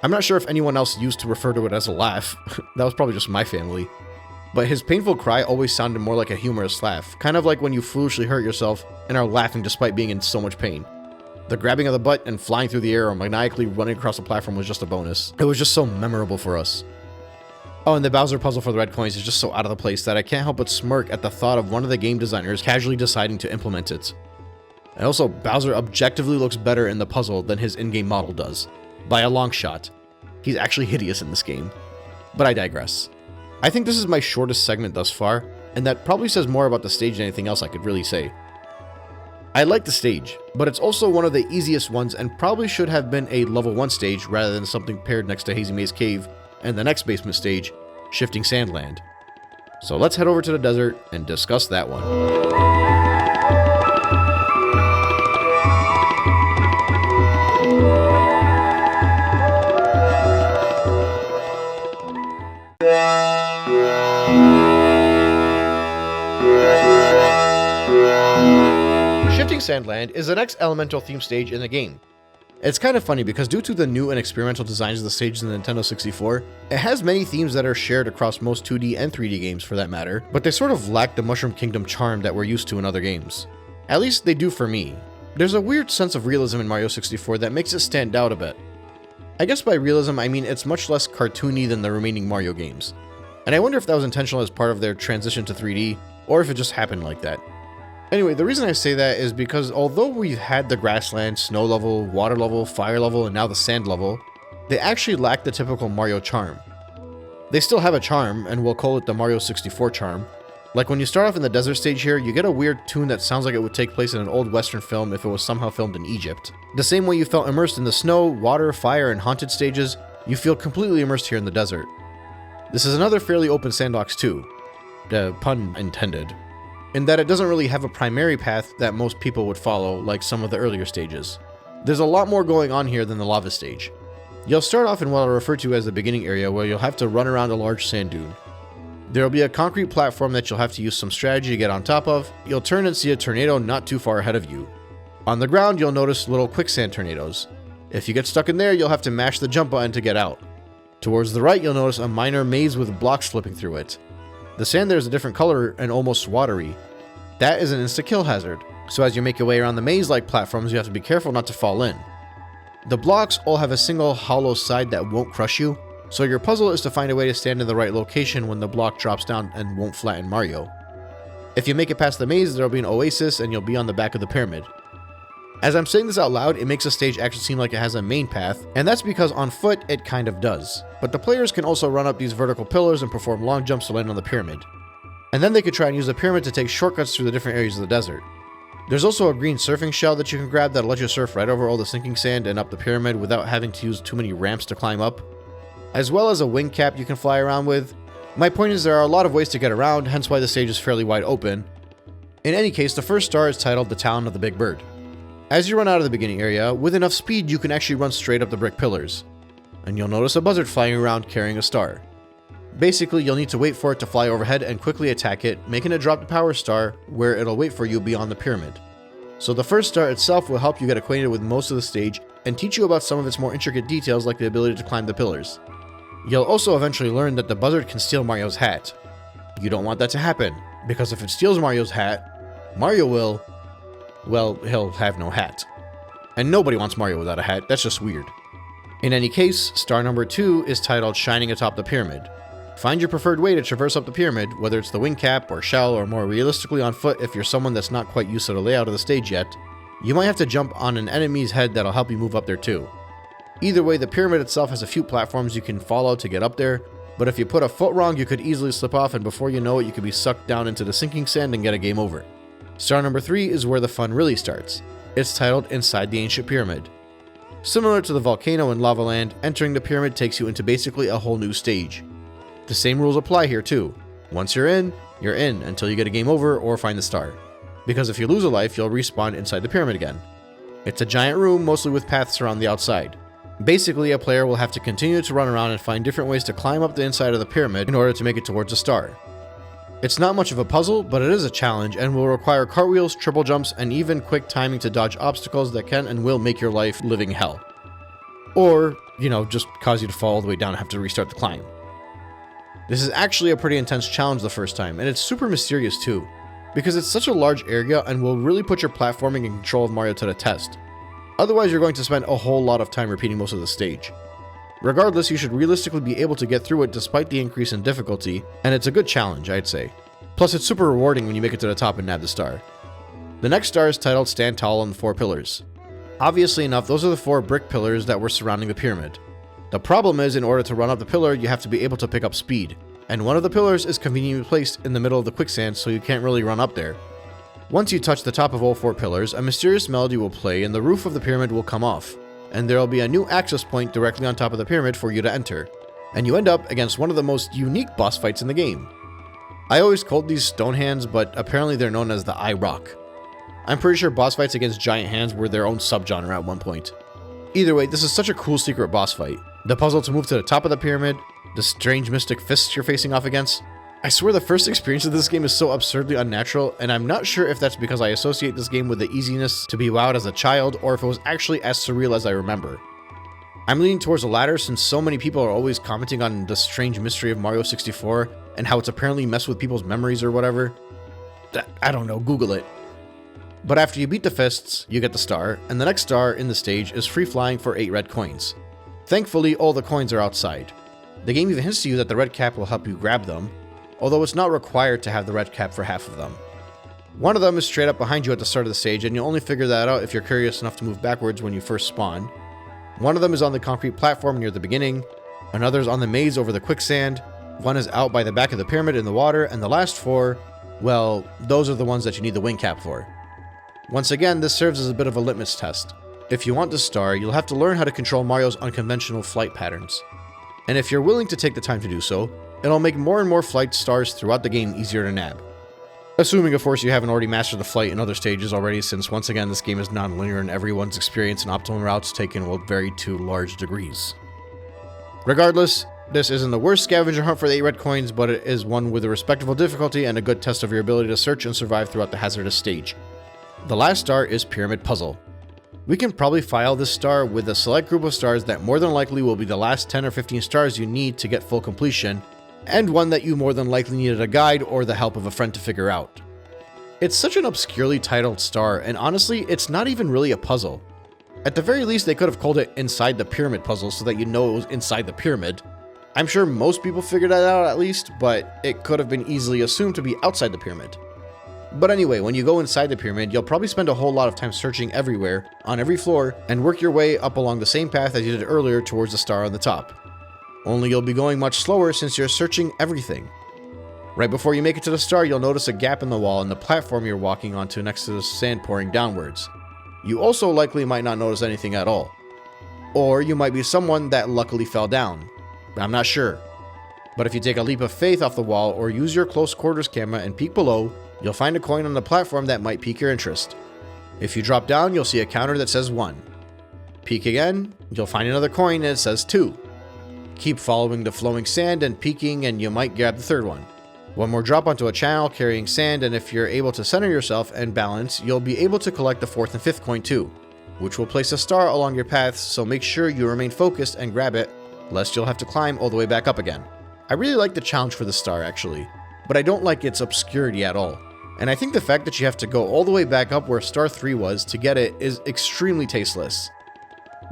I'm not sure if anyone else used to refer to it as a laugh, that was probably just my family, but his painful cry always sounded more like a humorous laugh, kind of like when you foolishly hurt yourself and are laughing despite being in so much pain. The grabbing of the butt and flying through the air or maniacally running across the platform was just a bonus. It was just so memorable for us. Oh, and the Bowser puzzle for the red coins is just so out of the place that I can't help but smirk at the thought of one of the game designers casually deciding to implement it. And also, Bowser objectively looks better in the puzzle than his in-game model does. By a long shot. He's actually hideous in this game. But I digress. I think this is my shortest segment thus far, and that probably says more about the stage than anything else I could really say. I like the stage, but it's also one of the easiest ones and probably should have been a level 1 stage rather than something paired next to Hazy Maze Cave and the next basement stage, Shifting Sandland. So let's head over to the desert and discuss that one. Shifting Sandland is the next elemental theme stage in the game. It's kind of funny because due to the new and experimental designs of the stages in the Nintendo 64, it has many themes that are shared across most 2D and 3D games for that matter, but they sort of lack the Mushroom Kingdom charm that we're used to in other games. At least they do for me. There's a weird sense of realism in Mario 64 that makes it stand out a bit. I guess by realism I mean it's much less cartoony than the remaining Mario games. And I wonder if that was intentional as part of their transition to 3D, or if it just happened like that. Anyway, the reason I say that is because although we've had the grassland, snow level, water level, fire level, and now the sand level, they actually lack the typical Mario charm. They still have a charm, and we'll call it the Mario 64 charm. Like when you start off in the desert stage here, you get a weird tune that sounds like it would take place in an old western film if it was somehow filmed in Egypt. The same way you felt immersed in the snow, water, fire, and haunted stages, you feel completely immersed here in the desert. This is another fairly open sandbox too, pun intended, in that it doesn't really have a primary path that most people would follow like some of the earlier stages. There's a lot more going on here than the lava stage. You'll start off in what I'll refer to as the beginning area where you'll have to run around a large sand dune. There will be a concrete platform that you'll have to use some strategy to get on top of. You'll turn and see a tornado not too far ahead of you. On the ground, you'll notice little quicksand tornadoes. If you get stuck in there, you'll have to mash the jump button to get out. Towards the right, you'll notice a minor maze with blocks flipping through it. The sand there is a different color and almost watery. That is an insta-kill hazard, so as you make your way around the maze-like platforms, you have to be careful not to fall in. The blocks all have a single hollow side that won't crush you, so your puzzle is to find a way to stand in the right location when the block drops down and won't flatten Mario. If you make it past the maze, there will be an oasis and you'll be on the back of the pyramid. As I'm saying this out loud, it makes the stage actually seem like it has a main path, and that's because on foot it kind of does. But the players can also run up these vertical pillars and perform long jumps to land on the pyramid. And then they could try and use the pyramid to take shortcuts through the different areas of the desert. There's also a green surfing shell that you can grab that'll let you surf right over all the sinking sand and up the pyramid without having to use too many ramps to climb up, as well as a wing cap you can fly around with. My point is there are a lot of ways to get around, hence why the stage is fairly wide open. In any case, the first star is titled the Town of the Big Bird. As you run out of the beginning area, with enough speed you can actually run straight up the brick pillars, and you'll notice a buzzard flying around carrying a star. Basically, you'll need to wait for it to fly overhead and quickly attack it, making it drop the power star where it'll wait for you beyond the pyramid. So the first star itself will help you get acquainted with most of the stage and teach you about some of its more intricate details like the ability to climb the pillars. You'll also eventually learn that the buzzard can steal Mario's hat. You don't want that to happen, because if it steals Mario's hat, Mario will, well, he'll have no hat. And nobody wants Mario without a hat, that's just weird. In any case, star number 2 is titled Shining Atop the Pyramid. Find your preferred way to traverse up the pyramid, whether it's the wing cap or shell or more realistically on foot if you're someone that's not quite used to the layout of the stage yet. You might have to jump on an enemy's head that'll help you move up there too. Either way, the pyramid itself has a few platforms you can follow to get up there, but if you put a foot wrong, you could easily slip off and before you know it, you could be sucked down into the sinking sand and get a game over. Star number 3 is where the fun really starts. It's titled Inside the Ancient Pyramid. Similar to the volcano in Lava Land, entering the pyramid takes you into basically a whole new stage. The same rules apply here too. Once you're in until you get a game over or find the star. Because if you lose a life, you'll respawn inside the pyramid again. It's a giant room, mostly with paths around the outside. Basically, a player will have to continue to run around and find different ways to climb up the inside of the pyramid in order to make it towards a star. It's not much of a puzzle, but it is a challenge and will require cartwheels, triple jumps, and even quick timing to dodge obstacles that can and will make your life living hell. Or, just cause you to fall all the way down and have to restart the climb. This is actually a pretty intense challenge the first time, and it's super mysterious too, because it's such a large area and will really put your platforming and control of Mario to the test. Otherwise, you're going to spend a whole lot of time repeating most of the stage. Regardless, you should realistically be able to get through it despite the increase in difficulty, and it's a good challenge, I'd say. Plus, it's super rewarding when you make it to the top and nab the star. The next star is titled Stand Tall on the 4 Pillars. Obviously enough, those are the 4 brick pillars that were surrounding the pyramid. The problem is, in order to run up the pillar, you have to be able to pick up speed, and one of the pillars is conveniently placed in the middle of the quicksand, so you can't really run up there. Once you touch the top of all 4 pillars, a mysterious melody will play and the roof of the pyramid will come off, and there will be a new access point directly on top of the pyramid for you to enter, and you end up against one of the most unique boss fights in the game. I always called these stone hands, but apparently they're known as the I Rock. I'm pretty sure boss fights against giant hands were their own subgenre at one point. Either way, this is such a cool secret boss fight. The puzzle to move to the top of the pyramid, the strange mystic fists you're facing off against. I swear the first experience of this game is so absurdly unnatural, and I'm not sure if that's because I associate this game with the easiness to be wowed as a child, or if it was actually as surreal as I remember. I'm leaning towards the latter since so many people are always commenting on the strange mystery of Mario 64, and how it's apparently messed with people's memories or whatever. I don't know, Google it. But after you beat the fists, you get the star, and the next star in the stage is free flying for 8 red coins. Thankfully, all the coins are outside. The game even hints to you that the red cap will help you grab them, although it's not required to have the red cap for half of them. One of them is straight up behind you at the start of the stage, and you'll only figure that out if you're curious enough to move backwards when you first spawn. One of them is on the concrete platform near the beginning, another is on the maze over the quicksand, one is out by the back of the pyramid in the water, and the last 4, well, those are the ones that you need the wing cap for. Once again, this serves as a bit of a litmus test. If you want the star, you'll have to learn how to control Mario's unconventional flight patterns. And if you're willing to take the time to do so, it'll make more and more flight stars throughout the game easier to nab. Assuming, of course, you haven't already mastered the flight in other stages already, since once again this game is non-linear and everyone's experience and optimal routes taken will vary to large degrees. Regardless, This isn't the worst scavenger hunt for the 8 red coins, but it is one with a respectable difficulty and a good test of your ability to search and survive throughout the hazardous stage. The last star is Pyramid Puzzle. We can probably file this star with a select group of stars that more than likely will be the last 10 or 15 stars you need to get full completion, and one that you more than likely needed a guide or the help of a friend to figure out. It's such an obscurely titled star, and honestly, it's not even really a puzzle. At the very least, they could have called it Inside the Pyramid Puzzle so that you know it was inside the pyramid. I'm sure most people figured that out at least, but it could have been easily assumed to be outside the pyramid. But anyway, when you go inside the pyramid, you'll probably spend a whole lot of time searching everywhere, on every floor, and work your way up along the same path as you did earlier towards the star on the top. Only you'll be going much slower since you're searching everything. Right before you make it to the star, you'll notice a gap in the wall and the platform you're walking onto next to the sand pouring downwards. You also likely might not notice anything at all. Or you might be someone that luckily fell down. I'm not sure. But if you take a leap of faith off the wall or use your close quarters camera and peek below, you'll find a coin on the platform that might pique your interest. If you drop down, you'll see a counter that says 1. Peek again, you'll find another coin and it says 2. Keep following the flowing sand and peeking and you might grab the third one. One more drop onto a channel carrying sand, and if you're able to center yourself and balance, you'll be able to collect the 4th and 5th coin too, which will place a star along your path, so make sure you remain focused and grab it, lest you'll have to climb all the way back up again. I really like the challenge for the star actually, but I don't like its obscurity at all. And I think the fact that you have to go all the way back up where star 3 was to get it is extremely tasteless.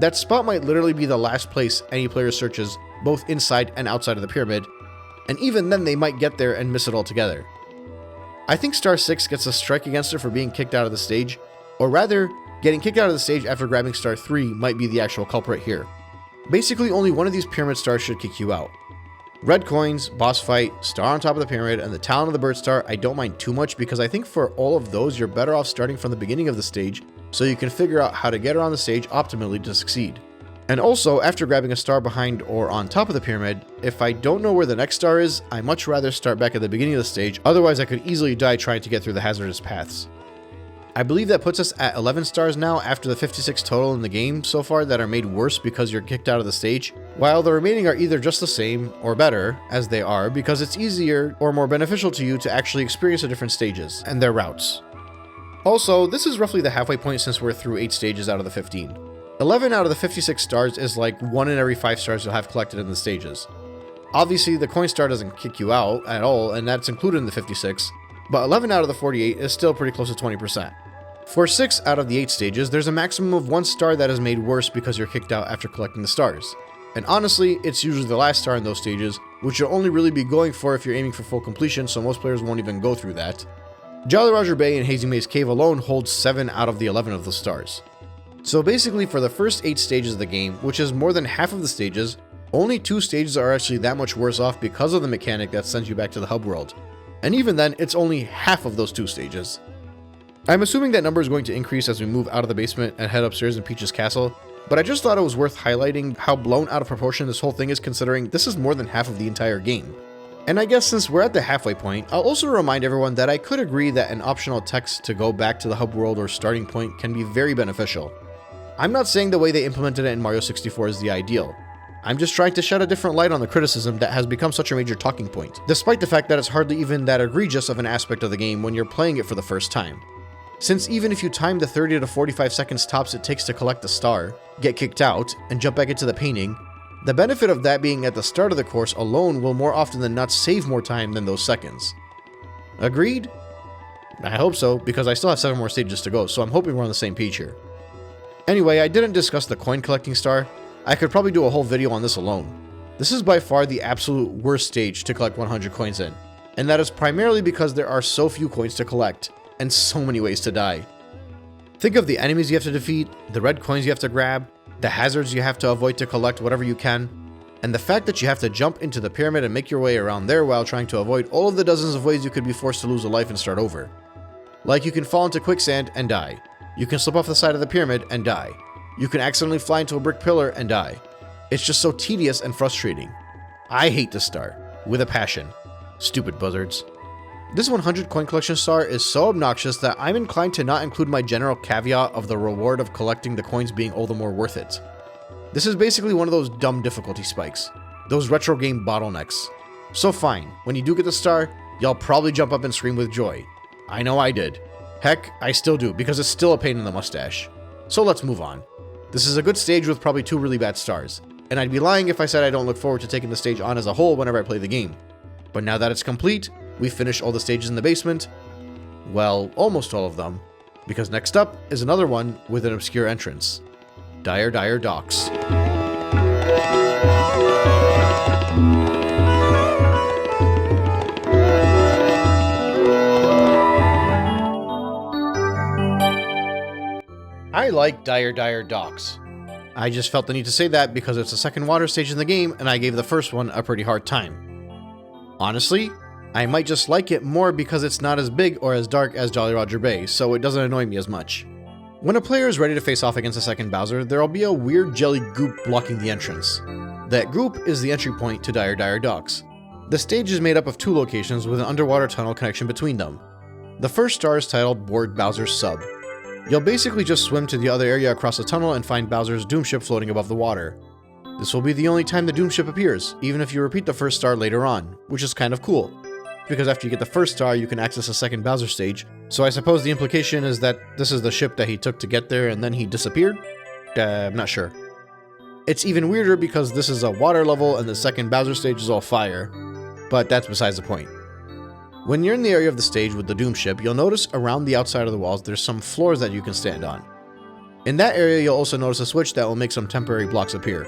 That spot might literally be the last place any player searches, both inside and outside of the pyramid, and even then they might get there and miss it altogether. I think star 6 gets a strike against it for being kicked out of the stage, or rather, getting kicked out of the stage after grabbing star 3 might be the actual culprit here. Basically, only one of these pyramid stars should kick you out. Red coins, boss fight, star on top of the pyramid, and the talent of the bird star I don't mind too much because I think for all of those you're better off starting from the beginning of the stage so you can figure out how to get around the stage optimally to succeed. And also, after grabbing a star behind or on top of the pyramid, if I don't know where the next star is, I much rather start back at the beginning of the stage, otherwise I could easily die trying to get through the hazardous paths. I believe that puts us at 11 stars now after the 56 total in the game so far that are made worse because you're kicked out of the stage, while the remaining are either just the same or better, as they are, because it's easier or more beneficial to you to actually experience the different stages and their routes. Also, this is roughly the halfway point since we're through 8 stages out of the 15. 11 out of the 56 stars is like 1 in every 5 stars you'll have collected in the stages. Obviously, the coin star doesn't kick you out at all, and that's included in the 56, but 11 out of the 48 is still pretty close to 20%. For 6 out of the 8 stages, there's a maximum of 1 star that is made worse because you're kicked out after collecting the stars. And honestly, it's usually the last star in those stages, which you'll only really be going for if you're aiming for full completion, so most players won't even go through that. Jolly Roger Bay and Hazy Maze Cave alone holds 7 out of the 11 of those stars. So basically, for the first 8 stages of the game, which is more than half of the stages, only 2 stages are actually that much worse off because of the mechanic that sends you back to the hub world. And even then, it's only half of those 2 stages. I'm assuming that number is going to increase as we move out of the basement and head upstairs in Peach's castle, but I just thought it was worth highlighting how blown out of proportion this whole thing is considering this is more than half of the entire game. And I guess since we're at the halfway point, I'll also remind everyone that I could agree that an optional text to go back to the hub world or starting point can be very beneficial. I'm not saying the way they implemented it in Mario 64 is the ideal. I'm just trying to shed a different light on the criticism that has become such a major talking point, despite the fact that it's hardly even that egregious of an aspect of the game when you're playing it for the first time. Since even if you time the 30 to 45 seconds tops it takes to collect the star, get kicked out, and jump back into the painting, the benefit of that being at the start of the course alone will more often than not save more time than those seconds. Agreed? I hope so, because I still have 7 more stages to go, so I'm hoping we're on the same page here. Anyway, I didn't discuss the coin collecting star. I could probably do a whole video on this alone. This is by far the absolute worst stage to collect 100 coins in, and that is primarily because there are so few coins to collect, and so many ways to die. Think of the enemies you have to defeat, the red coins you have to grab, the hazards you have to avoid to collect whatever you can, and the fact that you have to jump into the pyramid and make your way around there while trying to avoid all of the dozens of ways you could be forced to lose a life and start over. Like you can fall into quicksand and die. You can slip off the side of the pyramid and die. You can accidentally fly into a brick pillar and die. It's just so tedious and frustrating. I hate this star, with a passion. Stupid buzzards. This 100 coin collection star is so obnoxious that I'm inclined to not include my general caveat of the reward of collecting the coins being all the more worth it. This is basically one of those dumb difficulty spikes. those retro game bottlenecks. So fine, when you do get the star, y'all probably jump up and scream with joy. I know I did. Heck, I still do, because it's still a pain in the mustache. So let's move on. This is a good stage with probably 2 really bad stars, and I'd be lying if I said I don't look forward to taking the stage on as a whole whenever I play the game. But now that it's complete, we finished all the stages in the basement. Well, almost all of them, because next up is another one with an obscure entrance. Dire Docks. I like Dire Docks. I just felt the need to say that because it's the second water stage in the game and I gave the first one a pretty hard time. Honestly, I might just like it more because it's not as big or as dark as Jolly Roger Bay, so it doesn't annoy me as much. When a player is ready to face off against a second Bowser, there'll be a weird jelly goop blocking the entrance. That goop is the entry point to Dire Docks. The stage is made up of 2 locations with an underwater tunnel connection between them. The first star is titled Board Bowser's Sub. You'll basically just swim to the other area across the tunnel and find Bowser's Doom Ship floating above the water. This will be the only time the Doom Ship appears, even if you repeat the first star later on, which is kind of cool, because after you get the first star you can access a second Bowser stage, so I suppose the implication is that this is the ship that he took to get there and then he disappeared? I'm not sure. It's even weirder because this is a water level and the second Bowser stage is all fire, but that's besides the point. When you're in the area of the stage with the Doom Ship, you'll notice around the outside of the walls there's some floors that you can stand on. In that area you'll also notice a switch that will make some temporary blocks appear.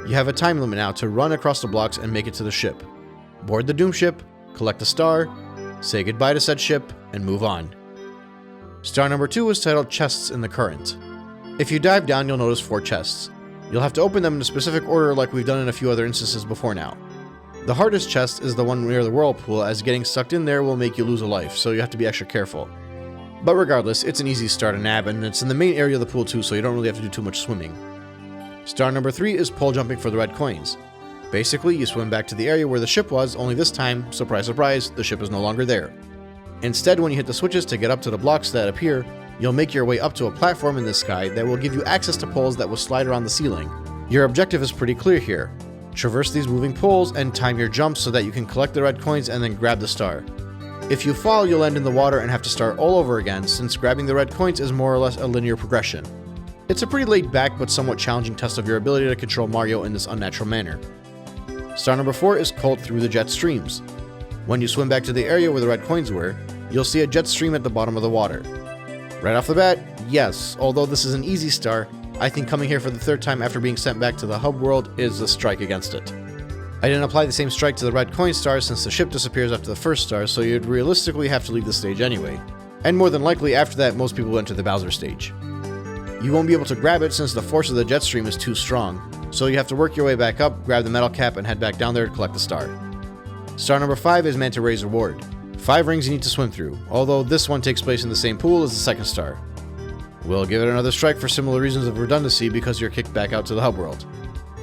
You have a time limit now to run across the blocks and make it to the ship. Board the Doom Ship, collect a star, say goodbye to said ship, and move on. Star number 2 is titled Chests in the Current. If you dive down you'll notice 4 chests. You'll have to open them in a specific order like we've done in a few other instances before now. The hardest chest is the one near the whirlpool, as getting sucked in there will make you lose a life, so you have to be extra careful. But regardless, it's an easy star to nab, and it's in the main area of the pool too, so you don't really have to do too much swimming. Star number 3 is pole jumping for the red coins. Basically, you swim back to the area where the ship was, only this time, surprise surprise, the ship is no longer there. Instead, when you hit the switches to get up to the blocks that appear, you'll make your way up to a platform in the sky that will give you access to poles that will slide around the ceiling. Your objective is pretty clear here. Traverse these moving poles and time your jumps so that you can collect the red coins and then grab the star. If you fall, you'll end in the water and have to start all over again, since grabbing the red coins is more or less a linear progression. It's a pretty laid back but somewhat challenging test of your ability to control Mario in this unnatural manner. Star number 4 is Colt through the jet streams. When you swim back to the area where the red coins were, you'll see a jet stream at the bottom of the water. Right off the bat, yes, although this is an easy star, I think coming here for the 3rd time after being sent back to the hub world is a strike against it. I didn't apply the same strike to the red coin star since the ship disappears after the first star, so you'd realistically have to leave the stage anyway. And more than likely after that most people enter the Bowser stage. You won't be able to grab it since the force of the jet stream is too strong, so you have to work your way back up, grab the metal cap, and head back down there to collect the star. Star number 5 is Manta Ray's reward. 5 rings you need to swim through, although this one takes place in the same pool as the second star. We'll give it another strike for similar reasons of redundancy because you're kicked back out to the hub world.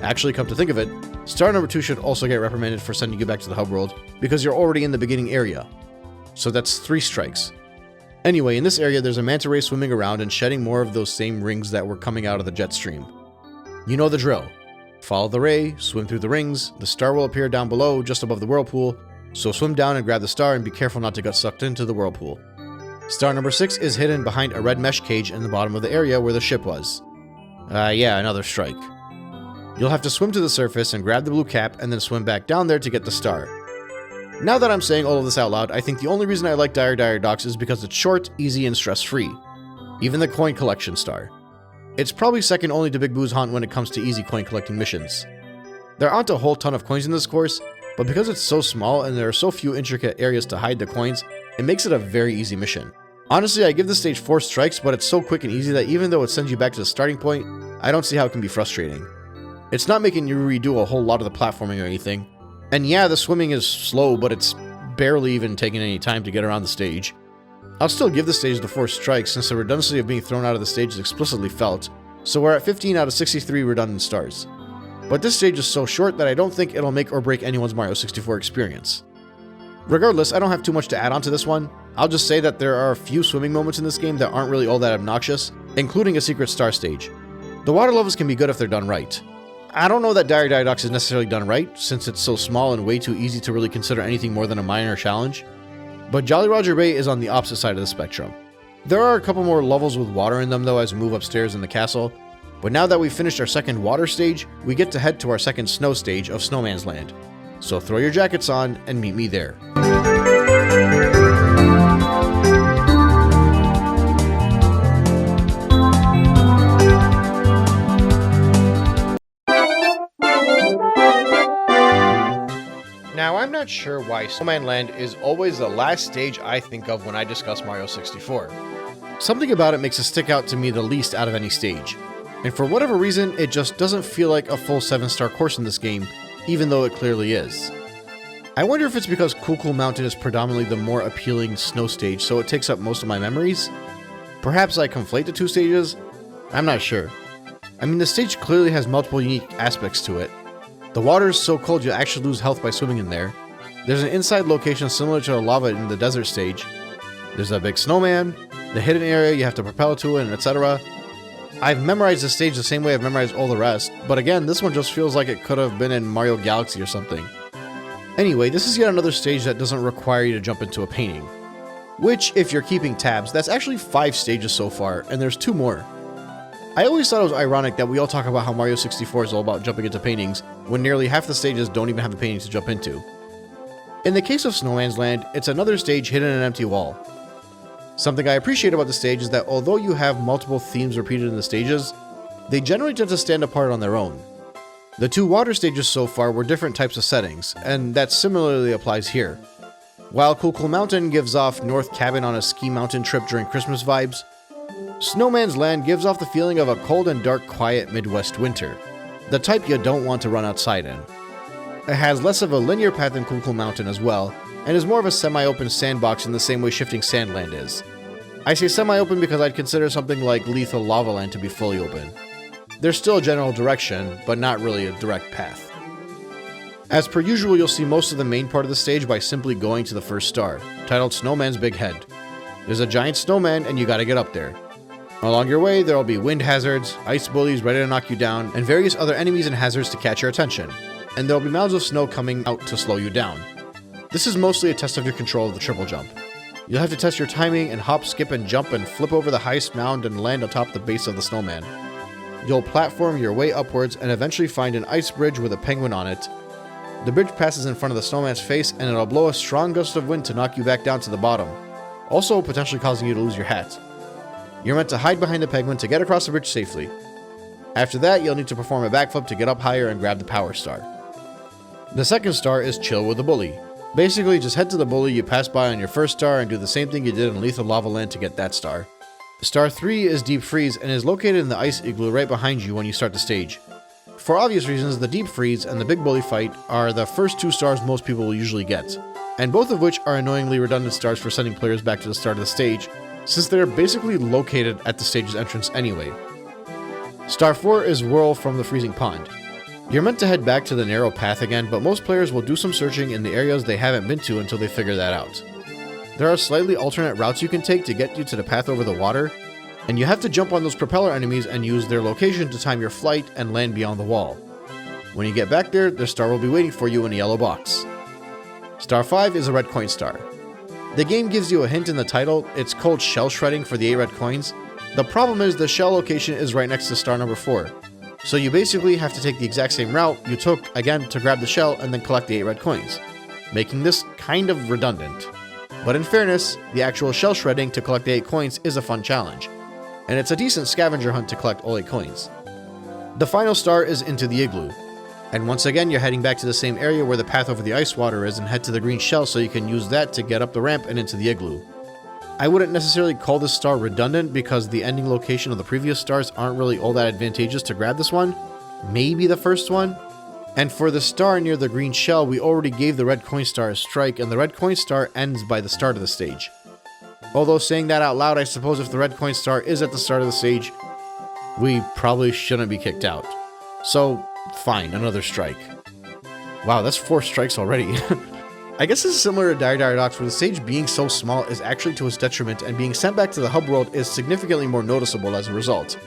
Actually, come to think of it, star number 2 should also get reprimanded for sending you back to the hub world because you're already in the beginning area. So that's 3 strikes. Anyway, in this area there's a manta ray swimming around and shedding more of those same rings that were coming out of the jet stream. You know the drill. Follow the ray, swim through the rings, the star will appear down below just above the whirlpool, so swim down and grab the star and be careful not to get sucked into the whirlpool. Star number 6 is hidden behind a red mesh cage in the bottom of the area where the ship was. Yeah, another strike. You'll have to swim to the surface and grab the blue cap and then swim back down there to get the star. Now that I'm saying all of this out loud, I think the only reason I like Dire Docks is because it's short, easy, and stress-free. Even the coin collection star. It's probably second only to Big Boo's Haunt when it comes to easy coin collecting missions. There aren't a whole ton of coins in this course, but because it's so small and there are so few intricate areas to hide the coins, it makes it a very easy mission. Honestly, I give this stage 4 strikes, but it's so quick and easy that even though it sends you back to the starting point, I don't see how it can be frustrating. It's not making you redo a whole lot of the platforming or anything. And yeah, the swimming is slow, but it's barely even taking any time to get around the stage. I'll still give the stage the 4 strikes since the redundancy of being thrown out of the stage is explicitly felt, so we're at 15 out of 63 redundant stars. But this stage is so short that I don't think it'll make or break anyone's Mario 64 experience. Regardless, I don't have too much to add on to this one. I'll just say that there are a few swimming moments in this game that aren't really all that obnoxious, including a secret star stage. The water levels can be good if they're done right. I don't know that Dire Docks is necessarily done right, since it's so small and way too easy to really consider anything more than a minor challenge, but Jolly Roger Bay is on the opposite side of the spectrum. There are a couple more levels with water in them though as we move upstairs in the castle, but now that we've finished our second water stage, we get to head to our second snow stage of Snowman's Land. So throw your jackets on and meet me there. Now, I'm not sure why Snowman Land is always the last stage I think of when I discuss Mario 64. Something about it makes it stick out to me the least out of any stage. And for whatever reason, it just doesn't feel like a full 7-star course in this game, even though it clearly is. I wonder if it's because Cool Mountain is predominantly the more appealing snow stage, so it takes up most of my memories? Perhaps I conflate the two stages? I'm not sure. I mean, the stage clearly has multiple unique aspects to it. The water is so cold you'll actually lose health by swimming in there. There's an inside location similar to the lava in the desert stage. There's a big snowman, the hidden area you have to propel to it, and etc. I've memorized this stage the same way I've memorized all the rest, but again, this one just feels like it could have been in Mario Galaxy or something. Anyway, this is yet another stage that doesn't require you to jump into a painting. Which, if you're keeping tabs, that's actually 5 stages so far, and there's 2 more. I always thought it was ironic that we all talk about how Mario 64 is all about jumping into paintings, when nearly half the stages don't even have a painting to jump into. In the case of Snowman's Land, it's another stage hidden in an empty wall. Something I appreciate about the stage is that although you have multiple themes repeated in the stages, they generally tend to stand apart on their own. The 2 water stages so far were different types of settings, and that similarly applies here. While Cool Mountain gives off North Cabin on a ski mountain trip during Christmas vibes, Snowman's Land gives off the feeling of a cold and dark, quiet Midwest winter, the type you don't want to run outside in. It has less of a linear path than Cool Mountain as well, and is more of a semi-open sandbox in the same way Shifting Sand Land is. I say semi-open because I'd consider something like Lethal Lava Land to be fully open. There's still a general direction, but not really a direct path. As per usual, you'll see most of the main part of the stage by simply going to the first star, titled Snowman's Big Head. There's a giant snowman and you gotta get up there. Along your way, there'll be wind hazards, ice bullies ready to knock you down, and various other enemies and hazards to catch your attention. And there'll be mounds of snow coming out to slow you down. This is mostly a test of your control of the triple jump. You'll have to test your timing and hop, skip, and jump and flip over the highest mound and land atop the base of the snowman. You'll platform your way upwards and eventually find an ice bridge with a penguin on it. The bridge passes in front of the snowman's face and it'll blow a strong gust of wind to knock you back down to the bottom, also potentially causing you to lose your hat. You're meant to hide behind the penguin to get across the bridge safely. After that, you'll need to perform a backflip to get up higher and grab the power star. The second star is Chill with the Bully. Basically, just head to the bully you passed by on your first star and do the same thing you did in Lethal Lava Land to get that star. Star 3 is Deep Freeze and is located in the ice igloo right behind you when you start the stage. For obvious reasons, the Deep Freeze and the Big Bully Fight are the first 2 stars most people will usually get, and both of which are annoyingly redundant stars for sending players back to the start of the stage, since they're basically located at the stage's entrance anyway. Star 4 is Whirl from the Freezing Pond. You're meant to head back to the narrow path again, but most players will do some searching in the areas they haven't been to until they figure that out. There are slightly alternate routes you can take to get you to the path over the water, and you have to jump on those propeller enemies and use their location to time your flight and land beyond the wall. When you get back there, the star will be waiting for you in a yellow box. Star 5 is a red coin star. The game gives you a hint in the title. It's called shell shredding for the 8 red coins. The problem is the shell location is right next to star number 4. So you basically have to take the exact same route you took again to grab the shell and then collect the 8 red coins, making this kind of redundant. But in fairness, the actual shell shredding to collect the 8 coins is a fun challenge, and it's a decent scavenger hunt to collect all 8 coins. The final star is Into the Igloo, and once again you're heading back to the same area where the path over the ice water is and head to the green shell so you can use that to get up the ramp and into the igloo. I wouldn't necessarily call this star redundant because the ending location of the previous stars aren't really all that advantageous to grab this one, maybe the first one. And for the star near the green shell, we already gave the red coin star a strike, and the red coin star ends by the start of the stage. Although saying that out loud, I suppose if the red coin star is at the start of the stage, we probably shouldn't be kicked out. So, fine, another strike. Wow, that's 4 strikes already. I guess this is similar to Dire Docks, where the stage being so small is actually to its detriment, and being sent back to the hub world is significantly more noticeable as a result.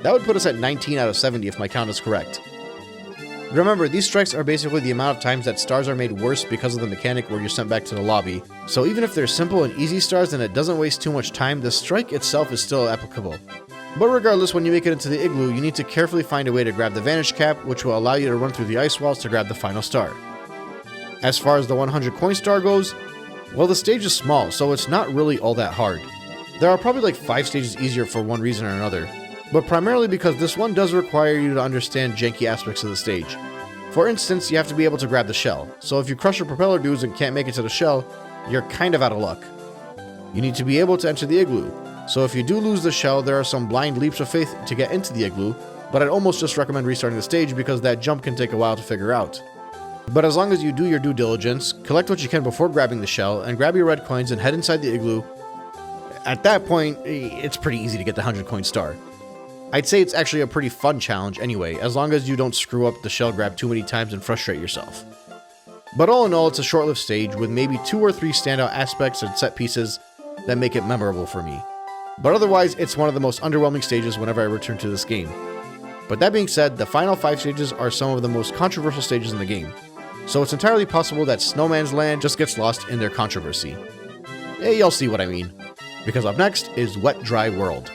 That would put us at 19 out of 70 if my count is correct. Remember, these strikes are basically the amount of times that stars are made worse because of the mechanic where you're sent back to the lobby, so even if they're simple and easy stars and it doesn't waste too much time, the strike itself is still applicable. But regardless, when you make it into the igloo, you need to carefully find a way to grab the vantage cap, which will allow you to run through the ice walls to grab the final star. As far as the 100 coin star goes, well, the stage is small, so it's not really all that hard. There are probably like 5 stages easier for one reason or another, but primarily because this one does require you to understand janky aspects of the stage. For instance, you have to be able to grab the shell, so if you crush your propeller dudes and can't make it to the shell, you're kind of out of luck. You need to be able to enter the igloo, so if you do lose the shell, there are some blind leaps of faith to get into the igloo, but I'd almost just recommend restarting the stage because that jump can take a while to figure out. But as long as you do your due diligence, collect what you can before grabbing the shell, and grab your red coins and head inside the igloo, at that point, it's pretty easy to get the 100 coin star. I'd say it's actually a pretty fun challenge anyway, as long as you don't screw up the shell grab too many times and frustrate yourself. But all in all, it's a short-lived stage with maybe 2 or 3 standout aspects and set pieces that make it memorable for me. But otherwise, it's one of the most underwhelming stages whenever I return to this game. But that being said, the final 5 stages are some of the most controversial stages in the game, so it's entirely possible that Snowman's Land just gets lost in their controversy. You'll see what I mean. Because up next is Wet Dry World.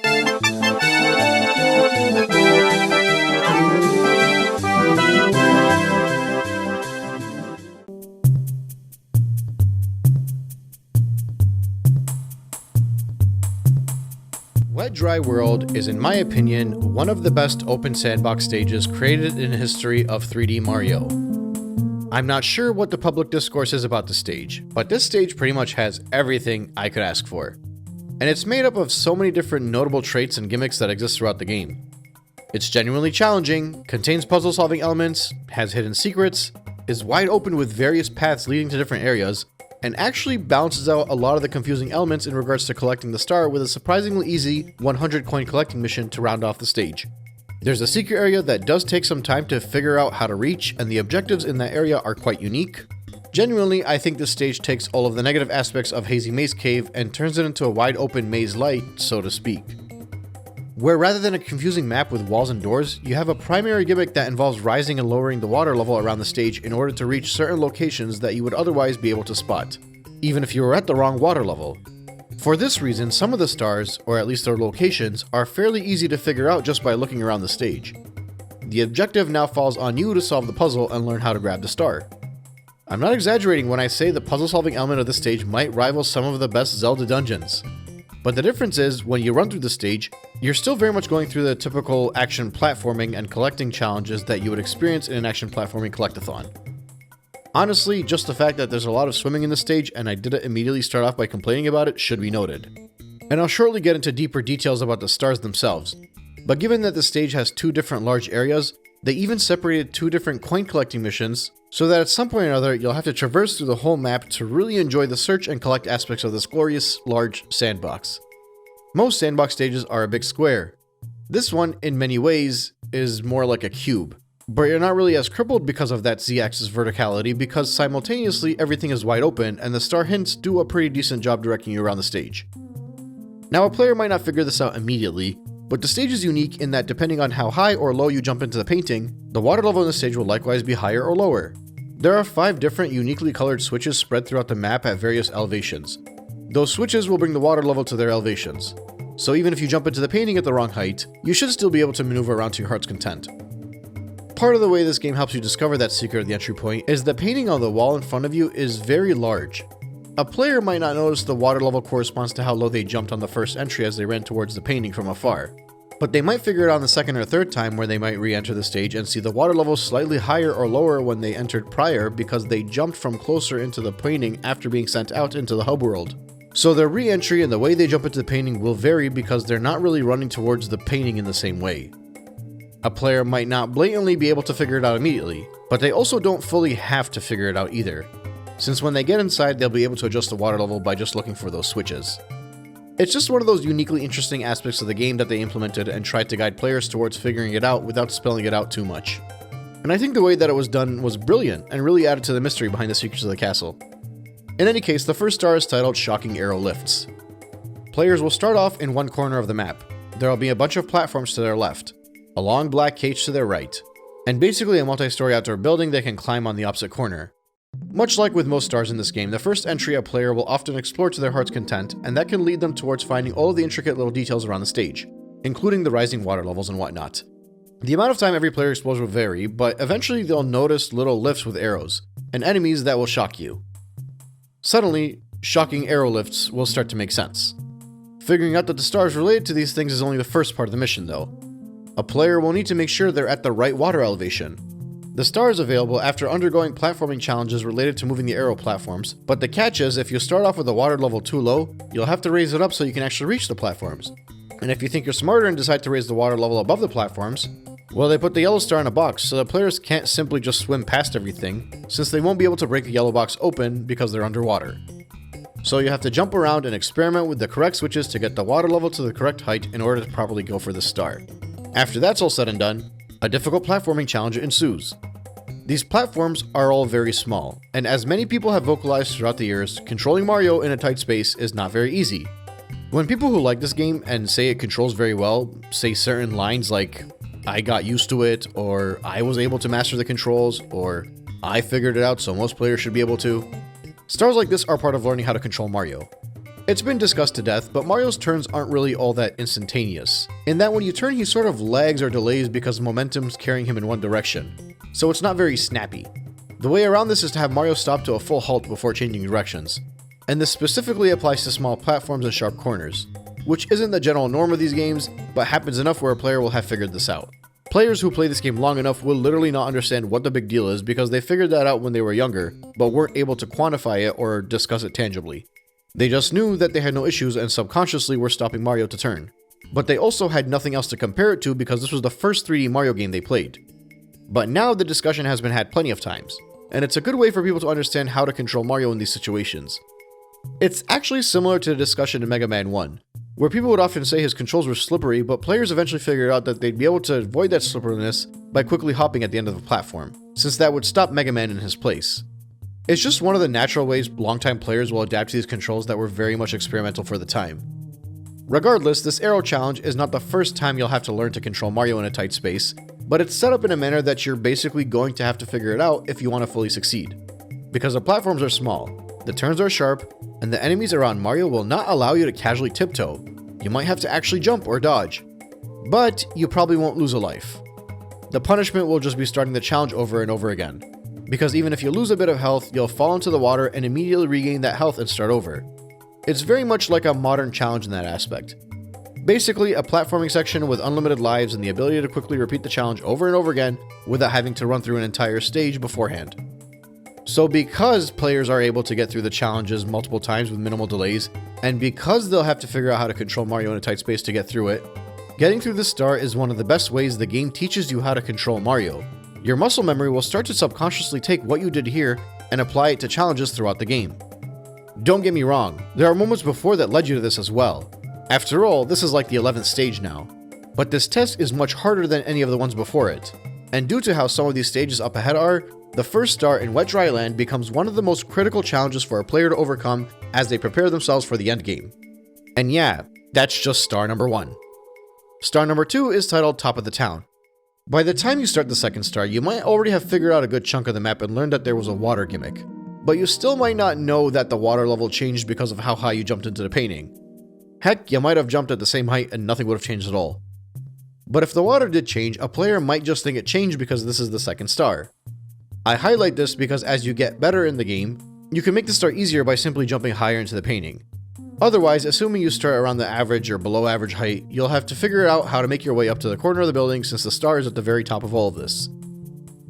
Wet Dry World is, in my opinion, one of the best open sandbox stages created in the history of 3D Mario. I'm not sure what the public discourse is about the stage, but this stage pretty much has everything I could ask for. And it's made up of so many different notable traits and gimmicks that exist throughout the game. It's genuinely challenging, contains puzzle-solving elements, has hidden secrets, is wide open with various paths leading to different areas, and actually balances out a lot of the confusing elements in regards to collecting the star with a surprisingly easy 100 coin collecting mission to round off the stage. There's a secret area that does take some time to figure out how to reach, and the objectives in that area are quite unique. Genuinely, I think this stage takes all of the negative aspects of Hazy Maze Cave and turns it into a wide open maze light, so to speak. Where rather than a confusing map with walls and doors, you have a primary gimmick that involves rising and lowering the water level around the stage in order to reach certain locations that you would otherwise be able to spot, even if you were at the wrong water level. For this reason, some of the stars, or at least their locations, are fairly easy to figure out just by looking around the stage. The objective now falls on you to solve the puzzle and learn how to grab the star. I'm not exaggerating when I say the puzzle-solving element of this stage might rival some of the best Zelda dungeons. But the difference is, when you run through the stage, you're still very much going through the typical action platforming and collecting challenges that you would experience in an action platforming collectathon. Honestly, just the fact that there's a lot of swimming in the stage and I didn't immediately start off by complaining about it should be noted. And I'll shortly get into deeper details about the stars themselves, but given that the stage has 2 different large areas, they even separated 2 different coin collecting missions, so that at some point or another you'll have to traverse through the whole map to really enjoy the search and collect aspects of this glorious, large sandbox. Most sandbox stages are a big square. This one, in many ways, is more like a cube. But you're not really as crippled because of that Z-axis verticality, because simultaneously everything is wide open and the star hints do a pretty decent job directing you around the stage. Now, a player might not figure this out immediately, but the stage is unique in that depending on how high or low you jump into the painting, the water level in the stage will likewise be higher or lower. There are 5 different uniquely colored switches spread throughout the map at various elevations. Those switches will bring the water level to their elevations. So even if you jump into the painting at the wrong height, you should still be able to maneuver around to your heart's content. Part of the way this game helps you discover that secret at the entry point is the painting on the wall in front of you is very large. A player might not notice the water level corresponds to how low they jumped on the first entry as they ran towards the painting from afar, but they might figure it out on the second or third time where they might re-enter the stage and see the water level slightly higher or lower when they entered prior because they jumped from closer into the painting after being sent out into the hub world. So their re-entry and the way they jump into the painting will vary because they're not really running towards the painting in the same way. A player might not blatantly be able to figure it out immediately, but they also don't fully have to figure it out either, since when they get inside they'll be able to adjust the water level by just looking for those switches. It's just one of those uniquely interesting aspects of the game that they implemented and tried to guide players towards figuring it out without spelling it out too much. And I think the way that it was done was brilliant and really added to the mystery behind the secrets of the castle. In any case, the first star is titled Shocking Arrow Lifts. Players will start off in one corner of the map. There will be a bunch of platforms to their left, a long black cage to their right, and basically a multi-story outdoor building they can climb on the opposite corner. Much like with most stars in this game, the first entry a player will often explore to their heart's content, and that can lead them towards finding all of the intricate little details around the stage, including the rising water levels and whatnot. The amount of time every player explores will vary, but eventually they'll notice little lifts with arrows, and enemies that will shock you. Suddenly, shocking arrow lifts will start to make sense. Figuring out that the stars related to these things is only the first part of the mission though. A player will need to make sure they're at the right water elevation. The star is available after undergoing platforming challenges related to moving the arrow platforms, but the catch is if you start off with the water level too low, you'll have to raise it up so you can actually reach the platforms. And if you think you're smarter and decide to raise the water level above the platforms, well, they put the yellow star in a box so the players can't simply just swim past everything, since they won't be able to break the yellow box open because they're underwater. So you have to jump around and experiment with the correct switches to get the water level to the correct height in order to properly go for the star. After that's all said and done, a difficult platforming challenge ensues. These platforms are all very small, and as many people have vocalized throughout the years, controlling Mario in a tight space is not very easy. When people who like this game and say it controls very well say certain lines like, "I got used to it," or "I was able to master the controls," or "I figured it out so most players should be able to," stars like this are part of learning how to control Mario. It's been discussed to death, but Mario's turns aren't really all that instantaneous, in that when you turn he sort of lags or delays because momentum's carrying him in one direction, so it's not very snappy. The way around this is to have Mario stop to a full halt before changing directions, and this specifically applies to small platforms and sharp corners, which isn't the general norm of these games, but happens enough where a player will have figured this out. Players who play this game long enough will literally not understand what the big deal is because they figured that out when they were younger, but weren't able to quantify it or discuss it tangibly. They just knew that they had no issues and subconsciously were stopping Mario to turn. But they also had nothing else to compare it to because this was the first 3D Mario game they played. But now the discussion has been had plenty of times, and it's a good way for people to understand how to control Mario in these situations. It's actually similar to the discussion in Mega Man 1, where people would often say his controls were slippery, but players eventually figured out that they'd be able to avoid that slipperiness by quickly hopping at the end of the platform, since that would stop Mega Man in his place. It's just one of the natural ways longtime players will adapt to these controls that were very much experimental for the time. Regardless, this arrow challenge is not the first time you'll have to learn to control Mario in a tight space, but it's set up in a manner that you're basically going to have to figure it out if you want to fully succeed. Because the platforms are small, the turns are sharp, and the enemies around Mario will not allow you to casually tiptoe. You might have to actually jump or dodge. But you probably won't lose a life. The punishment will just be starting the challenge over and over again. Because even if you lose a bit of health, you'll fall into the water and immediately regain that health and start over. It's very much like a modern challenge in that aspect. Basically, a platforming section with unlimited lives and the ability to quickly repeat the challenge over and over again without having to run through an entire stage beforehand. So because players are able to get through the challenges multiple times with minimal delays, and because they'll have to figure out how to control Mario in a tight space to get through it, getting through this star is one of the best ways the game teaches you how to control Mario. Your muscle memory will start to subconsciously take what you did here and apply it to challenges throughout the game. Don't get me wrong, there are moments before that led you to this as well. After all, this is like the 11th stage now. But this test is much harder than any of the ones before it. And due to how some of these stages up ahead are, the first star in Wet Dry Land becomes one of the most critical challenges for a player to overcome as they prepare themselves for the end game. And yeah, that's just star number 1. Star number 2 is titled Top of the Town. By the time you start the second star, you might already have figured out a good chunk of the map and learned that there was a water gimmick. But you still might not know that the water level changed because of how high you jumped into the painting. Heck, you might have jumped at the same height and nothing would have changed at all. But if the water did change, a player might just think it changed because this is the second star. I highlight this because as you get better in the game, you can make the star easier by simply jumping higher into the painting. Otherwise, assuming you start around the average or below average height, you'll have to figure out how to make your way up to the corner of the building since the star is at the very top of all of this.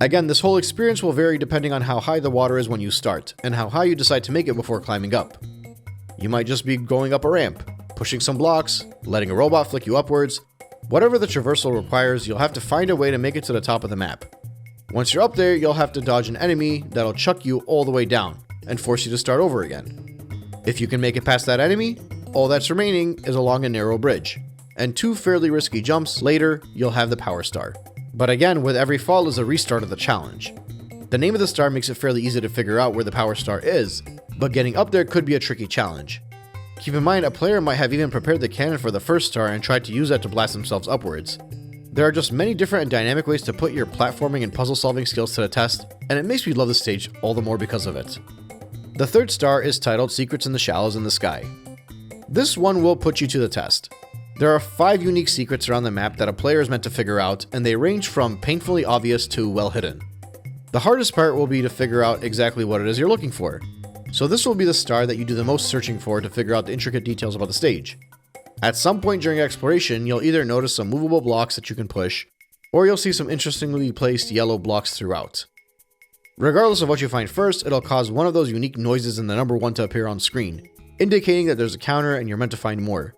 Again, this whole experience will vary depending on how high the water is when you start, and how high you decide to make it before climbing up. You might just be going up a ramp, pushing some blocks, letting a robot flick you upwards. Whatever the traversal requires, you'll have to find a way to make it to the top of the map. Once you're up there, you'll have to dodge an enemy that'll chuck you all the way down, and force you to start over again. If you can make it past that enemy, all that's remaining is along a narrow bridge, and 2 fairly risky jumps later, you'll have the power star. But again, with every fall is a restart of the challenge. The name of the star makes it fairly easy to figure out where the power star is, but getting up there could be a tricky challenge. Keep in mind, a player might have even prepared the cannon for the first star and tried to use that to blast themselves upwards. There are just many different and dynamic ways to put your platforming and puzzle solving skills to the test, and it makes me love this stage all the more because of it. The third star is titled Secrets in the Shallows in the Sky. This one will put you to the test. There are 5 unique secrets around the map that a player is meant to figure out, and they range from painfully obvious to well hidden. The hardest part will be to figure out exactly what it is you're looking for. So this will be the star that you do the most searching for to figure out the intricate details about the stage. At some point during exploration, you'll either notice some movable blocks that you can push, or you'll see some interestingly placed yellow blocks throughout. Regardless of what you find first, it'll cause one of those unique noises in the number 1 to appear on screen, indicating that there's a counter and you're meant to find more.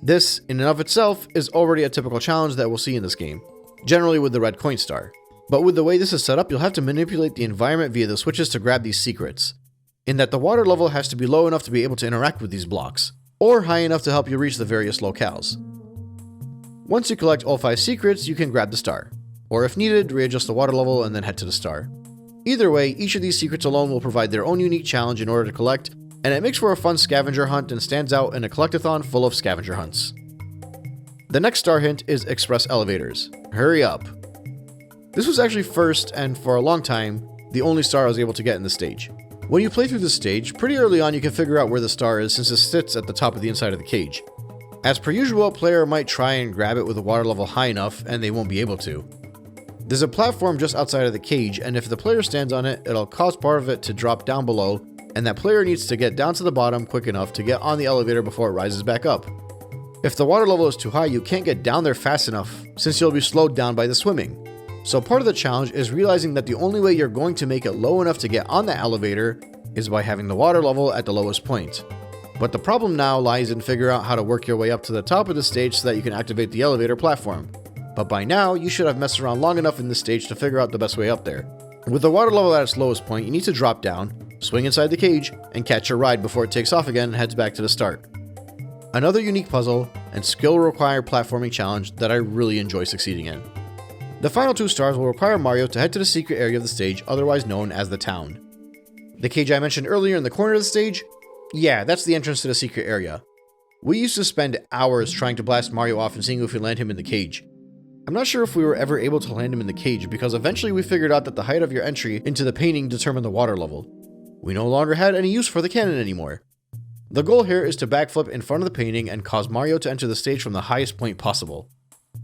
This, in and of itself, is already a typical challenge that we'll see in this game, generally with the red coin star. But with the way this is set up, you'll have to manipulate the environment via the switches to grab these secrets, in that the water level has to be low enough to be able to interact with these blocks, or high enough to help you reach the various locales. Once you collect all 5 secrets, you can grab the star, or if needed, readjust the water level and then head to the star. Either way, each of these secrets alone will provide their own unique challenge in order to collect, and it makes for a fun scavenger hunt and stands out in a collectathon full of scavenger hunts. The next star hint is Express Elevators. Hurry up. This was actually first, and for a long time, the only star I was able to get in the stage. When you play through the stage, pretty early on you can figure out where the star is since it sits at the top of the inside of the cage. As per usual, a player might try and grab it with a water level high enough, and they won't be able to. There's a platform just outside of the cage, and if the player stands on it, it'll cause part of it to drop down below, and that player needs to get down to the bottom quick enough to get on the elevator before it rises back up. If the water level is too high, you can't get down there fast enough, since you'll be slowed down by the swimming. So part of the challenge is realizing that the only way you're going to make it low enough to get on the elevator is by having the water level at the lowest point. But the problem now lies in figuring out how to work your way up to the top of the stage so that you can activate the elevator platform. But by now, you should have messed around long enough in this stage to figure out the best way up there. With the water level at its lowest point, you need to drop down, swing inside the cage, and catch your ride before it takes off again and heads back to the start. Another unique puzzle and skill-required platforming challenge that I really enjoy succeeding in. The final 2 stars will require Mario to head to the secret area of the stage, otherwise known as the town. The cage I mentioned earlier in the corner of the stage? Yeah, that's the entrance to the secret area. We used to spend hours trying to blast Mario off and seeing if we land him in the cage. I'm not sure if we were ever able to land him in the cage because eventually we figured out that the height of your entry into the painting determined the water level. We no longer had any use for the cannon anymore. The goal here is to backflip in front of the painting and cause Mario to enter the stage from the highest point possible.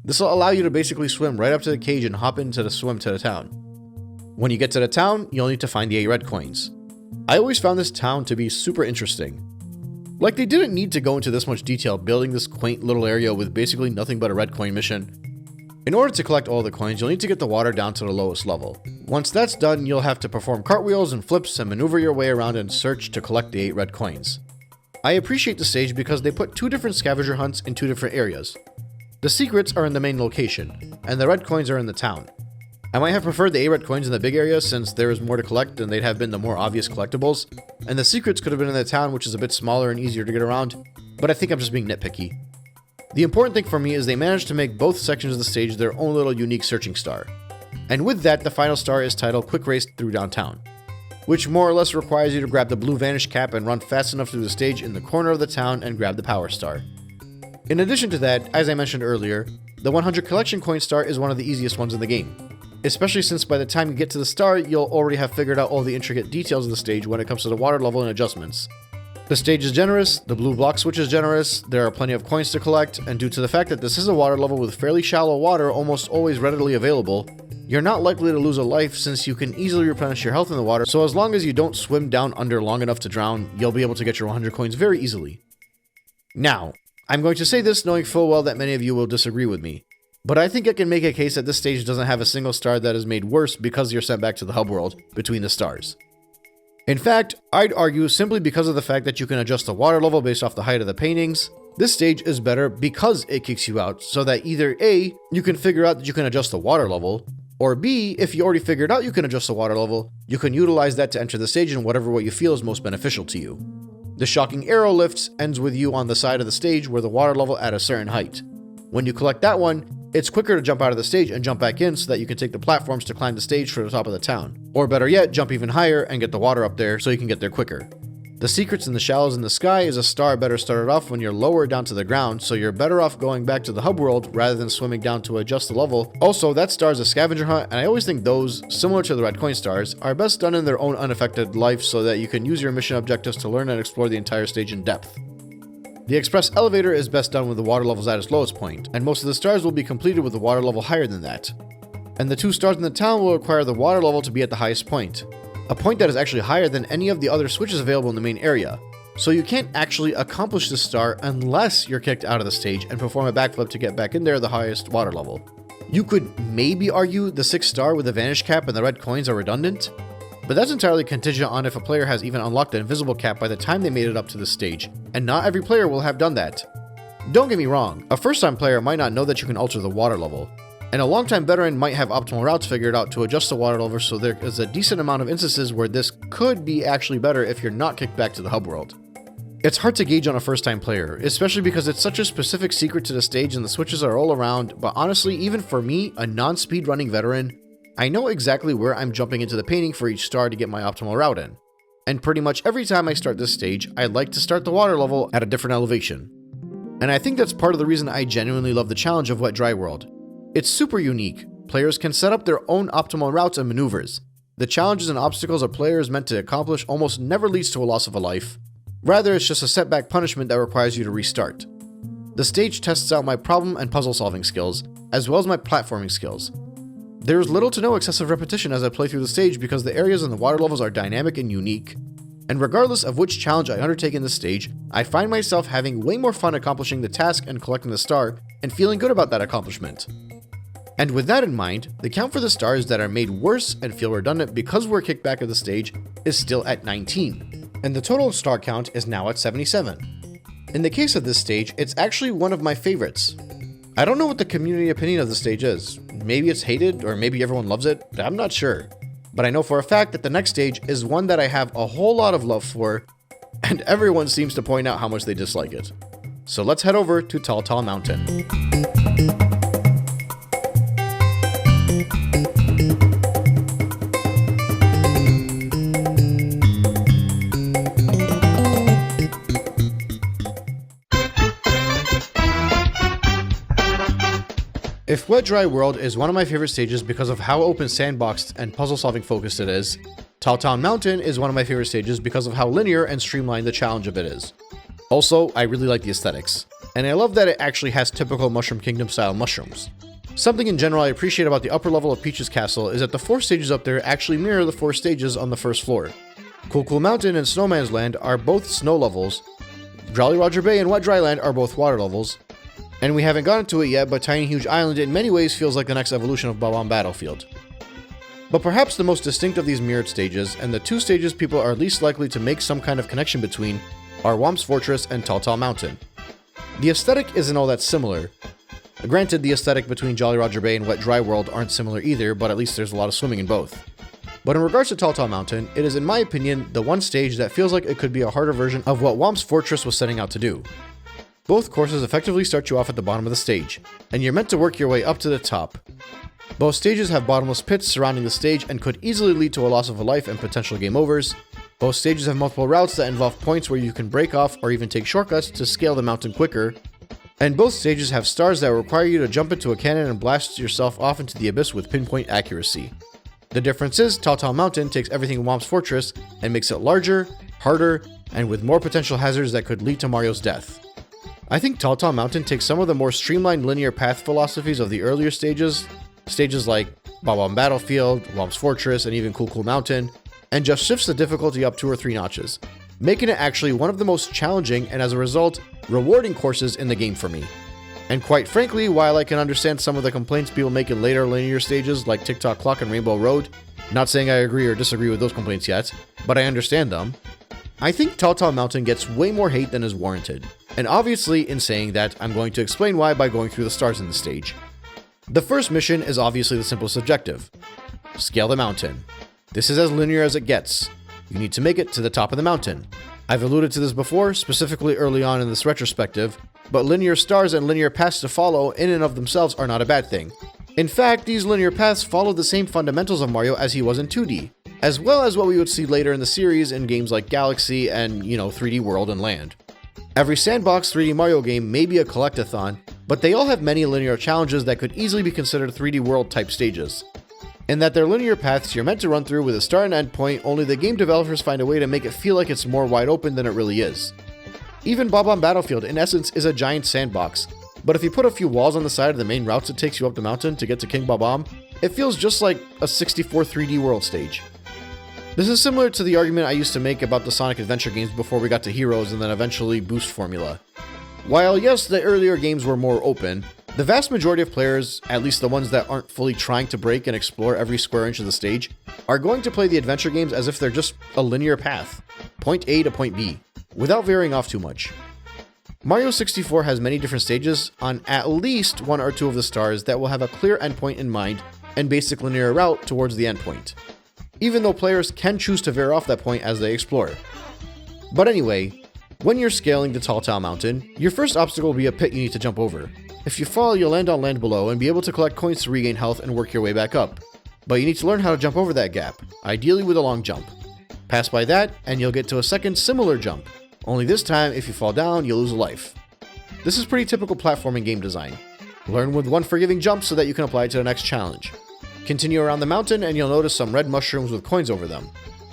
This will allow you to basically swim right up to the cage and hop into the swim to the town. When you get to the town, you'll need to find the 8 red coins. I always found this town to be super interesting. Like, they didn't need to go into this much detail building this quaint little area with basically nothing but a red coin mission. In order to collect all the coins, you'll need to get the water down to the lowest level. Once that's done, you'll have to perform cartwheels and flips and maneuver your way around and search to collect the 8 red coins. I appreciate the stage because they put 2 different scavenger hunts in 2 different areas. The secrets are in the main location, and the red coins are in the town. I might have preferred the 8 red coins in the big area since there is more to collect and they'd have been the more obvious collectibles, and the secrets could have been in the town, which is a bit smaller and easier to get around, but I think I'm just being nitpicky. The important thing for me is they managed to make both sections of the stage their own little unique searching star. And with that, the final star is titled Quick Race Through Downtown, which more or less requires you to grab the blue vanish cap and run fast enough through the stage in the corner of the town and grab the power star. In addition to that, as I mentioned earlier, the 100 collection coin star is one of the easiest ones in the game, especially since by the time you get to the star, you'll already have figured out all the intricate details of the stage when it comes to the water level and adjustments. The stage is generous, the blue block switch is generous, there are plenty of coins to collect, and due to the fact that this is a water level with fairly shallow water almost always readily available, you're not likely to lose a life since you can easily replenish your health in the water, so as long as you don't swim down under long enough to drown, you'll be able to get your 100 coins very easily. Now, I'm going to say this knowing full well that many of you will disagree with me, but I think I can make a case that this stage doesn't have a single star that is made worse because you're sent back to the hub world between the stars. In fact, I'd argue simply because of the fact that you can adjust the water level based off the height of the paintings, this stage is better because it kicks you out so that either A, you can figure out that you can adjust the water level, or B, if you already figured out you can adjust the water level, you can utilize that to enter the stage in whatever way you feel is most beneficial to you. The shocking arrow lifts ends with you on the side of the stage where the water level at a certain height. When you collect that one, it's quicker to jump out of the stage and jump back in so that you can take the platforms to climb the stage for the top of the town. Or better yet, jump even higher and get the water up there so you can get there quicker. The secrets in the shallows in the sky is a star better started off when you're lower down to the ground, so you're better off going back to the hub world rather than swimming down to adjust the level. Also, that star is a scavenger hunt, and I always think those, similar to the red coin stars, are best done in their own unaffected life so that you can use your mission objectives to learn and explore the entire stage in depth. The express elevator is best done with the water levels at its lowest point, and most of the stars will be completed with the water level higher than that. And the 2 stars in the town will require the water level to be at the highest point. A point that is actually higher than any of the other switches available in the main area. So you can't actually accomplish this star unless you're kicked out of the stage and perform a backflip to get back in there at the highest water level. You could maybe argue the 6th star with the vanish cap and the red coins are redundant, but that's entirely contingent on if a player has even unlocked the invisible cap by the time they made it up to this stage, and not every player will have done that. Don't get me wrong, a first-time player might not know that you can alter the water level, and a long-time veteran might have optimal routes figured out to adjust the water level, so there is a decent amount of instances where this could be actually better if you're not kicked back to the hub world. It's hard to gauge on a first-time player, especially because it's such a specific secret to the stage and the switches are all around, but honestly, even for me, a non-speedrunning veteran, I know exactly where I'm jumping into the painting for each star to get my optimal route in. And pretty much every time I start this stage, I like to start the water level at a different elevation. And I think that's part of the reason I genuinely love the challenge of Wet Dry World. It's super unique. Players can set up their own optimal routes and maneuvers. The challenges and obstacles a player is meant to accomplish almost never leads to a loss of a life. Rather, it's just a setback punishment that requires you to restart. The stage tests out my problem and puzzle solving skills, as well as my platforming skills. There's little to no excessive repetition as I play through the stage because the areas and the water levels are dynamic and unique. And regardless of which challenge I undertake in this stage, I find myself having way more fun accomplishing the task and collecting the star, and feeling good about that accomplishment. And with that in mind, the count for the stars that are made worse and feel redundant because we're kicked back of the stage is still at 19, and the total star count is now at 77. In the case of this stage, it's actually one of my favorites. I don't know what the community opinion of the stage is. Maybe it's hated, or maybe everyone loves it, I'm not sure. But I know for a fact that the next stage is one that I have a whole lot of love for, and everyone seems to point out how much they dislike it. So let's head over to Tall Mountain. If Wet Dry World is one of my favorite stages because of how open sandboxed and puzzle solving focused it is, Tall Mountain is one of my favorite stages because of how linear and streamlined the challenge of it is. Also, I really like the aesthetics, and I love that it actually has typical Mushroom Kingdom style mushrooms. Something in general I appreciate about the upper level of Peach's Castle is that the 4 stages up there actually mirror the 4 stages on the first floor. Cool Mountain and Snowman's Land are both snow levels, Jolly Roger Bay and Wet Dry Land are both water levels, and we haven't gotten to it yet, but Tiny Huge Island in many ways feels like the next evolution of Bob-omb Battlefield. But perhaps the most distinct of these mirrored stages, and the 2 stages people are least likely to make some kind of connection between, are Whomp's Fortress and Tall Mountain. The aesthetic isn't all that similar. Granted, the aesthetic between Jolly Roger Bay and Wet Dry World aren't similar either, but at least there's a lot of swimming in both. But in regards to Tall Mountain, it is in my opinion the one stage that feels like it could be a harder version of what Whomp's Fortress was setting out to do. Both courses effectively start you off at the bottom of the stage, and you're meant to work your way up to the top. Both stages have bottomless pits surrounding the stage and could easily lead to a loss of a life and potential game overs. Both stages have multiple routes that involve points where you can break off or even take shortcuts to scale the mountain quicker. And both stages have stars that require you to jump into a cannon and blast yourself off into the abyss with pinpoint accuracy. The difference is, Tall Mountain takes everything in Whomp's Fortress and makes it larger, harder, and with more potential hazards that could lead to Mario's death. I think Tall Mountain takes some of the more streamlined linear path philosophies of the earlier stages like Bob-omb Battlefield, Whomp's Fortress, and even Cool Mountain, and just shifts the difficulty up 2 or 3 notches, making it actually one of the most challenging and as a result, rewarding courses in the game for me. And quite frankly, while I can understand some of the complaints people make in later linear stages like Tick-Tock Clock and Rainbow Road, not saying I agree or disagree with those complaints yet, but I understand them, I think Tall Mountain gets way more hate than is warranted. And obviously, in saying that, I'm going to explain why by going through the stars in the stage. The first mission is obviously the simplest objective. Scale the mountain. This is as linear as it gets. You need to make it to the top of the mountain. I've alluded to this before, specifically early on in this retrospective, but linear stars and linear paths to follow in and of themselves are not a bad thing. In fact, these linear paths follow the same fundamentals of Mario as he was in 2D. as well as what we would see later in the series in games like Galaxy and, 3D World and Land. Every sandbox 3D Mario game may be a collectathon, but they all have many linear challenges that could easily be considered 3D World type stages. In that they're linear paths you're meant to run through with a start and end point, only the game developers find a way to make it feel like it's more wide open than it really is. Even Bob-omb Battlefield in essence is a giant sandbox, but if you put a few walls on the side of the main routes that takes you up the mountain to get to King Bob-omb, it feels just like a 64 3D World stage. This is similar to the argument I used to make about the Sonic Adventure games before we got to Heroes and then eventually Boost Formula. While yes, the earlier games were more open, the vast majority of players, at least the ones that aren't fully trying to break and explore every square inch of the stage, are going to play the adventure games as if they're just a linear path, point A to point B, without veering off too much. Mario 64 has many different stages on at least one or two of the stars that will have a clear endpoint in mind and basic linear route towards the endpoint, even though players can choose to veer off that point as they explore. But anyway, when you're scaling the Tall Town Mountain, your first obstacle will be a pit you need to jump over. If you fall, you'll land on land below and be able to collect coins to regain health and work your way back up. But you need to learn how to jump over that gap, ideally with a long jump. Pass by that, and you'll get to a second similar jump. Only this time, if you fall down, you'll lose a life. This is pretty typical platforming game design. Learn with one forgiving jump so that you can apply it to the next challenge. Continue around the mountain and you'll notice some red mushrooms with coins over them.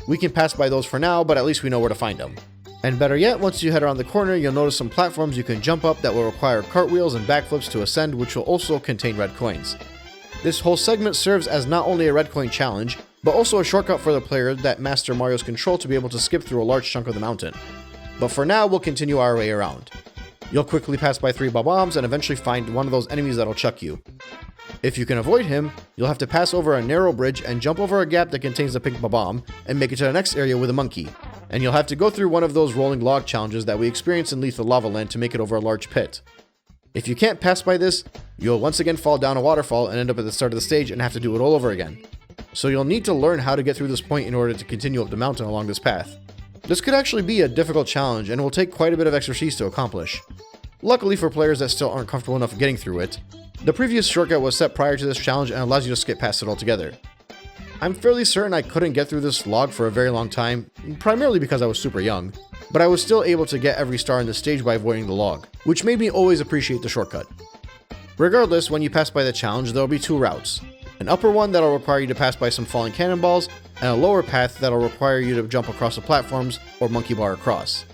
We can pass by those for now, but at least we know where to find them. And better yet, once you head around the corner, you'll notice some platforms you can jump up that will require cartwheels and backflips to ascend, which will also contain red coins. This whole segment serves as not only a red coin challenge, but also a shortcut for the player that master Mario's control to be able to skip through a large chunk of the mountain. But for now, we'll continue our way around. You'll quickly pass by 3 Bob-ombs and eventually find one of those enemies that'll chuck you. If you can avoid him, you'll have to pass over a narrow bridge and jump over a gap that contains the pink Bob-omb and make it to the next area with a monkey. And you'll have to go through one of those rolling log challenges that we experience in Lethal Lava Land to make it over a large pit. If you can't pass by this, you'll once again fall down a waterfall and end up at the start of the stage and have to do it all over again. So you'll need to learn how to get through this point in order to continue up the mountain along this path. This could actually be a difficult challenge and will take quite a bit of expertise to accomplish. Luckily for players that still aren't comfortable enough getting through it, the previous shortcut was set prior to this challenge and allows you to skip past it altogether. I'm fairly certain I couldn't get through this log for a very long time, primarily because I was super young, but I was still able to get every star in the stage by avoiding the log, which made me always appreciate the shortcut. Regardless, when you pass by the challenge, there will be 2 routes. An upper one that'll require you to pass by some falling cannonballs, and a lower path that'll require you to jump across the platforms or monkey bar across.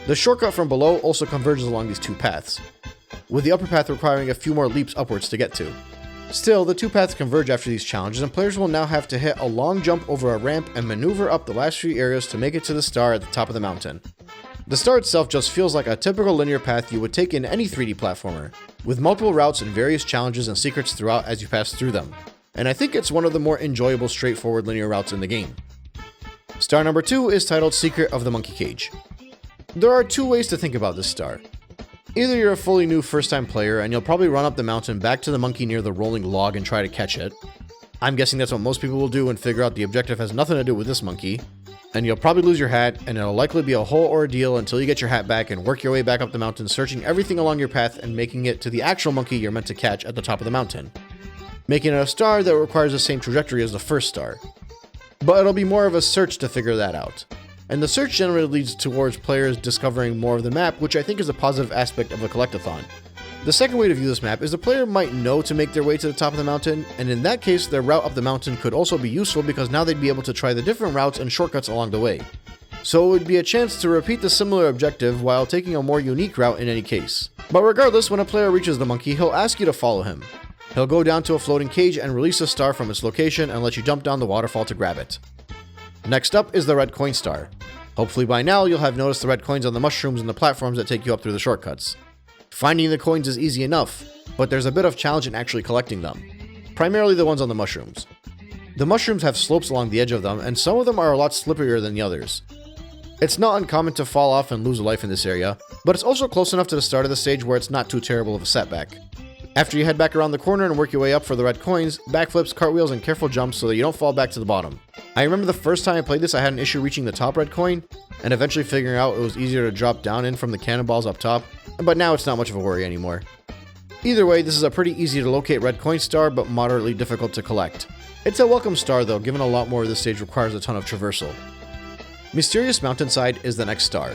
The shortcut from below also converges along these 2 paths, with the upper path requiring a few more leaps upwards to get to. Still, the 2 paths converge after these challenges, and players will now have to hit a long jump over a ramp and maneuver up the last few areas to make it to the star at the top of the mountain. The star itself just feels like a typical linear path you would take in any 3D platformer, with multiple routes and various challenges and secrets throughout as you pass through them. And I think it's one of the more enjoyable straightforward linear routes in the game. Star number 2 is titled Secret of the Monkey Cage. There are 2 ways to think about this star. Either you're a fully new first-time player and you'll probably run up the mountain back to the monkey near the rolling log and try to catch it. I'm guessing that's what most people will do and figure out the objective has nothing to do with this monkey. And you'll probably lose your hat, and it'll likely be a whole ordeal until you get your hat back and work your way back up the mountain, searching everything along your path and making it to the actual monkey you're meant to catch at the top of the mountain, making it a star that requires the same trajectory as the first star. But it'll be more of a search to figure that out. And the search generally leads towards players discovering more of the map, which I think is a positive aspect of a collectathon. The second way to view this map is the player might know to make their way to the top of the mountain, and in that case their route up the mountain could also be useful because now they'd be able to try the different routes and shortcuts along the way. So it would be a chance to repeat the similar objective while taking a more unique route in any case. But regardless, when a player reaches the monkey, he'll ask you to follow him. He'll go down to a floating cage and release a star from its location and let you jump down the waterfall to grab it. Next up is the red coin star. Hopefully by now you'll have noticed the red coins on the mushrooms and the platforms that take you up through the shortcuts. Finding the coins is easy enough, but there's a bit of challenge in actually collecting them. Primarily the ones on the mushrooms. The mushrooms have slopes along the edge of them, and some of them are a lot slipperier than the others. It's not uncommon to fall off and lose a life in this area, but it's also close enough to the start of the stage where it's not too terrible of a setback. After you head back around the corner and work your way up for the red coins, backflips, cartwheels, and careful jumps so that you don't fall back to the bottom. I remember the first time I played this I had an issue reaching the top red coin, and eventually figuring out it was easier to drop down in from the cannonballs up top, but now it's not much of a worry anymore. Either way, this is a pretty easy to locate red coin star, but moderately difficult to collect. It's a welcome star though, given a lot more of this stage requires a ton of traversal. Mysterious Mountainside is the next star.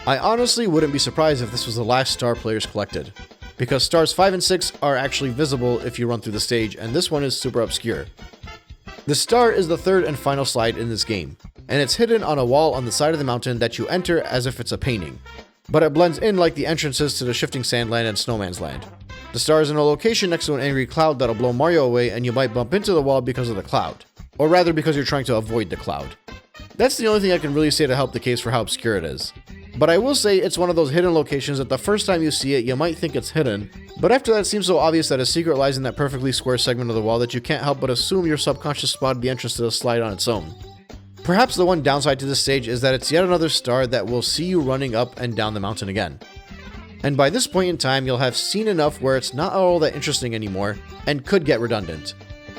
I honestly wouldn't be surprised if this was the last star players collected, because stars 5 and 6 are actually visible if you run through the stage, and this one is super obscure. The star is the third and final slide in this game, and it's hidden on a wall on the side of the mountain that you enter as if it's a painting, but it blends in like the entrances to the Shifting Sandland and Snowman's Land. The star is in a location next to an angry cloud that'll blow Mario away, and you might bump into the wall because of the cloud, or rather because you're trying to avoid the cloud. That's the only thing I can really say to help the case for how obscure it is. But I will say it's one of those hidden locations that the first time you see it, you might think it's hidden, but after that it seems so obvious that a secret lies in that perfectly square segment of the wall that you can't help but assume your subconscious spotted the entrance to the slide on its own. Perhaps the one downside to this stage is that it's yet another star that will see you running up and down the mountain again. And by this point in time, you'll have seen enough where it's not all that interesting anymore, and could get redundant.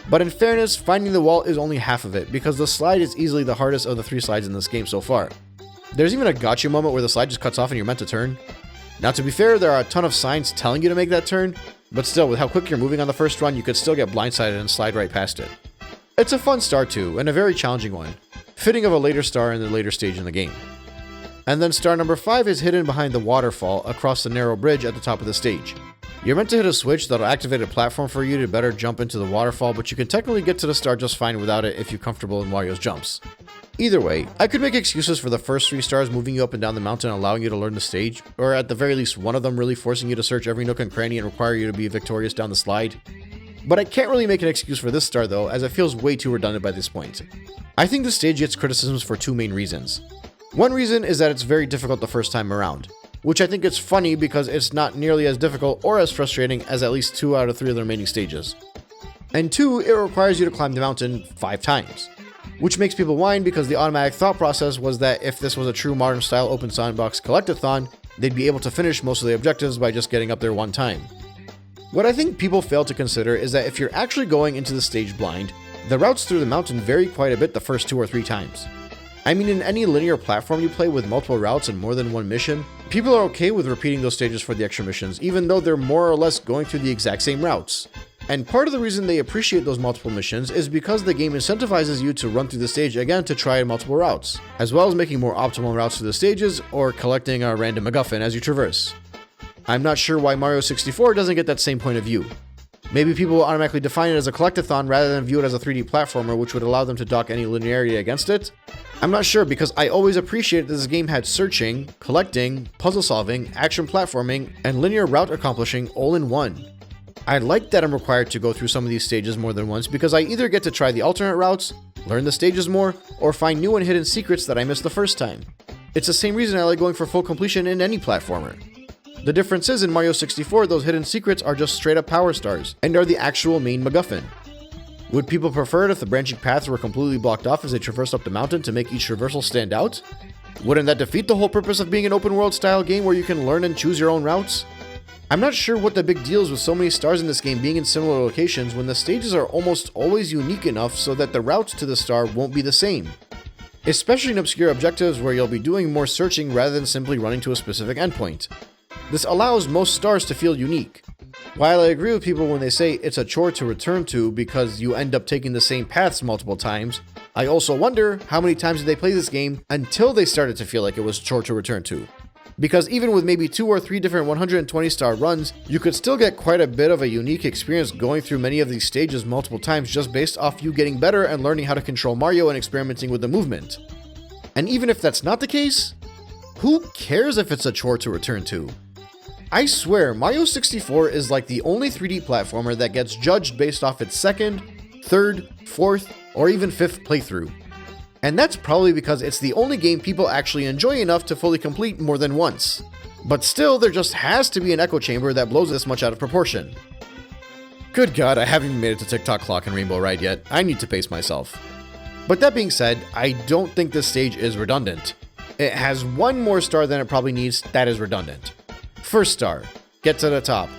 But in fairness, finding the wall is only half of it, because the slide is easily the hardest of the 3 slides in this game so far. There's even a gotcha moment where the slide just cuts off and you're meant to turn. Now to be fair, there are a ton of signs telling you to make that turn, but still, with how quick you're moving on the first run, you could still get blindsided and slide right past it. It's a fun star too, and a very challenging one, fitting of a later star in the later stage in the game. And then star number 5 is hidden behind the waterfall across the narrow bridge at the top of the stage. You're meant to hit a switch that'll activate a platform for you to better jump into the waterfall, but you can technically get to the star just fine without it if you're comfortable in Mario's jumps. Either way, I could make excuses for the first 3 stars moving you up and down the mountain and allowing you to learn the stage, or at the very least one of them really forcing you to search every nook and cranny and require you to be victorious down the slide. But I can't really make an excuse for this star though, as it feels way too redundant by this point. I think this stage gets criticisms for 2 main reasons. One reason is that it's very difficult the first time around, which I think is funny because it's not nearly as difficult or as frustrating as at least 2 out of 3 of the remaining stages. And 2, it requires you to climb the mountain 5 times, which makes people whine because the automatic thought process was that if this was a true modern style open sandbox collectathon, they'd be able to finish most of the objectives by just getting up there one time. What I think people fail to consider is that if you're actually going into the stage blind, the routes through the mountain vary quite a bit the first 2 or 3 times. I mean, in any linear platform you play with multiple routes and more than one mission, people are okay with repeating those stages for the extra missions, even though they're more or less going through the exact same routes. And part of the reason they appreciate those multiple missions is because the game incentivizes you to run through the stage again to try multiple routes, as well as making more optimal routes through the stages or collecting a random MacGuffin as you traverse. I'm not sure why Mario 64 doesn't get that same point of view. Maybe people will automatically define it as a collectathon rather than view it as a 3D platformer, which would allow them to dock any linearity against it. I'm not sure, because I always appreciated that this game had searching, collecting, puzzle solving, action platforming, and linear route accomplishing all in one. I like that I'm required to go through some of these stages more than once because I either get to try the alternate routes, learn the stages more, or find new and hidden secrets that I missed the first time. It's the same reason I like going for full completion in any platformer. The difference is in Mario 64, those hidden secrets are just straight up power stars, and are the actual main MacGuffin. Would people prefer it if the branching paths were completely blocked off as they traversed up the mountain to make each traversal stand out? Wouldn't that defeat the whole purpose of being an open world style game where you can learn and choose your own routes? I'm not sure what the big deal is with so many stars in this game being in similar locations when the stages are almost always unique enough so that the routes to the star won't be the same. Especially in obscure objectives where you'll be doing more searching rather than simply running to a specific endpoint. This allows most stars to feel unique. While I agree with people when they say it's a chore to return to because you end up taking the same paths multiple times, I also wonder how many times did they play this game until they started to feel like it was a chore to return to. Because even with maybe 2 or 3 different 120 star runs, you could still get quite a bit of a unique experience going through many of these stages multiple times just based off you getting better and learning how to control Mario and experimenting with the movement. And even if that's not the case, who cares if it's a chore to return to? I swear, Mario 64 is like the only 3D platformer that gets judged based off its 2nd, 3rd, 4th, or even 5th playthrough. And that's probably because it's the only game people actually enjoy enough to fully complete more than once. But still, there just has to be an echo chamber that blows this much out of proportion. Good God, I haven't even made it to TikTok Clock and Rainbow Ride yet. I need to pace myself. But that being said, I don't think this stage is redundant. It has one more star than it probably needs that is redundant. First star, get to the top.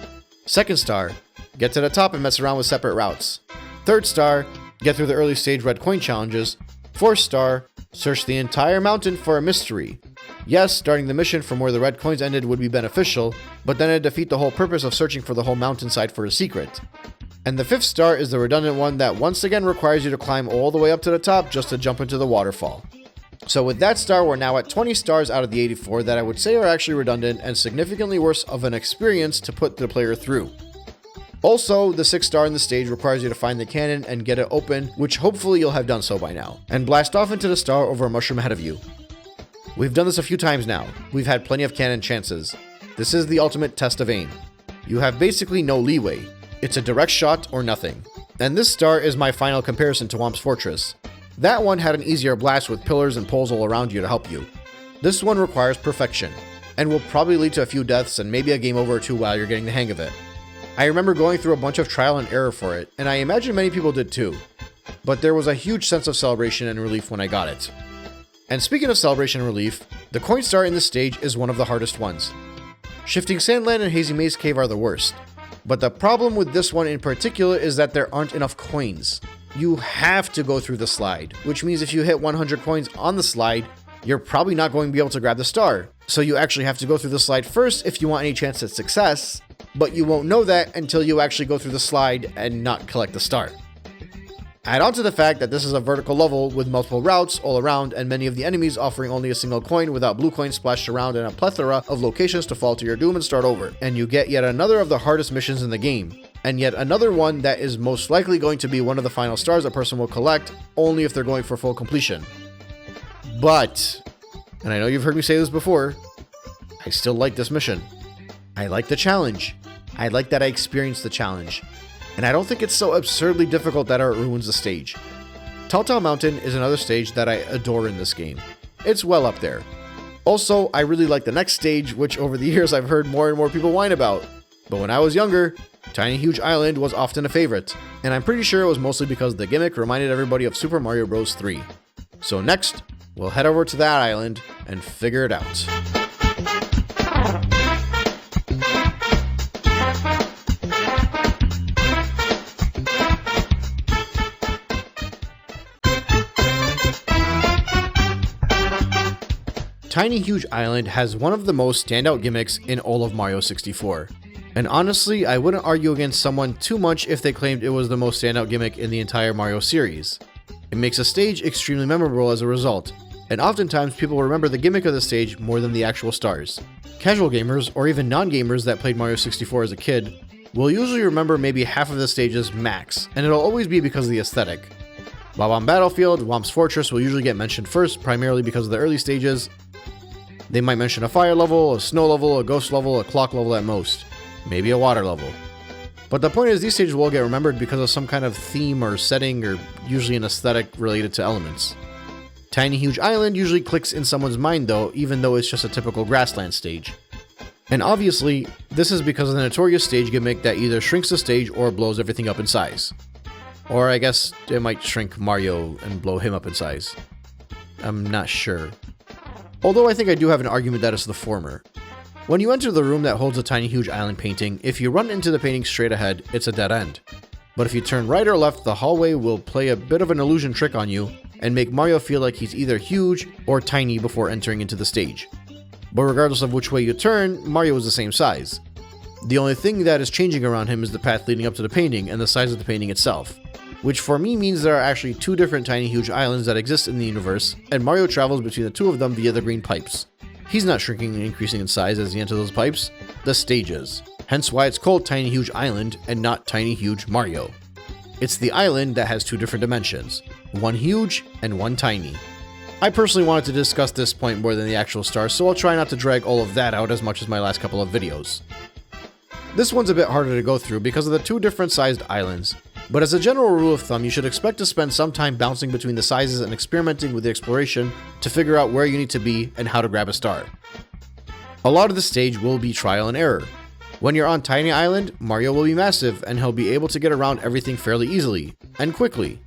Second star, get to the top and mess around with separate routes. Third star, get through the early stage red coin challenges. Fourth star, search the entire mountain for a mystery. Yes, starting the mission from where the red coins ended would be beneficial, but then it'd defeat the whole purpose of searching for the whole mountainside for a secret. And the 5th star is the redundant one that once again requires you to climb all the way up to the top just to jump into the waterfall. So with that star, we're now at 20 stars out of the 84 that I would say are actually redundant and significantly worse of an experience to put the player through. Also, the 6th star in the stage requires you to find the cannon and get it open, which hopefully you'll have done so by now, and blast off into the star over a mushroom ahead of you. We've done this a few times now. We've had plenty of cannon chances. This is the ultimate test of aim. You have basically no leeway. It's a direct shot or nothing. And this star is my final comparison to Whomp's Fortress. That one had an easier blast with pillars and poles all around you to help you. This one requires perfection, and will probably lead to a few deaths and maybe a game over or two while you're getting the hang of it. I remember going through a bunch of trial and error for it, and I imagine many people did too. But there was a huge sense of celebration and relief when I got it. And speaking of celebration and relief, the coin star in this stage is one of the hardest ones. Shifting Sandland and Hazy Maze Cave are the worst. But the problem with this one in particular is that there aren't enough coins. You have to go through the slide, which means if you hit 100 coins on the slide, you're probably not going to be able to grab the star. So you actually have to go through the slide first if you want any chance at success, but you won't know that until you actually go through the slide and not collect the star. Add on to the fact that this is a vertical level with multiple routes all around and many of the enemies offering only a single coin without blue coins splashed around and a plethora of locations to fall to your doom and start over. And you get yet another of the hardest missions in the game. And yet another one that is most likely going to be one of the final stars a person will collect only if they're going for full completion. But, and I know you've heard me say this before, I still like this mission. I like the challenge. I like that I experienced the challenge. And I don't think it's so absurdly difficult that it ruins the stage. Telltale Mountain is another stage that I adore in this game. It's well up there. Also, I really like the next stage, which over the years I've heard more and more people whine about. But when I was younger, Tiny Huge Island was often a favorite, and I'm pretty sure it was mostly because the gimmick reminded everybody of Super Mario Bros. 3. So next, we'll head over to that island and figure it out. Tiny Huge Island has one of the most standout gimmicks in all of Mario 64. And honestly, I wouldn't argue against someone too much if they claimed it was the most standout gimmick in the entire Mario series. It makes a stage extremely memorable as a result, and oftentimes people remember the gimmick of the stage more than the actual stars. Casual gamers, or even non-gamers that played Mario 64 as a kid, will usually remember maybe half of the stages max, and it'll always be because of the aesthetic. Bob-omb Battlefield, Whomp's Fortress will usually get mentioned first, primarily because of the early stages. They might mention a fire level, a snow level, a ghost level, a clock level at most. Maybe a water level. But the point is, these stages will get remembered because of some kind of theme or setting, or usually an aesthetic related to elements. Tiny Huge Island usually clicks in someone's mind though, even though it's just a typical grassland stage. And obviously, this is because of the notorious stage gimmick that either shrinks the stage or blows everything up in size. Or I guess it might shrink Mario and blow him up in size. I'm not sure. Although I think I do have an argument that it's the former. When you enter the room that holds a Tiny Huge Island painting, if you run into the painting straight ahead, it's a dead end. But if you turn right or left, the hallway will play a bit of an illusion trick on you and make Mario feel like he's either huge or tiny before entering into the stage. But regardless of which way you turn, Mario is the same size. The only thing that is changing around him is the path leading up to the painting and the size of the painting itself. Which for me means there are actually two different Tiny Huge Islands that exist in the universe, and Mario travels between the two of them via the green pipes. He's not shrinking and increasing in size as he enters those pipes, the stage is. Hence why it's called Tiny Huge Island and not Tiny Huge Mario. It's the island that has two different dimensions, one huge and one tiny. I personally wanted to discuss this point more than the actual stars, so I'll try not to drag all of that out as much as my last couple of videos. This one's a bit harder to go through because of the two different sized islands, but as a general rule of thumb, you should expect to spend some time bouncing between the sizes and experimenting with the exploration to figure out where you need to be and how to grab a star. A lot of the stage will be trial and error. When you're on Tiny Island, Mario will be massive and he'll be able to get around everything fairly easily, and quickly.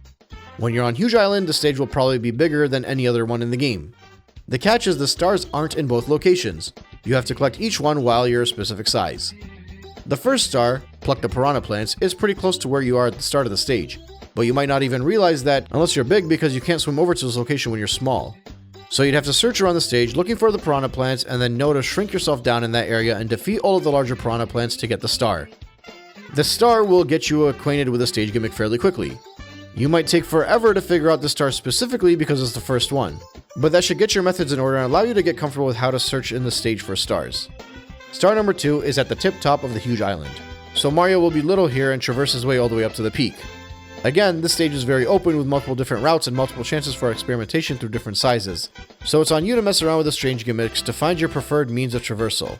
When you're on Huge Island, the stage will probably be bigger than any other one in the game. The catch is the stars aren't in both locations. You have to collect each one while you're a specific size. The first star, Pluck the Piranha Plants, is pretty close to where you are at the start of the stage, but you might not even realize that unless you're big because you can't swim over to this location when you're small. So you'd have to search around the stage looking for the Piranha Plants and then know to shrink yourself down in that area and defeat all of the larger Piranha Plants to get the star. The star will get you acquainted with the stage gimmick fairly quickly. You might take forever to figure out the star specifically because it's the first one, but that should get your methods in order and allow you to get comfortable with how to search in the stage for stars. Star number 2 is at the tip top of the huge island, so Mario will be little here and traverse his way all the way up to the peak. Again, this stage is very open with multiple different routes and multiple chances for experimentation through different sizes, so it's on you to mess around with the strange gimmicks to find your preferred means of traversal.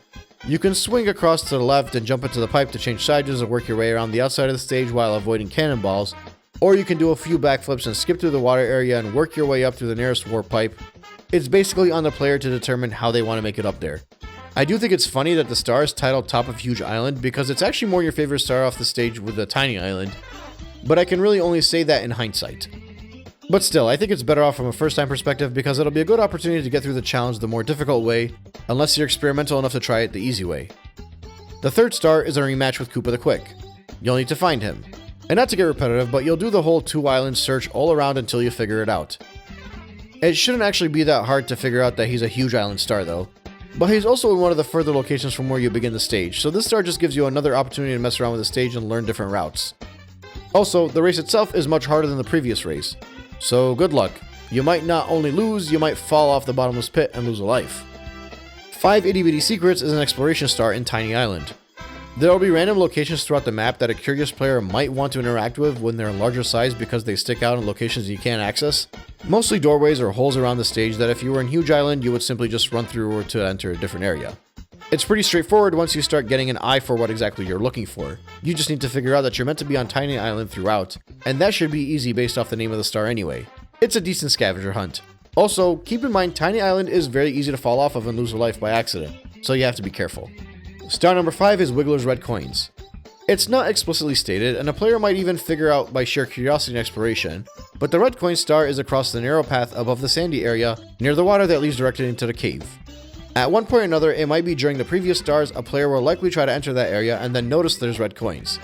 You can swing across to the left and jump into the pipe to change sides or work your way around the outside of the stage while avoiding cannonballs, or you can do a few backflips and skip through the water area and work your way up through the nearest warp pipe. It's basically on the player to determine how they want to make it up there. I do think it's funny that the star is titled Top of Huge Island because it's actually more your favorite star off the stage with a tiny island, but I can really only say that in hindsight. But still, I think it's better off from a first time perspective because it'll be a good opportunity to get through the challenge the more difficult way, unless you're experimental enough to try it the easy way. The third star is a rematch with Koopa the Quick. You'll need to find him. And not to get repetitive, but you'll do the whole 2 island search all around until you figure it out. It shouldn't actually be that hard to figure out that he's a huge island star though, but he's also in one of the further locations from where you begin the stage, so this star just gives you another opportunity to mess around with the stage and learn different routes. Also, the race itself is much harder than the previous race, so good luck. You might not only lose, you might fall off the bottomless pit and lose a life. 5 Itty Bitty Secrets is an exploration star in Tiny Island. There will be random locations throughout the map that a curious player might want to interact with when they're in larger size because they stick out in locations you can't access. Mostly doorways or holes around the stage that if you were in Huge Island, you would simply just run through or to enter a different area. It's pretty straightforward once you start getting an eye for what exactly you're looking for. You just need to figure out that you're meant to be on Tiny Island throughout, and that should be easy based off the name of the star anyway. It's a decent scavenger hunt. Also, keep in mind Tiny Island is very easy to fall off of and lose a life by accident, so you have to be careful. Star number 5 is Wiggler's Red Coins. It's not explicitly stated, and a player might even figure out by sheer curiosity and exploration, but the Red Coin star is across the narrow path above the sandy area near the water that leads directly into the cave. At one point or another, it might be during the previous stars, a player will likely try to enter that area and then notice there's red coins.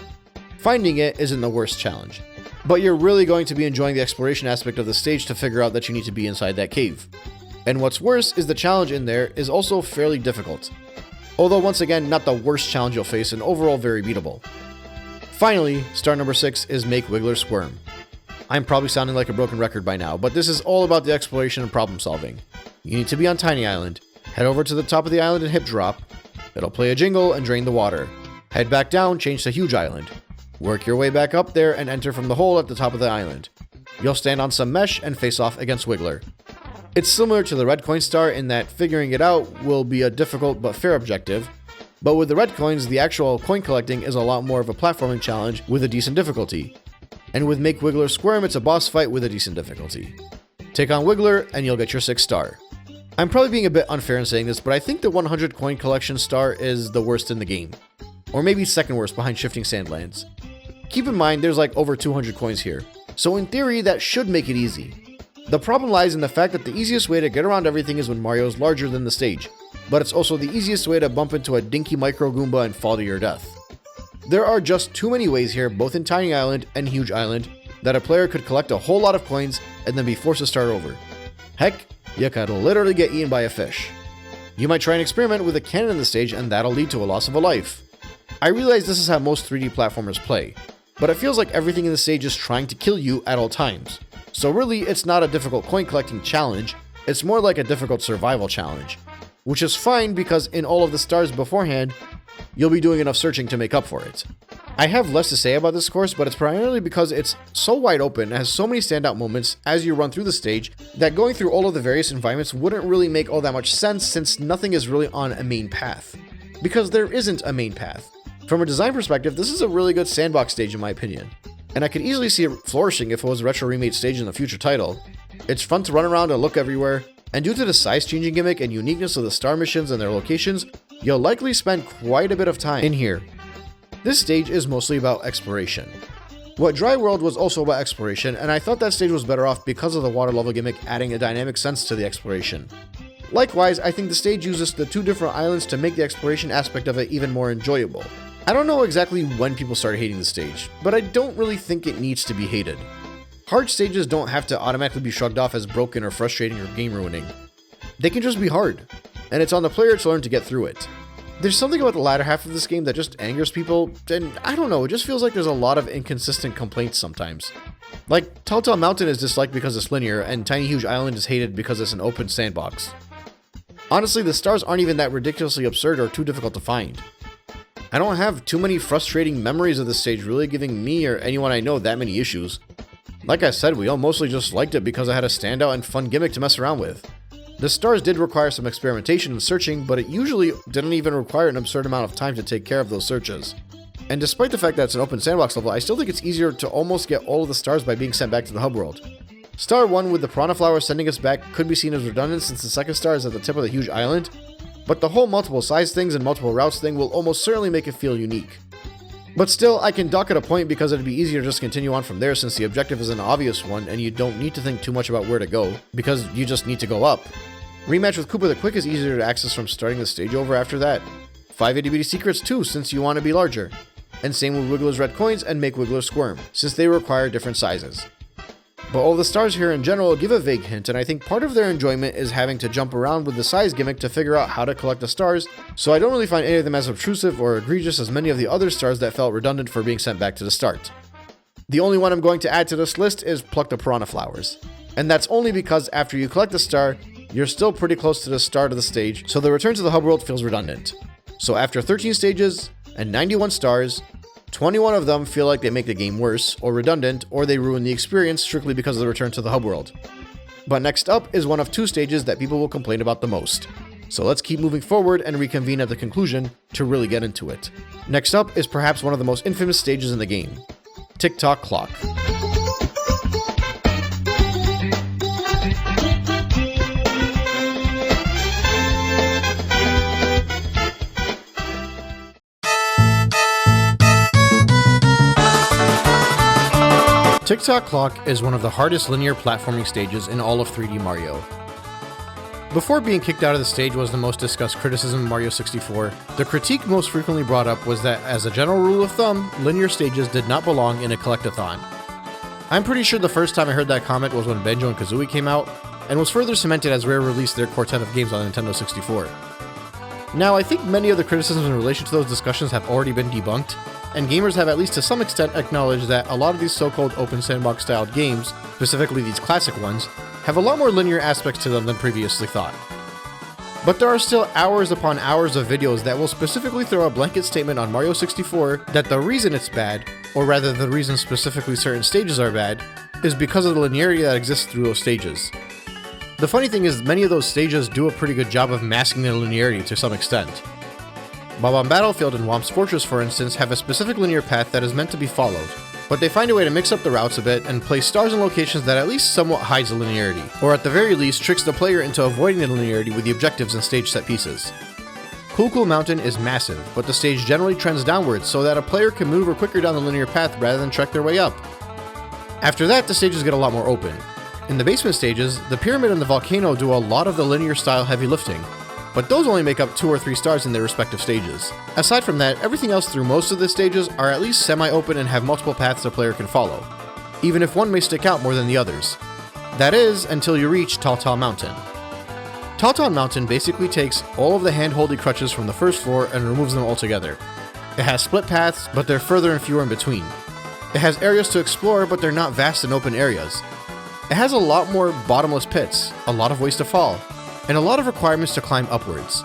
Finding it isn't the worst challenge, but you're really going to be enjoying the exploration aspect of the stage to figure out that you need to be inside that cave. And what's worse is the challenge in there is also fairly difficult. Although once again, not the worst challenge you'll face and overall very beatable. Finally, star number 6 is Make Wiggler Squirm. I'm probably sounding like a broken record by now, but this is all about the exploration and problem solving. You need to be on Tiny Island. Head over to the top of the island and hip drop. It'll play a jingle and drain the water. Head back down, change to Huge Island. Work your way back up there and enter from the hole at the top of the island. You'll stand on some mesh and face off against Wiggler. It's similar to the Red Coin Star in that figuring it out will be a difficult but fair objective, but with the red coins, the actual coin collecting is a lot more of a platforming challenge with a decent difficulty. And with Make Wiggler Squirm, it's a boss fight with a decent difficulty. Take on Wiggler and you'll get your 6th star. I'm probably being a bit unfair in saying this, but I think the 100 coin collection star is the worst in the game. Or maybe second worst behind Shifting Sandlands. Keep in mind there's like over 200 coins here, so in theory that should make it easy. The problem lies in the fact that the easiest way to get around everything is when Mario is larger than the stage, but it's also the easiest way to bump into a dinky micro Goomba and fall to your death. There are just too many ways here, both in Tiny Island and Huge Island, that a player could collect a whole lot of coins and then be forced to start over. Heck, you could literally get eaten by a fish. You might try and experiment with a cannon in the stage and that'll lead to a loss of a life. I realize this is how most 3D platformers play, but it feels like everything in the stage is trying to kill you at all times. So really, it's not a difficult coin collecting challenge, it's more like a difficult survival challenge. Which is fine because in all of the stars beforehand, you'll be doing enough searching to make up for it. I have less to say about this course, but it's primarily because it's so wide open and has so many standout moments as you run through the stage that going through all of the various environments wouldn't really make all that much sense since nothing is really on a main path. Because there isn't a main path. From a design perspective, this is a really good sandbox stage in my opinion. And I could easily see it flourishing if it was a retro remade stage in a future title. It's fun to run around and look everywhere, and due to the size changing gimmick and uniqueness of the star missions and their locations, you'll likely spend quite a bit of time in here. This stage is mostly about exploration. What Dry World was also about exploration, and I thought that stage was better off because of the water level gimmick adding a dynamic sense to the exploration. Likewise, I think the stage uses the 2 different islands to make the exploration aspect of it even more enjoyable. I don't know exactly when people started hating the stage, but I don't really think it needs to be hated. Hard stages don't have to automatically be shrugged off as broken or frustrating or game ruining. They can just be hard, and it's on the player to learn to get through it. There's something about the latter half of this game that just angers people, and I don't know, it just feels like there's a lot of inconsistent complaints sometimes. Like, Telltale Mountain is disliked because it's linear, and Tiny Huge Island is hated because it's an open sandbox. Honestly, the stars aren't even that ridiculously absurd or too difficult to find. I don't have too many frustrating memories of this stage really giving me or anyone I know that many issues. Like I said, we all mostly just liked it because it had a standout and fun gimmick to mess around with. The stars did require some experimentation and searching, but it usually didn't even require an absurd amount of time to take care of those searches. And despite the fact that it's an open sandbox level, I still think it's easier to almost get all of the stars by being sent back to the hub world. Star 1 with the piranha flower sending us back could be seen as redundant since the second star is at the tip of the huge island, but the whole multiple size things and multiple routes thing will almost certainly make it feel unique. But still, I can dock at a point because it'd be easier to just continue on from there since the objective is an obvious one and you don't need to think too much about where to go, because you just need to go up. Rematch with Koopa the Quick is easier to access from starting the stage over after that. 5 itty bitty secrets too, since you want to be larger. And same with Wiggler's red coins and Make Wiggler Squirm, since they require different sizes. But all the stars here in general give a vague hint, and I think part of their enjoyment is having to jump around with the size gimmick to figure out how to collect the stars, so I don't really find any of them as obtrusive or egregious as many of the other stars that felt redundant for being sent back to the start. The only one I'm going to add to this list is Pluck the Piranha Flowers. And that's only because after you collect the star, you're still pretty close to the start of the stage, so the return to the hub world feels redundant. So after 13 stages and 91 stars, 21 of them feel like they make the game worse, or redundant, or they ruin the experience strictly because of the return to the hub world. But next up is one of 2 stages that people will complain about the most. So let's keep moving forward and reconvene at the conclusion to really get into it. Next up is perhaps one of the most infamous stages in the game, Tick-Tock Clock. Tick-Tock Clock is one of the hardest linear platforming stages in all of 3D Mario. Before being kicked out of the stage was the most discussed criticism of Mario 64, the critique most frequently brought up was that, as a general rule of thumb, linear stages did not belong in a collectathon. I'm pretty sure the first time I heard that comment was when Banjo and Kazooie came out, and was further cemented as Rare released their quartet of games on the Nintendo 64. Now, I think many of the criticisms in relation to those discussions have already been debunked, and gamers have at least to some extent acknowledged that a lot of these so-called open sandbox styled games, specifically these classic ones, have a lot more linear aspects to them than previously thought. But there are still hours upon hours of videos that will specifically throw a blanket statement on Mario 64 that the reason it's bad, or rather the reason specifically certain stages are bad, is because of the linearity that exists through those stages. The funny thing is, many of those stages do a pretty good job of masking the linearity to some extent. Bob-omb Battlefield and Whomp's Fortress, for instance, have a specific linear path that is meant to be followed, but they find a way to mix up the routes a bit and place stars in locations that at least somewhat hides the linearity, or at the very least tricks the player into avoiding the linearity with the objectives and stage set pieces. Cool Mountain is massive, but the stage generally trends downwards so that a player can maneuver quicker down the linear path rather than trek their way up. After that, the stages get a lot more open. In the basement stages, the pyramid and the volcano do a lot of the linear style heavy lifting, but those only make up 2 or 3 stars in their respective stages. Aside from that, everything else through most of the stages are at least semi-open and have multiple paths a player can follow, even if one may stick out more than the others. That is, until you reach Telltale Mountain. Telltale Mountain basically takes all of the hand-holdy crutches from the first floor and removes them altogether. It has split paths, but they're further and fewer in between. It has areas to explore, but they're not vast and open areas. It has a lot more bottomless pits, a lot of ways to fall, and a lot of requirements to climb upwards.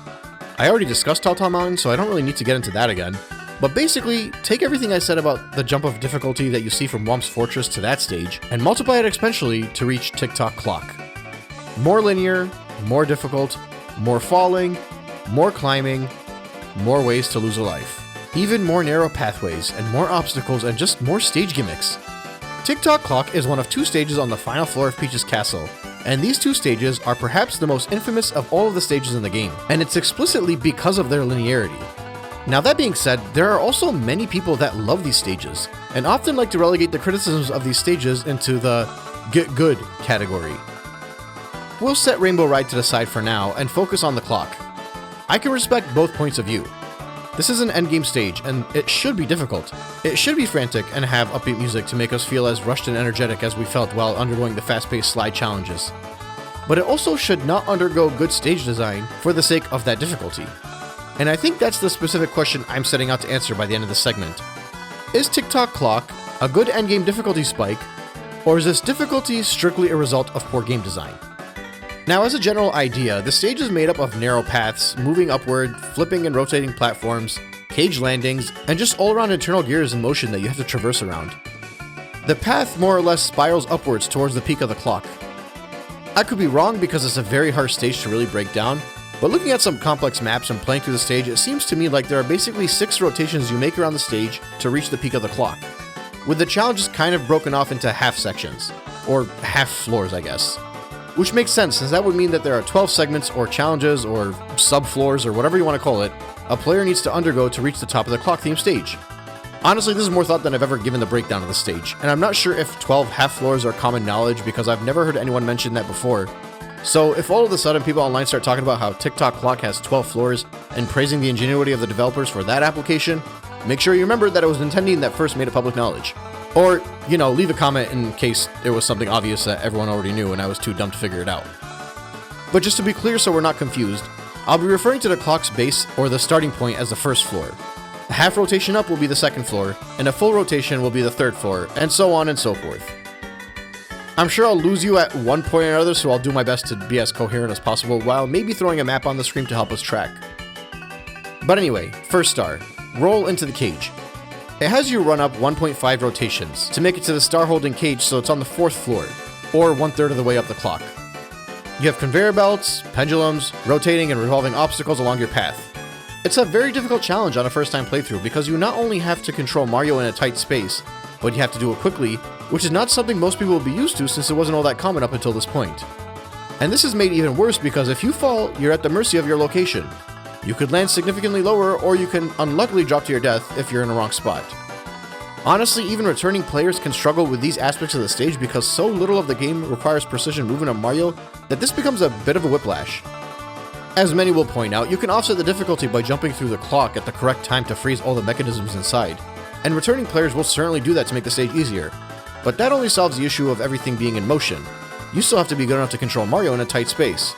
I already discussed Telltale Mountain, so I don't really need to get into that again, but basically, take everything I said about the jump of difficulty that you see from Whomp's Fortress to that stage, and multiply it exponentially to reach Tick-Tock Clock. More linear, more difficult, more falling, more climbing, more ways to lose a life. Even more narrow pathways, and more obstacles, and just more stage gimmicks. Tick-Tock Clock is one of 2 stages on the final floor of Peach's castle, and these 2 stages are perhaps the most infamous of all of the stages in the game, and it's explicitly because of their linearity. Now that being said, there are also many people that love these stages, and often like to relegate the criticisms of these stages into the get good category. We'll set Rainbow Ride to the side for now and focus on the clock. I can respect both points of view. This is an endgame stage, and it should be difficult. It should be frantic and have upbeat music to make us feel as rushed and energetic as we felt while undergoing the fast-paced slide challenges. But it also should not undergo good stage design for the sake of that difficulty. and I think that's the specific question I'm setting out to answer by the end of the segment. Is Tick-Tock Clock a good endgame difficulty spike, or is this difficulty strictly a result of poor game design? Now, as a general idea, the stage is made up of narrow paths, moving upward, flipping and rotating platforms, cage landings, and just all-around internal gears in motion that you have to traverse around. The path more or less spirals upwards towards the peak of the clock. I could be wrong because it's a very hard stage to really break down, but looking at some complex maps and playing through the stage, it seems to me like there are basically 6 rotations you make around the stage to reach the peak of the clock, with the challenges kind of broken off into half sections, or half floors I guess. Which makes sense, since that would mean that there are 12 segments or challenges or sub-floors or whatever you want to call it, a player needs to undergo to reach the top of the clock theme stage. Honestly, this is more thought than I've ever given the breakdown of the stage, and I'm not sure if 12 half floors are common knowledge because I've never heard anyone mention that before. So if all of a sudden people online start talking about how Tick-Tock Clock has 12 floors and praising the ingenuity of the developers for that application, make sure you remember that it was Nintendo that first made it public knowledge. Or, leave a comment in case it was something obvious that everyone already knew and I was too dumb to figure it out. But just to be clear so we're not confused, I'll be referring to the clock's base or the starting point as the first floor. A half rotation up will be the second floor, and a full rotation will be the third floor, and so on and so forth. I'm sure I'll lose you at one point or another, so I'll do my best to be as coherent as possible while maybe throwing a map on the screen to help us track. But anyway, first star, roll into the cage. It has you run up 1.5 rotations to make it to the star holding cage, so it's on the 4th floor, or 1/3 of the way up the clock. You have conveyor belts, pendulums, rotating and revolving obstacles along your path. It's a very difficult challenge on a first time playthrough because you not only have to control Mario in a tight space, but you have to do it quickly, which is not something most people will be used to since it wasn't all that common up until this point. And this is made even worse because if you fall, you're at the mercy of your location. You could land significantly lower, or you can unluckily drop to your death if you're in the wrong spot. Honestly, even returning players can struggle with these aspects of the stage because so little of the game requires precision movement of Mario that this becomes a bit of a whiplash. As many will point out, you can offset the difficulty by jumping through the clock at the correct time to freeze all the mechanisms inside, and returning players will certainly do that to make the stage easier, but that only solves the issue of everything being in motion. You still have to be good enough to control Mario in a tight space.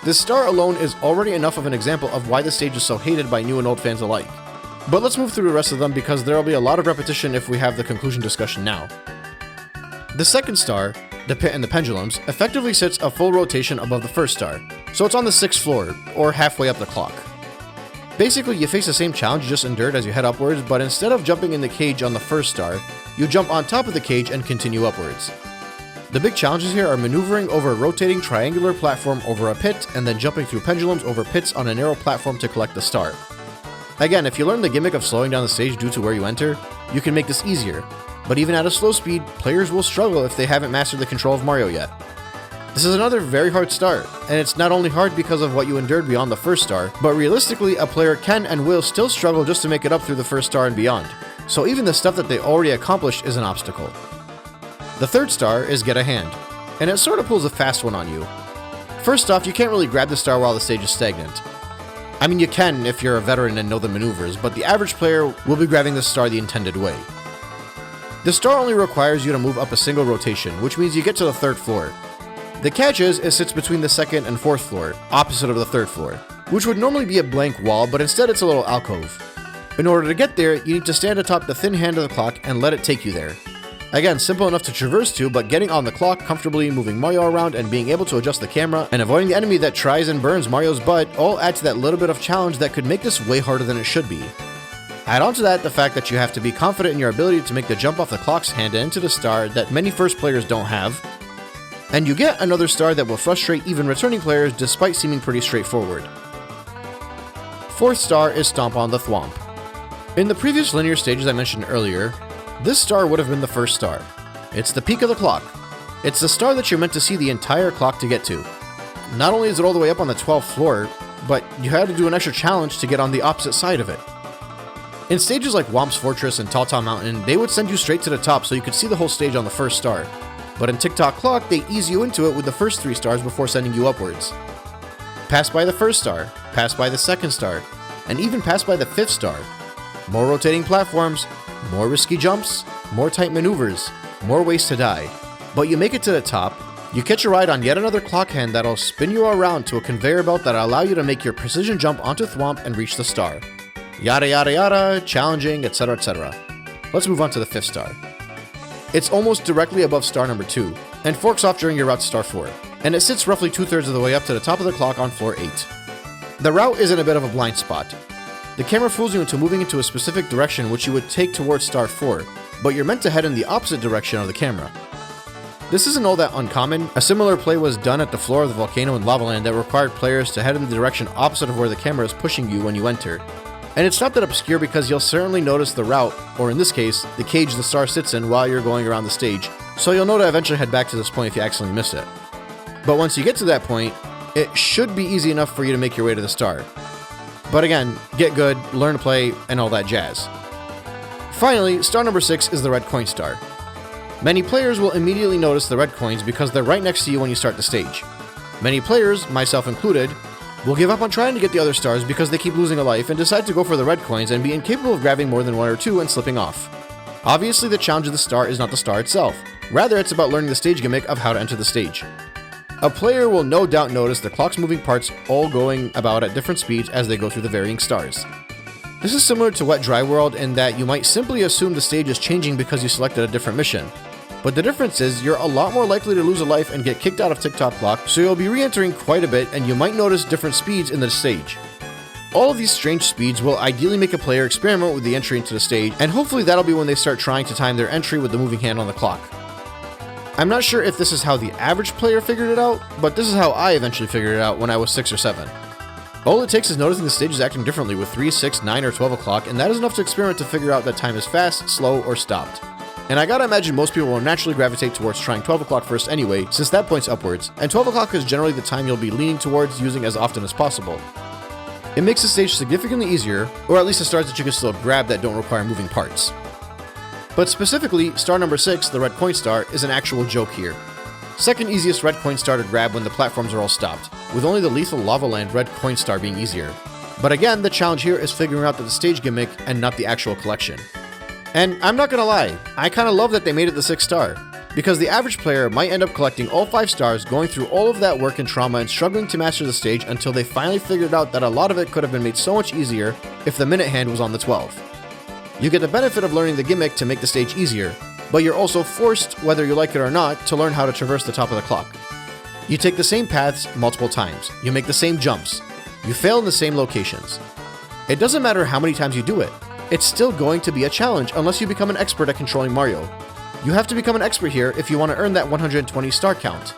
This star alone is already enough of an example of why the stage is so hated by new and old fans alike. But let's move through the rest of them because there will be a lot of repetition if we have the conclusion discussion now. The second star, the pit and the pendulums, effectively sits a full rotation above the first star, so it's on the 6th floor, or halfway up the clock. Basically, you face the same challenge you just endured as you head upwards, but instead of jumping in the cage on the first star, you jump on top of the cage and continue upwards. The big challenges here are maneuvering over a rotating triangular platform over a pit, and then jumping through pendulums over pits on a narrow platform to collect the star. Again, if you learn the gimmick of slowing down the stage due to where you enter, you can make this easier, but even at a slow speed, players will struggle if they haven't mastered the control of Mario yet. This is another very hard start, and it's not only hard because of what you endured beyond the first star, but realistically, a player can and will still struggle just to make it up through the first star and beyond, so even the stuff that they already accomplished is an obstacle. The third star is Get a Hand, and it sort of pulls a fast one on you. First off, you can't really grab the star while the stage is stagnant. I mean, you can if you're a veteran and know the maneuvers, but the average player will be grabbing the star the intended way. The star only requires you to move up a single rotation, which means you get to the 3rd floor. The catch is, it sits between the 2nd and 4th floor, opposite of the 3rd floor, which would normally be a blank wall, but instead it's a little alcove. In order to get there, you need to stand atop the thin hand of the clock and let it take you there. Again, simple enough to traverse to, but getting on the clock, comfortably moving Mario around, and being able to adjust the camera, and avoiding the enemy that tries and burns Mario's butt all add to that little bit of challenge that could make this way harder than it should be. Add on to that the fact that you have to be confident in your ability to make the jump off the clock's hand and into the star that many first players don't have, and you get another star that will frustrate even returning players despite seeming pretty straightforward. 4th star is Stomp on the Whomp. In the previous linear stages I mentioned earlier, this star would have been the first star. It's the peak of the clock. It's the star that you're meant to see the entire clock to get to. Not only is it all the way up on the 12th floor, but you had to do an extra challenge to get on the opposite side of it. In stages like Whomp's Fortress and Tall Mountain, they would send you straight to the top so you could see the whole stage on the first star. But in Tick-Tock Clock, they ease you into it with the first 3 stars before sending you upwards. Pass by the first star, pass by the 2nd star, and even pass by the 5th star. More rotating platforms, more risky jumps, more tight maneuvers, more ways to die. But you make it to the top, You catch a ride on yet another clock hand that'll spin you around to a conveyor belt that'll allow you to make your precision jump onto Whomp and reach the star. Yada yada yada, challenging, etc, etc. Let's move on to the 5th star. It's almost directly above star number 2, and forks off during your route to star 4, and it sits roughly 2/3 of the way up to the top of the clock on floor 8. The route is in a bit of a blind spot. The camera fools you into moving into a specific direction which you would take towards star 4, but you're meant to head in the opposite direction of the camera. This isn't all that uncommon. A similar play was done at the floor of the volcano in Lavaland that required players to head in the direction opposite of where the camera is pushing you when you enter. And it's not that obscure because you'll certainly notice the route, or in this case, the cage the star sits in while you're going around the stage, so you'll know to eventually head back to this point if you accidentally miss it. But once you get to that point, it should be easy enough for you to make your way to the star. But again, get good, learn to play, and all that jazz. Finally, star number 6 is the red coin star. Many players will immediately notice the red coins because they're right next to you when you start the stage. Many players, myself included, will give up on trying to get the other stars because they keep losing a life and decide to go for the red coins and be incapable of grabbing more than 1 or 2 and slipping off. Obviously, the challenge of the star is not the star itself. Rather, it's about learning the stage gimmick of how to enter the stage. A player will no doubt notice the clock's moving parts all going about at different speeds as they go through the varying stars. This is similar to Wet Dry World in that you might simply assume the stage is changing because you selected a different mission. But the difference is you're a lot more likely to lose a life and get kicked out of Tick-Tock Clock, so you'll be re-entering quite a bit and you might notice different speeds in the stage. All of these strange speeds will ideally make a player experiment with the entry into the stage, and hopefully that'll be when they start trying to time their entry with the moving hand on the clock. I'm not sure if this is how the average player figured it out, but this is how I eventually figured it out when I was 6 or 7. All it takes is noticing the stage is acting differently with 3, 6, 9, or 12 o'clock, and that is enough to experiment to figure out that time is fast, slow, or stopped. And I gotta imagine most people will naturally gravitate towards trying 12 o'clock first anyway, since that points upwards, and 12 o'clock is generally the time you'll be leaning towards using as often as possible. It makes the stage significantly easier, or at least the stars that you can still grab that don't require moving parts. But specifically, star number 6, the red coin star, is an actual joke here. Second easiest red coin star to grab when the platforms are all stopped, with only the lethal Lavaland red coin star being easier. But again, the challenge here is figuring out the stage gimmick and not the actual collection. And I'm not gonna lie, I kinda love that they made it the 6th star, because the average player might end up collecting all 5 stars, going through all of that work and trauma and struggling to master the stage until they finally figured out that a lot of it could have been made so much easier if the minute hand was on the 12. You get the benefit of learning the gimmick to make the stage easier, but you're also forced, whether you like it or not, to learn how to traverse the top of the clock. You take the same paths multiple times, you make the same jumps, you fail in the same locations. It doesn't matter how many times you do it, it's still going to be a challenge unless you become an expert at controlling Mario. You have to become an expert here if you want to earn that 120 star count.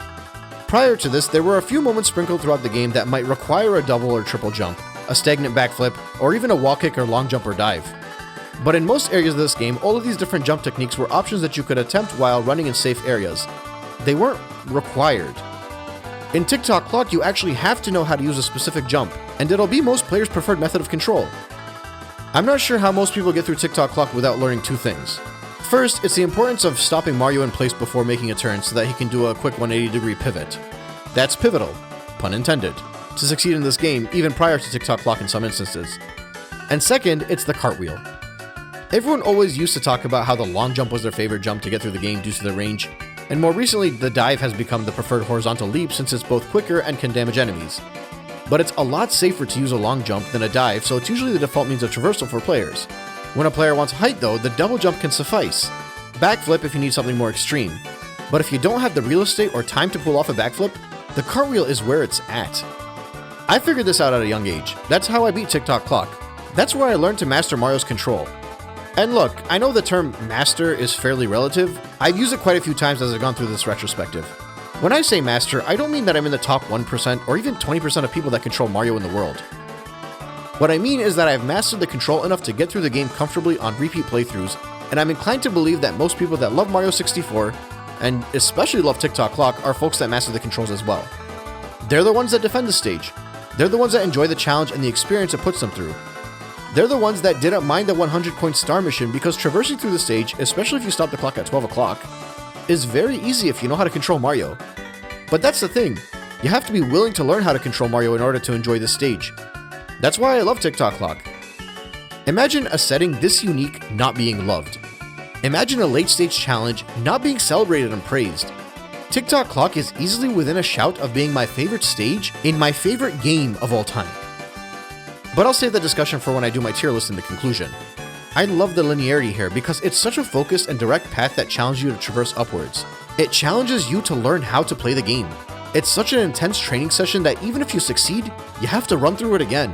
Prior to this, there were a few moments sprinkled throughout the game that might require a double or triple jump, a stagnant backflip, or even a wall kick or long jump or dive. But in most areas of this game, all of these different jump techniques were options that you could attempt while running in safe areas. They weren't required. In Tick-Tock Clock, you actually have to know how to use a specific jump, and it'll be most players' preferred method of control. I'm not sure how most people get through Tick-Tock Clock without learning 2 things. First, it's the importance of stopping Mario in place before making a turn so that he can do a quick 180-degree pivot. That's pivotal, pun intended, to succeed in this game even prior to Tick-Tock Clock in some instances. And second, it's the cartwheel. Everyone always used to talk about how the long jump was their favorite jump to get through the game due to the range, and more recently the dive has become the preferred horizontal leap since it's both quicker and can damage enemies. But it's a lot safer to use a long jump than a dive, so it's usually the default means of traversal for players. When a player wants height though, the double jump can suffice. Backflip if you need something more extreme. But if you don't have the real estate or time to pull off a backflip, the cartwheel is where it's at. I figured this out at a young age. That's how I beat Tick-Tock Clock. That's where I learned to master Mario's control. And look, I know the term master is fairly relative. I've used it quite a few times as I've gone through this retrospective. When I say master, I don't mean that I'm in the top 1% or even 20% of people that control Mario in the world. What I mean is that I've mastered the control enough to get through the game comfortably on repeat playthroughs, and I'm inclined to believe that most people that love Mario 64, and especially love Tick-Tock Clock, are folks that master the controls as well. They're the ones that defend the stage. They're the ones that enjoy the challenge and the experience it puts them through. They're the ones that didn't mind the 100-point star mission because traversing through the stage, especially if you stop the clock at 12 o'clock, is very easy if you know how to control Mario. But that's the thing, you have to be willing to learn how to control Mario in order to enjoy this stage. That's why I love Tick-Tock Clock. Imagine a setting this unique not being loved. Imagine a late stage challenge not being celebrated and praised. Tick-Tock Clock is easily within a shout of being my favorite stage in my favorite game of all time. But I'll save the discussion for when I do my tier list in the conclusion. I love the linearity here because it's such a focused and direct path that challenges you to traverse upwards. It challenges you to learn how to play the game. It's such an intense training session that even if you succeed, you have to run through it again.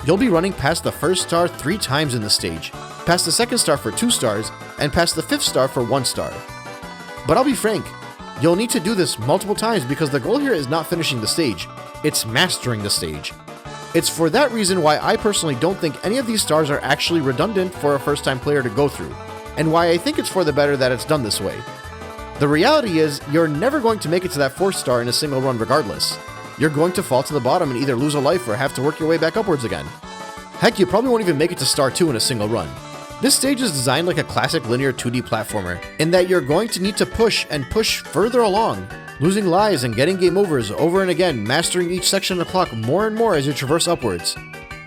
You'll be running past the first star 3 times in the stage, past the second star for 2 stars, and past the 5th star for 1 star. But I'll be frank, you'll need to do this multiple times because the goal here is not finishing the stage, it's mastering the stage. It's for that reason why I personally don't think any of these stars are actually redundant for a first-time player to go through, and why I think it's for the better that it's done this way. The reality is, you're never going to make it to that 4th star in a single run regardless. You're going to fall to the bottom and either lose a life or have to work your way back upwards again. Heck, you probably won't even make it to star 2 in a single run. This stage is designed like a classic linear 2D platformer, in that you're going to need to push and push further along, losing lives and getting game overs over and again, mastering each section of the clock more and more as you traverse upwards.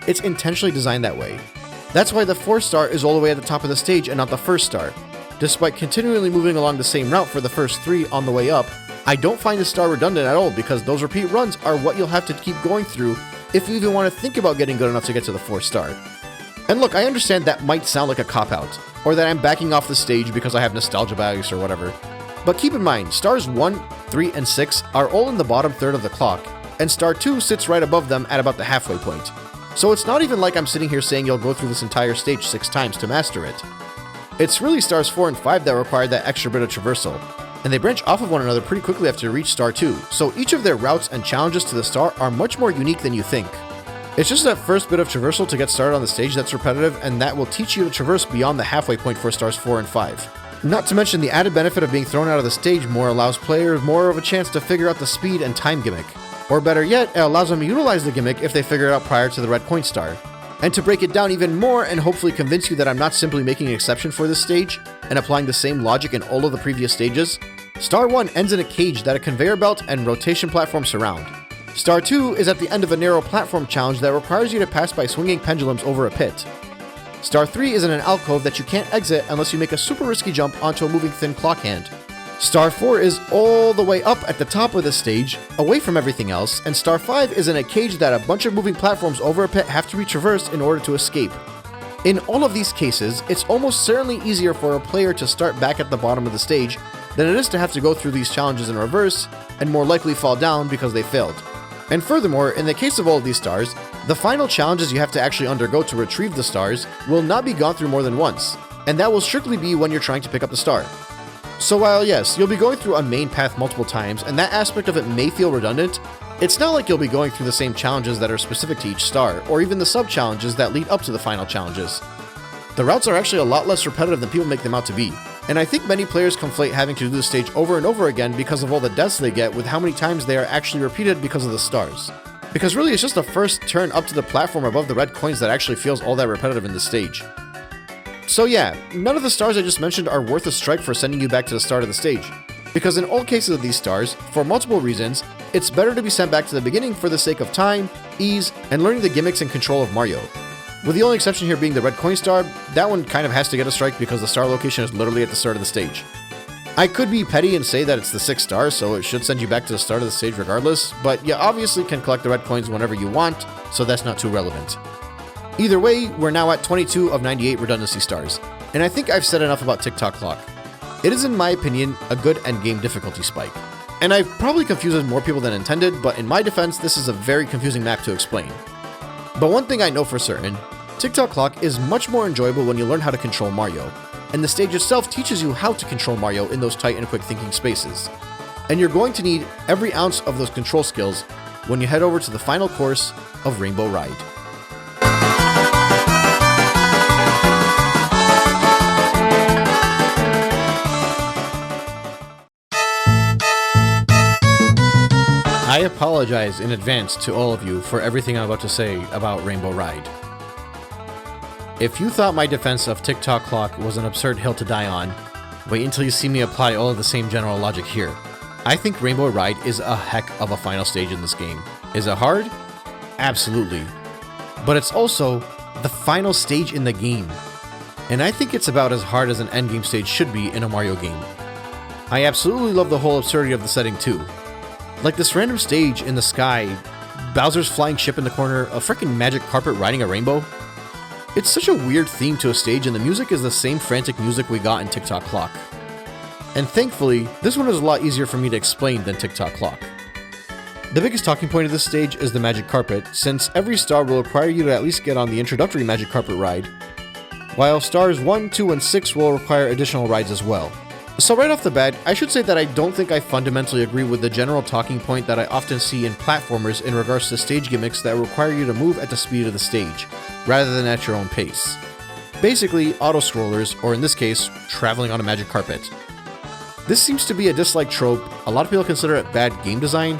It's intentionally designed that way. That's why the 4th star is all the way at the top of the stage and not the 1st star. Despite continually moving along the same route for the first 3 on the way up, I don't find this star redundant at all because those repeat runs are what you'll have to keep going through if you even want to think about getting good enough to get to the 4th star. And look, I understand that might sound like a cop-out, or that I'm backing off the stage because I have nostalgia bias or whatever. But keep in mind, stars 1, 3, and 6 are all in the bottom third of the clock, and star 2 sits right above them at about the halfway point. So it's not even like I'm sitting here saying you'll go through this entire stage 6 times to master it. It's really stars 4 and 5 that require that extra bit of traversal, and they branch off of one another pretty quickly after you reach star 2, so each of their routes and challenges to the star are much more unique than you think. It's just that first bit of traversal to get started on the stage that's repetitive, and that will teach you to traverse beyond the halfway point for stars 4 and 5. Not to mention the added benefit of being thrown out of the stage more allows players more of a chance to figure out the speed and time gimmick. Or better yet, it allows them to utilize the gimmick if they figure it out prior to the red coin star. And to break it down even more and hopefully convince you that I'm not simply making an exception for this stage and applying the same logic in all of the previous stages, star 1 ends in a cage that a conveyor belt and rotation platform surround. Star 2 is at the end of a narrow platform challenge that requires you to pass by swinging pendulums over a pit. Star 3 is in an alcove that you can't exit unless you make a super risky jump onto a moving thin clock hand. Star 4 is all the way up at the top of the stage, away from everything else, and Star 5 is in a cage that a bunch of moving platforms over a pit have to be traversed in order to escape. In all of these cases, it's almost certainly easier for a player to start back at the bottom of the stage than it is to have to go through these challenges in reverse, and more likely fall down because they failed. And furthermore, in the case of all of these stars, the final challenges you have to actually undergo to retrieve the stars will not be gone through more than once, and that will strictly be when you're trying to pick up the star. So while yes, you'll be going through a main path multiple times, and that aspect of it may feel redundant, it's not like you'll be going through the same challenges that are specific to each star, or even the sub-challenges that lead up to the final challenges. The routes are actually a lot less repetitive than people make them out to be, and I think many players conflate having to do this stage over and over again because of all the deaths they get with how many times they are actually repeated because of the stars. Because really it's just the first turn up to the platform above the red coins that actually feels all that repetitive in this stage. So yeah, none of the stars I just mentioned are worth a strike for sending you back to the start of the stage. Because in all cases of these stars, for multiple reasons, it's better to be sent back to the beginning for the sake of time, ease, and learning the gimmicks and control of Mario. With the only exception here being the red coin star, that one kind of has to get a strike because the star location is literally at the start of the stage. I could be petty and say that it's the 6th star, so it should send you back to the start of the stage regardless, but you obviously can collect the red coins whenever you want, so that's not too relevant. Either way, we're now at 22 of 98 redundancy stars, and I think I've said enough about Tick-Tock Clock. It is, in my opinion, a good endgame difficulty spike. And I've probably confused more people than intended, but in my defense, this is a very confusing map to explain. But one thing I know for certain, Tick-Tock Clock is much more enjoyable when you learn how to control Mario, and the stage itself teaches you how to control Mario in those tight and quick thinking spaces. And you're going to need every ounce of those control skills when you head over to the final course of Rainbow Ride. I apologize in advance to all of you for everything I'm about to say about Rainbow Ride. If you thought my defense of Tick-Tock Clock was an absurd hill to die on, wait until you see me apply all of the same general logic here. I think Rainbow Ride is a heck of a final stage in this game. Is it hard? Absolutely. But it's also the final stage in the game. And I think it's about as hard as an endgame stage should be in a Mario game. I absolutely love the whole absurdity of the setting too. Like this random stage in the sky, Bowser's flying ship in the corner, a freaking magic carpet riding a rainbow. It's such a weird theme to a stage, and the music is the same frantic music we got in Tick-Tock Clock. And thankfully, this one is a lot easier for me to explain than Tick-Tock Clock. The biggest talking point of this stage is the magic carpet, since every star will require you to at least get on the introductory magic carpet ride, while stars 1, 2, and 6 will require additional rides as well. So right off the bat, I should say that I don't think I fundamentally agree with the general talking point that I often see in platformers in regards to stage gimmicks that require you to move at the speed of the stage, rather than at your own pace. Basically, auto-scrollers, or in this case, traveling on a magic carpet. This seems to be a disliked trope. A lot of people consider it bad game design,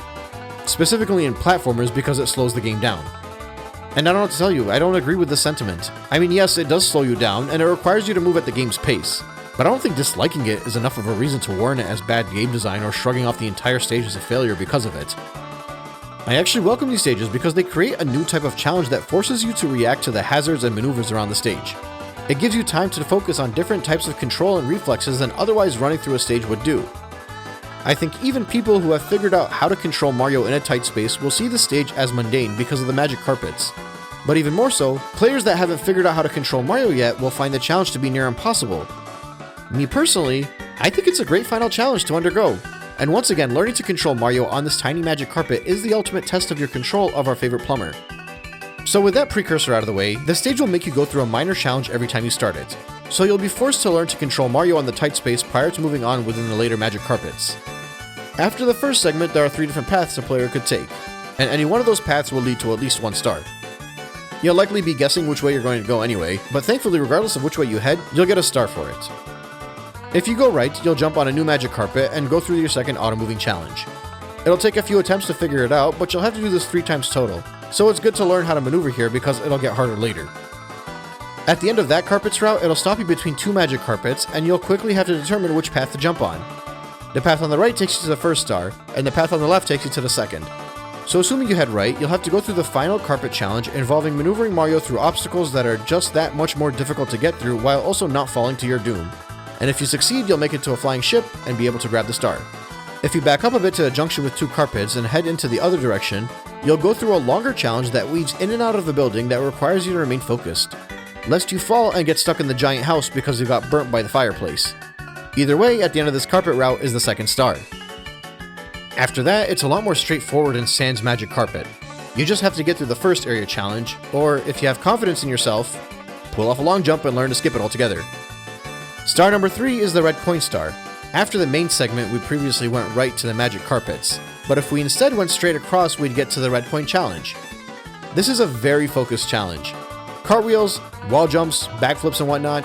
specifically in platformers because it slows the game down. And I don't know what to tell you, I don't agree with this sentiment. I mean, yes, it does slow you down, and it requires you to move at the game's pace, but I don't think disliking it is enough of a reason to warn it as bad game design or shrugging off the entire stage as a failure because of it. I actually welcome these stages because they create a new type of challenge that forces you to react to the hazards and maneuvers around the stage. It gives you time to focus on different types of control and reflexes than otherwise running through a stage would do. I think even people who have figured out how to control Mario in a tight space will see the stage as mundane because of the magic carpets. But even more so, players that haven't figured out how to control Mario yet will find the challenge to be near impossible. Me personally, I think it's a great final challenge to undergo. And once again, learning to control Mario on this tiny magic carpet is the ultimate test of your control of our favorite plumber. So with that precursor out of the way, the stage will make you go through a minor challenge every time you start it. So you'll be forced to learn to control Mario on the tight space prior to moving on within the later magic carpets. After the first segment, there are 3 different paths a player could take, and any one of those paths will lead to at least 1 star. You'll likely be guessing which way you're going to go anyway, but thankfully regardless of which way you head, you'll get a star for it. If you go right, you'll jump on a new magic carpet and go through your second auto-moving challenge. It'll take a few attempts to figure it out, but you'll have to do this 3 times total, so it's good to learn how to maneuver here because it'll get harder later. At the end of that carpet's route, it'll stop you between 2 magic carpets, and you'll quickly have to determine which path to jump on. The path on the right takes you to the first star, and the path on the left takes you to the second. So assuming you head right, you'll have to go through the final carpet challenge involving maneuvering Mario through obstacles that are just that much more difficult to get through while also not falling to your doom. And if you succeed, you'll make it to a flying ship and be able to grab the star. If you back up a bit to a junction with 2 carpets and head into the other direction, you'll go through a longer challenge that weaves in and out of the building that requires you to remain focused, lest you fall and get stuck in the giant house because you got burnt by the fireplace. Either way, at the end of this carpet route is the second star. After that, it's a lot more straightforward in Sans Magic Carpet. You just have to get through the first area challenge, or if you have confidence in yourself, pull off a long jump and learn to skip it altogether. Star number 3 is the red coin star. After the main segment, we previously went right to the magic carpets, but if we instead went straight across, we'd get to the red coin challenge. This is a very focused challenge. Cartwheels, wall jumps, backflips and whatnot.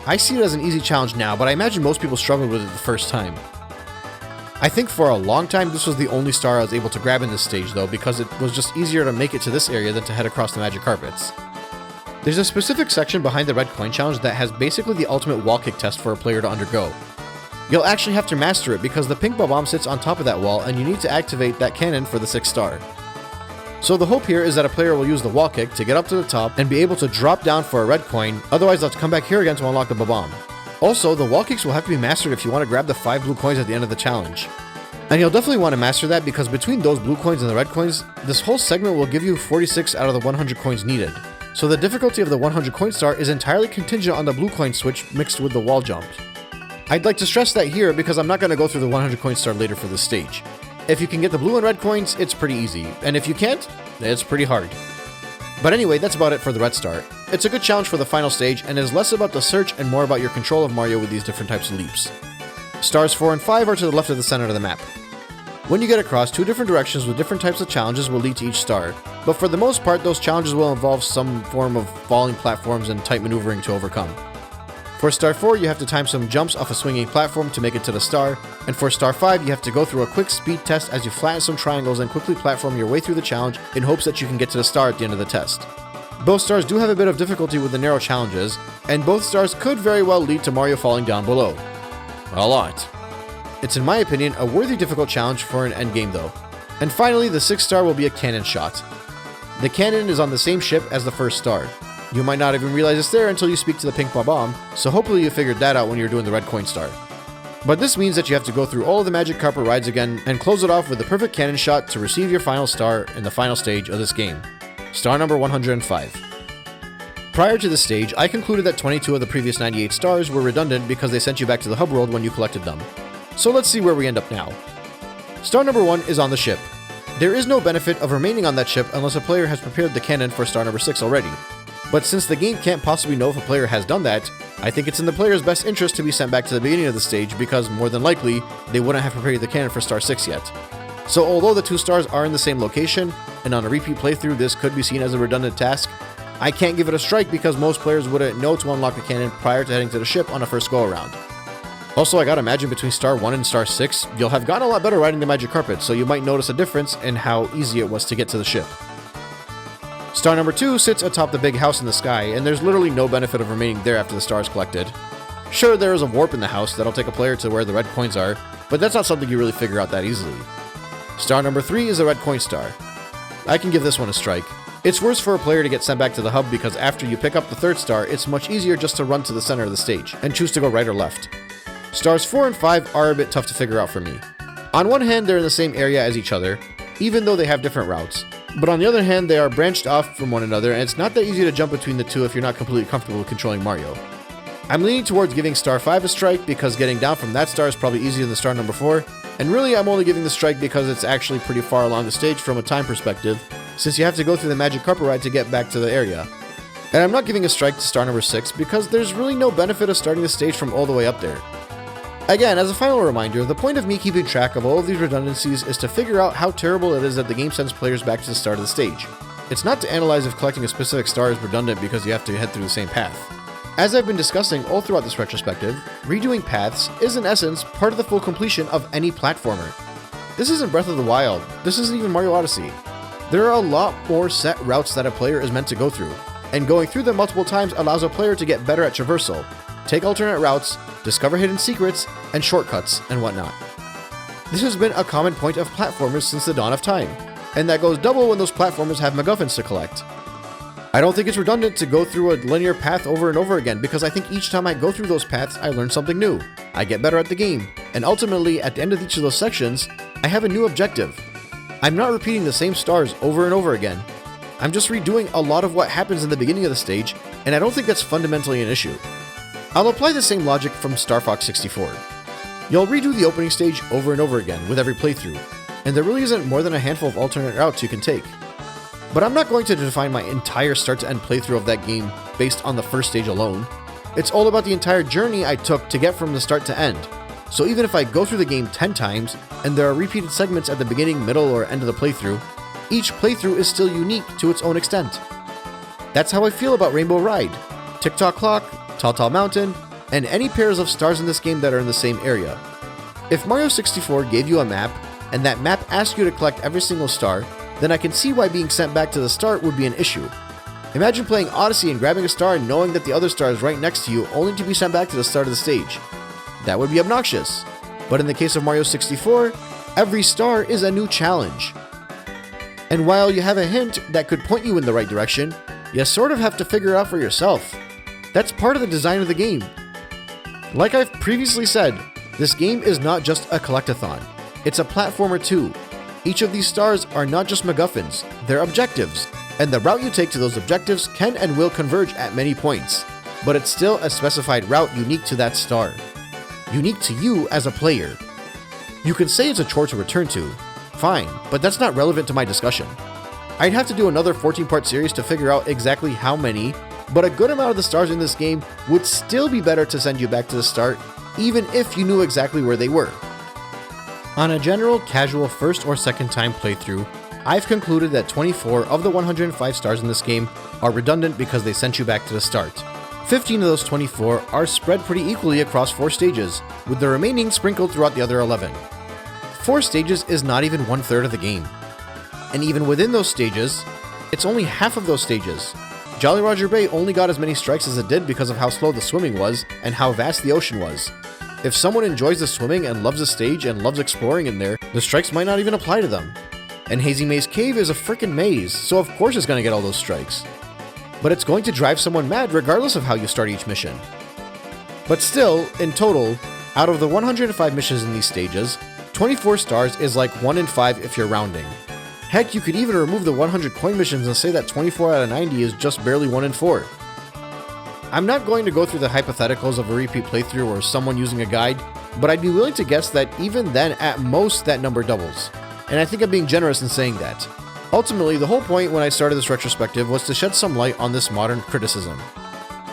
I see it as an easy challenge now, but I imagine most people struggled with it the first time. I think for a long time this was the only star I was able to grab in this stage though, because it was just easier to make it to this area than to head across the magic carpets. There's a specific section behind the red coin challenge that has basically the ultimate wall kick test for a player to undergo. You'll actually have to master it because the pink Bob-omb sits on top of that wall and you need to activate that cannon for the 6th star. So the hope here is that a player will use the wall kick to get up to the top and be able to drop down for a red coin, otherwise they'll have to come back here again to unlock the Bob-omb. Also, the wall kicks will have to be mastered if you want to grab the 5 blue coins at the end of the challenge. And you'll definitely want to master that because between those blue coins and the red coins, this whole segment will give you 46 out of the 100 coins needed. So the difficulty of the 100 coin star is entirely contingent on the blue coin switch mixed with the wall jump. I'd like to stress that here because I'm not going to go through the 100 coin star later for this stage. If you can get the blue and red coins, it's pretty easy, and if you can't, it's pretty hard. But anyway, that's about it for the red star. It's a good challenge for the final stage and is less about the search and more about your control of Mario with these different types of leaps. Stars 4 and 5 are to the left of the center of the map. When you get across, 2 different directions with different types of challenges will lead to each star, but for the most part those challenges will involve some form of falling platforms and tight maneuvering to overcome. For Star 4, you have to time some jumps off a swinging platform to make it to the star, and for Star 5, you have to go through a quick speed test as you flatten some triangles and quickly platform your way through the challenge in hopes that you can get to the star at the end of the test. Both stars do have a bit of difficulty with the narrow challenges, and both stars could very well lead to Mario falling down below. A lot. It's in my opinion a worthy difficult challenge for an endgame though. And finally, the 6th star will be a cannon shot. The cannon is on the same ship as the first star. You might not even realize it's there until you speak to the pink Bob-omb, so hopefully you figured that out when you're doing the red coin star. But this means that you have to go through all of the magic carpet rides again and close it off with the perfect cannon shot to receive your final star in the final stage of this game. Star number 105. Prior to this stage, I concluded that 22 of the previous 98 stars were redundant because they sent you back to the hub world when you collected them. So let's see where we end up now. Star number 1 is on the ship. There is no benefit of remaining on that ship unless a player has prepared the cannon for star number 6 already. But since the game can't possibly know if a player has done that, I think it's in the player's best interest to be sent back to the beginning of the stage because more than likely, they wouldn't have prepared the cannon for star 6 yet. So although the 2 stars are in the same location, and on a repeat playthrough this could be seen as a redundant task, I can't give it a strike because most players wouldn't know to unlock the cannon prior to heading to the ship on a first go around. Also, I gotta imagine between star 1 and star 6, you'll have gotten a lot better riding the magic carpet, so you might notice a difference in how easy it was to get to the ship. Star number 2 sits atop the big house in the sky, and there's literally no benefit of remaining there after the star is collected. Sure, there is a warp in the house that'll take a player to where the red coins are, but that's not something you really figure out that easily. Star number 3 is a red coin star. I can give this one a strike. It's worse for a player to get sent back to the hub because after you pick up the 3rd star, it's much easier just to run to the center of the stage and choose to go right or left. Stars 4 and 5 are a bit tough to figure out for me. On one hand, they're in the same area as each other, even though they have different routes. But on the other hand, they are branched off from one another, and it's not that easy to jump between the two if you're not completely comfortable with controlling Mario. I'm leaning towards giving star 5 a strike because getting down from that star is probably easier than star number 4, and really I'm only giving the strike because it's actually pretty far along the stage from a time perspective, since you have to go through the magic carpet ride to get back to the area. And I'm not giving a strike to star number 6 because there's really no benefit of starting the stage from all the way up there. Again, as a final reminder, the point of me keeping track of all of these redundancies is to figure out how terrible it is that the game sends players back to the start of the stage. It's not to analyze if collecting a specific star is redundant because you have to head through the same path. As I've been discussing all throughout this retrospective, redoing paths is in essence part of the full completion of any platformer. This isn't Breath of the Wild, this isn't even Mario Odyssey. There are a lot more set routes that a player is meant to go through, and going through them multiple times allows a player to get better at traversal, take alternate routes, discover hidden secrets, and shortcuts, and whatnot. This has been a common point of platformers since the dawn of time, and that goes double when those platformers have MacGuffins to collect. I don't think it's redundant to go through a linear path over and over again because I think each time I go through those paths I learn something new, I get better at the game, and ultimately at the end of each of those sections, I have a new objective. I'm not repeating the same stars over and over again. I'm just redoing a lot of what happens in the beginning of the stage, and I don't think that's fundamentally an issue. I'll apply the same logic from Star Fox 64. You'll redo the opening stage over and over again with every playthrough, and there really isn't more than a handful of alternate routes you can take. But I'm not going to define my entire start-to-end playthrough of that game based on the first stage alone. It's all about the entire journey I took to get from the start to end. So even if I go through the game 10 times, and there are repeated segments at the beginning, middle, or end of the playthrough, each playthrough is still unique to its own extent. That's how I feel about Rainbow Ride, Tick-Tock Clock, Tall Mountain, and any pairs of stars in this game that are in the same area. If Mario 64 gave you a map, and that map asked you to collect every single star, then I can see why being sent back to the start would be an issue. Imagine playing Odyssey and grabbing a star and knowing that the other star is right next to you only to be sent back to the start of the stage. That would be obnoxious. But in the case of Mario 64, every star is a new challenge. And while you have a hint that could point you in the right direction, you sort of have to figure it out for yourself. That's part of the design of the game. Like I've previously said, this game is not just a collectathon. It's a platformer too. Each of these stars are not just MacGuffins, they're objectives, and the route you take to those objectives can and will converge at many points, but it's still a specified route unique to that star. Unique to you as a player. You can say it's a chore to return to, fine, but that's not relevant to my discussion. I'd have to do another 14-part series to figure out exactly how many, but a good amount of the stars in this game would still be better to send you back to the start, even if you knew exactly where they were. On a general, casual first or second time playthrough, I've concluded that 24 of the 105 stars in this game are redundant because they sent you back to the start. 15 of those 24 are spread pretty equally across 4 stages, with the remaining sprinkled throughout the other 11. 4 stages is not even 1/3 of the game. And even within those stages, it's only half of those stages. Jolly Roger Bay only got as many strikes as it did because of how slow the swimming was and how vast the ocean was. If someone enjoys the swimming and loves the stage and loves exploring in there, the strikes might not even apply to them. And Hazy Maze Cave is a frickin' maze, so of course it's gonna get all those strikes. But it's going to drive someone mad regardless of how you start each mission. But still, in total, Out of the 105 missions in these stages, 24 stars is like 1 in 5 if you're rounding. Heck, you could even remove the 100 coin missions and say that 24 out of 90 is just barely 1 in 4. I'm not going to go through the hypotheticals of a repeat playthrough or someone using a guide, but I'd be willing to guess that even then, at most, that number doubles. And I think I'm being generous in saying that. Ultimately, the whole point when I started this retrospective was to shed some light on this modern criticism.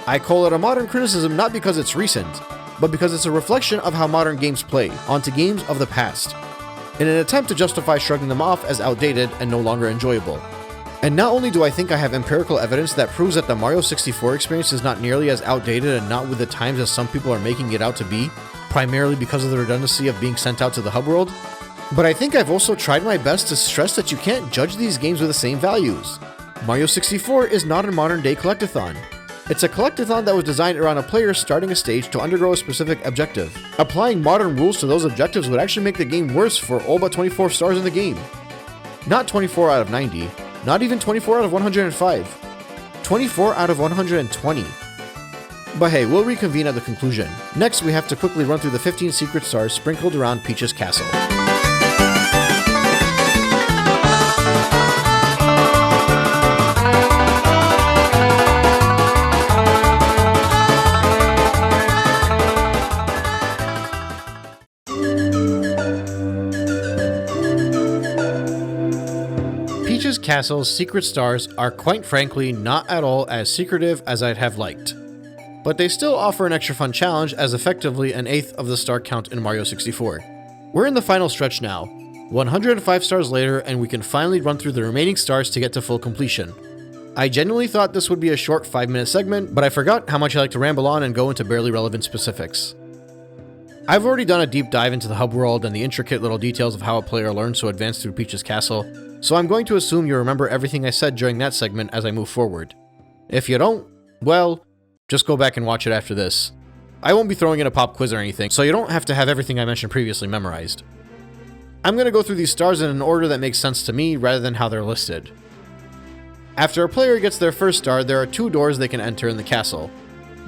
I call it a modern criticism not because it's recent, but because it's a reflection of how modern games play onto games of the past, in an attempt to justify shrugging them off as outdated and no longer enjoyable. And not only do I think I have empirical evidence that proves that the Mario 64 experience is not nearly as outdated and not with the times as some people are making it out to be, primarily because of the redundancy of being sent out to the hub world, but I think I've also tried my best to stress that you can't judge these games with the same values. Mario 64 is not a modern day collectathon. It's a collectathon that was designed around a player starting a stage to undergo a specific objective. Applying modern rules to those objectives would actually make the game worse for all but 24 stars in the game. Not 24 out of 90, not even 24 out of 105, 24 out of 120. But hey, we'll reconvene at the conclusion. Next, we have to quickly run through the 15 secret stars sprinkled around Peach's castle. Peach's Castle's secret stars are quite frankly not at all as secretive as I'd have liked, but they still offer an extra fun challenge as effectively an eighth of the star count in Mario 64. We're in the final stretch now, 105 stars later, and we can finally run through the remaining stars to get to full completion. I genuinely thought this would be a short 5-minute segment, but I forgot how much I like to ramble on and go into barely relevant specifics. I've already done a deep dive into the hub world and the intricate little details of how a player learns to advance through Peach's Castle, so I'm going to assume you remember everything I said during that segment as I move forward. If you don't, well, just go back and watch it after this. I won't be throwing in a pop quiz or anything, so you don't have to have everything I mentioned previously memorized. I'm going to go through these stars in an order that makes sense to me rather than how they're listed. After a player gets their first star, there are 2 doors they can enter in the castle.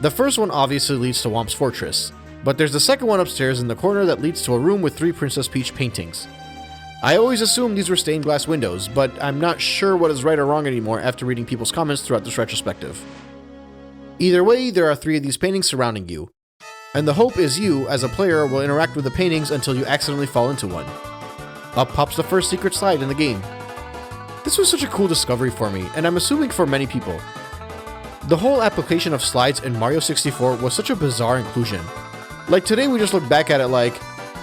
The first one obviously leads to Whomp's fortress, but there's the second one upstairs in the corner that leads to a room with 3 Princess Peach paintings. I always assumed these were stained glass windows, but I'm not sure what is right or wrong anymore after reading people's comments throughout this retrospective. Either way, there are 3 of these paintings surrounding you, and the hope is you, as a player, will interact with the paintings until you accidentally fall into one. Up pops the first secret slide in the game. This was such a cool discovery for me, and I'm assuming for many people. The whole application of slides in Mario 64 was such a bizarre inclusion. Like today we just look back at it like,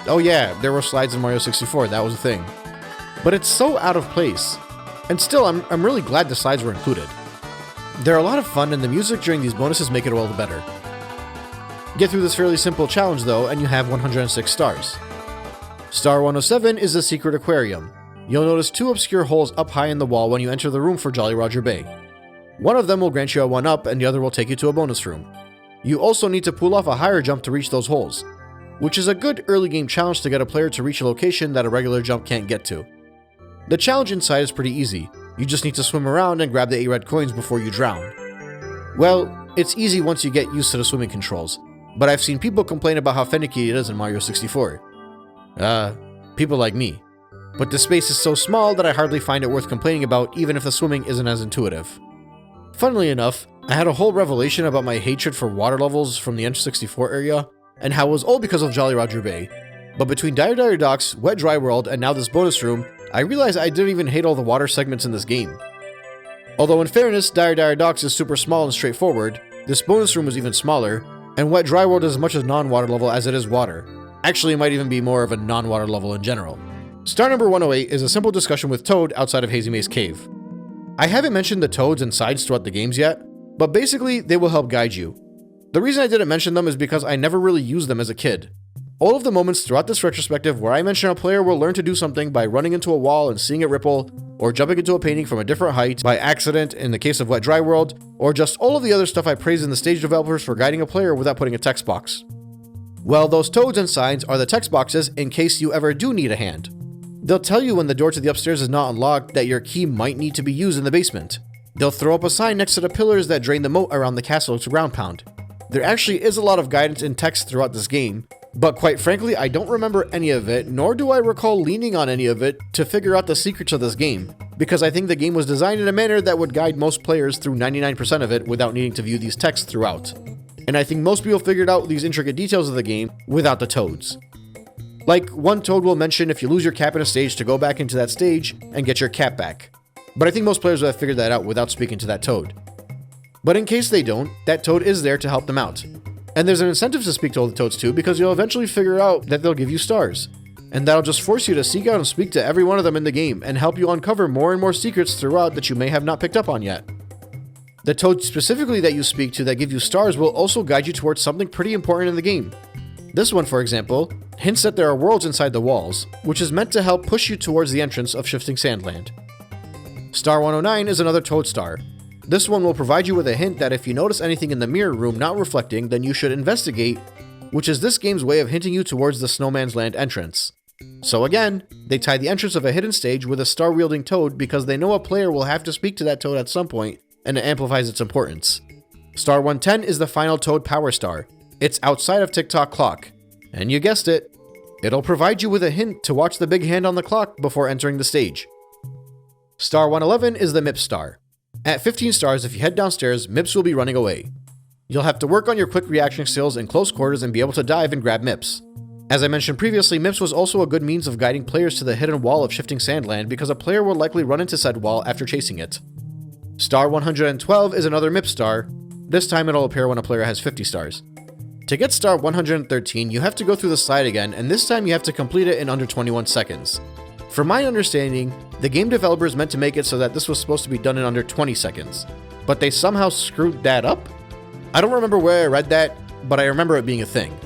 oh yeah, there were slides in Mario 64, that was a thing. But it's so out of place. And still, I'm really glad the slides were included. They're a lot of fun, and the music during these bonuses make it all the better. Get through this fairly simple challenge though, and you have 106 stars. Star 107 is the secret aquarium. You'll notice 2 obscure holes up high in the wall when you enter the room for Jolly Roger Bay. One of them will grant you a 1-up, and the other will take you to a bonus room. You also need to pull off a higher jump to reach those holes, which is a good early game challenge to get a player to reach a location that a regular jump can't get to. The challenge inside is pretty easy. You just need to swim around and grab the 8 red coins before you drown. Well, it's easy once you get used to the swimming controls, but I've seen people complain about how finicky it is in Mario 64. People like me. But the space is so small that I hardly find it worth complaining about, even if the swimming isn't as intuitive. Funnily enough, I had a whole revelation about my hatred for water levels from the N64 area, and how it was all because of Jolly Roger Bay. But between Dire Dire Docks, Wet Dry World, and now this bonus room, I realized I didn't even hate all the water segments in this game. Although in fairness, Dire Dire Docks is super small and straightforward, this bonus room is even smaller, and Wet Dry World is as much as non-water level as it is water. Actually, it might even be more of a non-water level in general. Star number 108 is a simple discussion with Toad outside of Hazy Maze Cave. I haven't mentioned the toads and sides throughout the games yet, but basically they will help guide you. The reason I didn't mention them is because I never really used them as a kid. All of the moments throughout this retrospective where I mention a player will learn to do something by running into a wall and seeing it ripple, or jumping into a painting from a different height by accident in the case of Wet Dry World, or just all of the other stuff I praise in the stage developers for guiding a player without putting a text box. Well, those toads and signs are the text boxes in case you ever do need a hand. They'll tell you when the door to the upstairs is not unlocked that your key might need to be used in the basement. They'll throw up a sign next to the pillars that drain the moat around the castle to ground pound. There actually is a lot of guidance in text throughout this game, But quite frankly, I don't remember any of it, nor do I recall leaning on any of it to figure out the secrets of this game, because I think the game was designed in a manner that would guide most players through 99% of it without needing to view these texts throughout. And I think most people figured out these intricate details of the game without the toads. Like, one toad will mention if you lose your cap in a stage to go back into that stage and get your cap back. But I think most players would have figured that out without speaking to that toad. But in case they don't, that toad is there to help them out. And there's an incentive to speak to all the toads too, because you'll eventually figure out that they'll give you stars. And that'll just force you to seek out and speak to every one of them in the game, and help you uncover more and more secrets throughout that you may have not picked up on yet. The toads specifically that you speak to that give you stars will also guide you towards something pretty important in the game. This one, for example, hints that there are worlds inside the walls, which is meant to help push you towards the entrance of Shifting Sandland. Star 109 is another toad star. This one will provide you with a hint that if you notice anything in the mirror room not reflecting, then you should investigate, which is this game's way of hinting you towards the Snowman's Land entrance. So again, they tie the entrance of a hidden stage with a star-wielding toad because they know a player will have to speak to that toad at some point, and it amplifies its importance. Star 110 is the final toad power star. It's outside of Tick-Tock clock. And you guessed it, it'll provide you with a hint to watch the big hand on the clock before entering the stage. Star 111 is the MIP star. At 15 stars, if you head downstairs, MIPs will be running away. You'll have to work on your quick reaction skills in close quarters and be able to dive and grab MIPs. As I mentioned previously, MIPs was also a good means of guiding players to the hidden wall of Shifting Sandland because a player will likely run into said wall after chasing it. Star 112 is another MIP star. This time it'll appear when a player has 50 stars. To get Star 113, you have to go through the slide again, and this time you have to complete it in under 21 seconds. From my understanding, the game developers meant to make it so that this was supposed to be done in under 20 seconds, but they somehow screwed that up? I don't remember where I read that, but I remember it being a thing.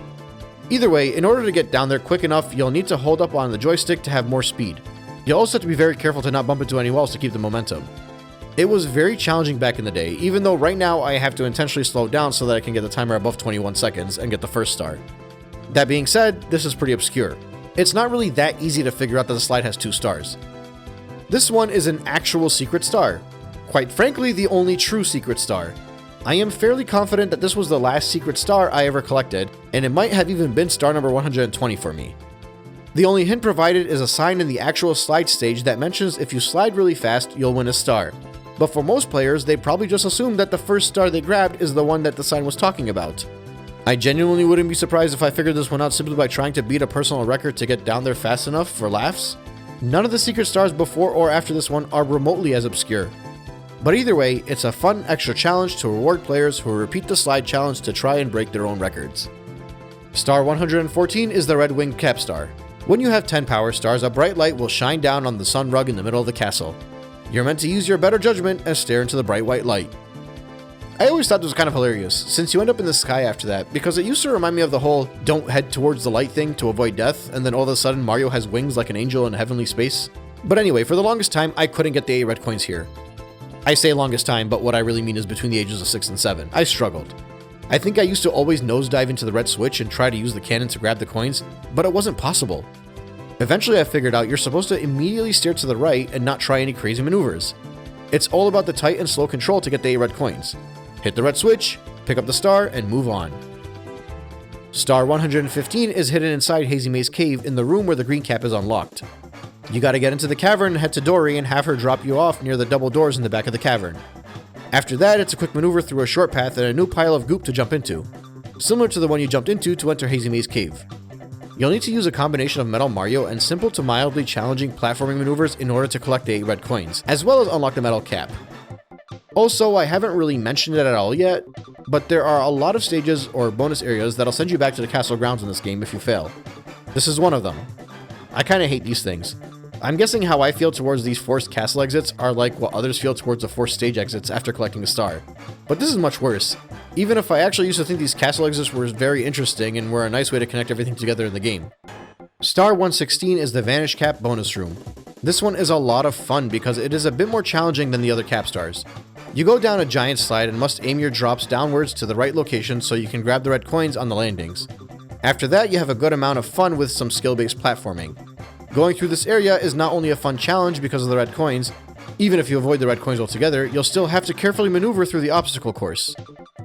Either way, in order to get down there quick enough, you'll need to hold up on the joystick to have more speed. You'll also have to be very careful to not bump into any walls to keep the momentum. It was very challenging back in the day, even though right now I have to intentionally slow it down so that I can get the timer above 21 seconds and get the first star. That being said, this is pretty obscure. It's not really that easy to figure out that the slide has 2 stars. This one is an actual secret star. Quite frankly, the only true secret star. I am fairly confident that this was the last secret star I ever collected, and it might have even been star number 120 for me. The only hint provided is a sign in the actual slide stage that mentions if you slide really fast, you'll win a star. But for most players, they probably just assume that the first star they grabbed is the one that the sign was talking about. I genuinely wouldn't be surprised if I figured this one out simply by trying to beat a personal record to get down there fast enough for laughs. None of the secret stars before or after this one are remotely as obscure. But either way, it's a fun extra challenge to reward players who repeat the slide challenge to try and break their own records. Star 114 is the red winged cap star. When you have 10 power stars, a bright light will shine down on the sun rug in the middle of the castle. You're meant to use your better judgment and stare into the bright white light. I always thought this was kind of hilarious, since you end up in the sky after that, because it used to remind me of the whole don't head towards the light thing to avoid death, and then all of a sudden Mario has wings like an angel in heavenly space. But anyway, for the longest time, I couldn't get the 8 red coins here. I say longest time, but what I really mean is between the ages of 6 and 7. I struggled. I think I used to always nosedive into the red switch and try to use the cannon to grab the coins, but it wasn't possible. Eventually I figured out you're supposed to immediately steer to the right and not try any crazy maneuvers. It's all about the tight and slow control to get the 8 red coins. Hit the red switch, pick up the star, and move on. Star 115 is hidden inside Hazy Mae's cave in the room where the green cap is unlocked. You gotta get into the cavern and head to Dory and have her drop you off near the double doors in the back of the cavern. After that, it's a quick maneuver through a short path and a new pile of goop to jump into, similar to the one you jumped into to enter Hazy Mae's cave. You'll need to use a combination of Metal Mario and simple to mildly challenging platforming maneuvers in order to collect the 8 red coins, as well as unlock the metal cap. Also, I haven't really mentioned it at all yet, but there are a lot of stages or bonus areas that'll send you back to the castle grounds in this game if you fail. This is one of them. I kinda hate these things. I'm guessing how I feel towards these forced castle exits are like what others feel towards the forced stage exits after collecting a star. But this is much worse. Even if I actually used to think these castle exits were very interesting and were a nice way to connect everything together in the game. Star 116 is the Vanish Cap bonus room. This one is a lot of fun because it is a bit more challenging than the other cap stars. You go down a giant slide and must aim your drops downwards to the right location so you can grab the red coins on the landings. After that, you have a good amount of fun with some skill-based platforming. Going through this area is not only a fun challenge because of the red coins, even if you avoid the red coins altogether, you'll still have to carefully maneuver through the obstacle course.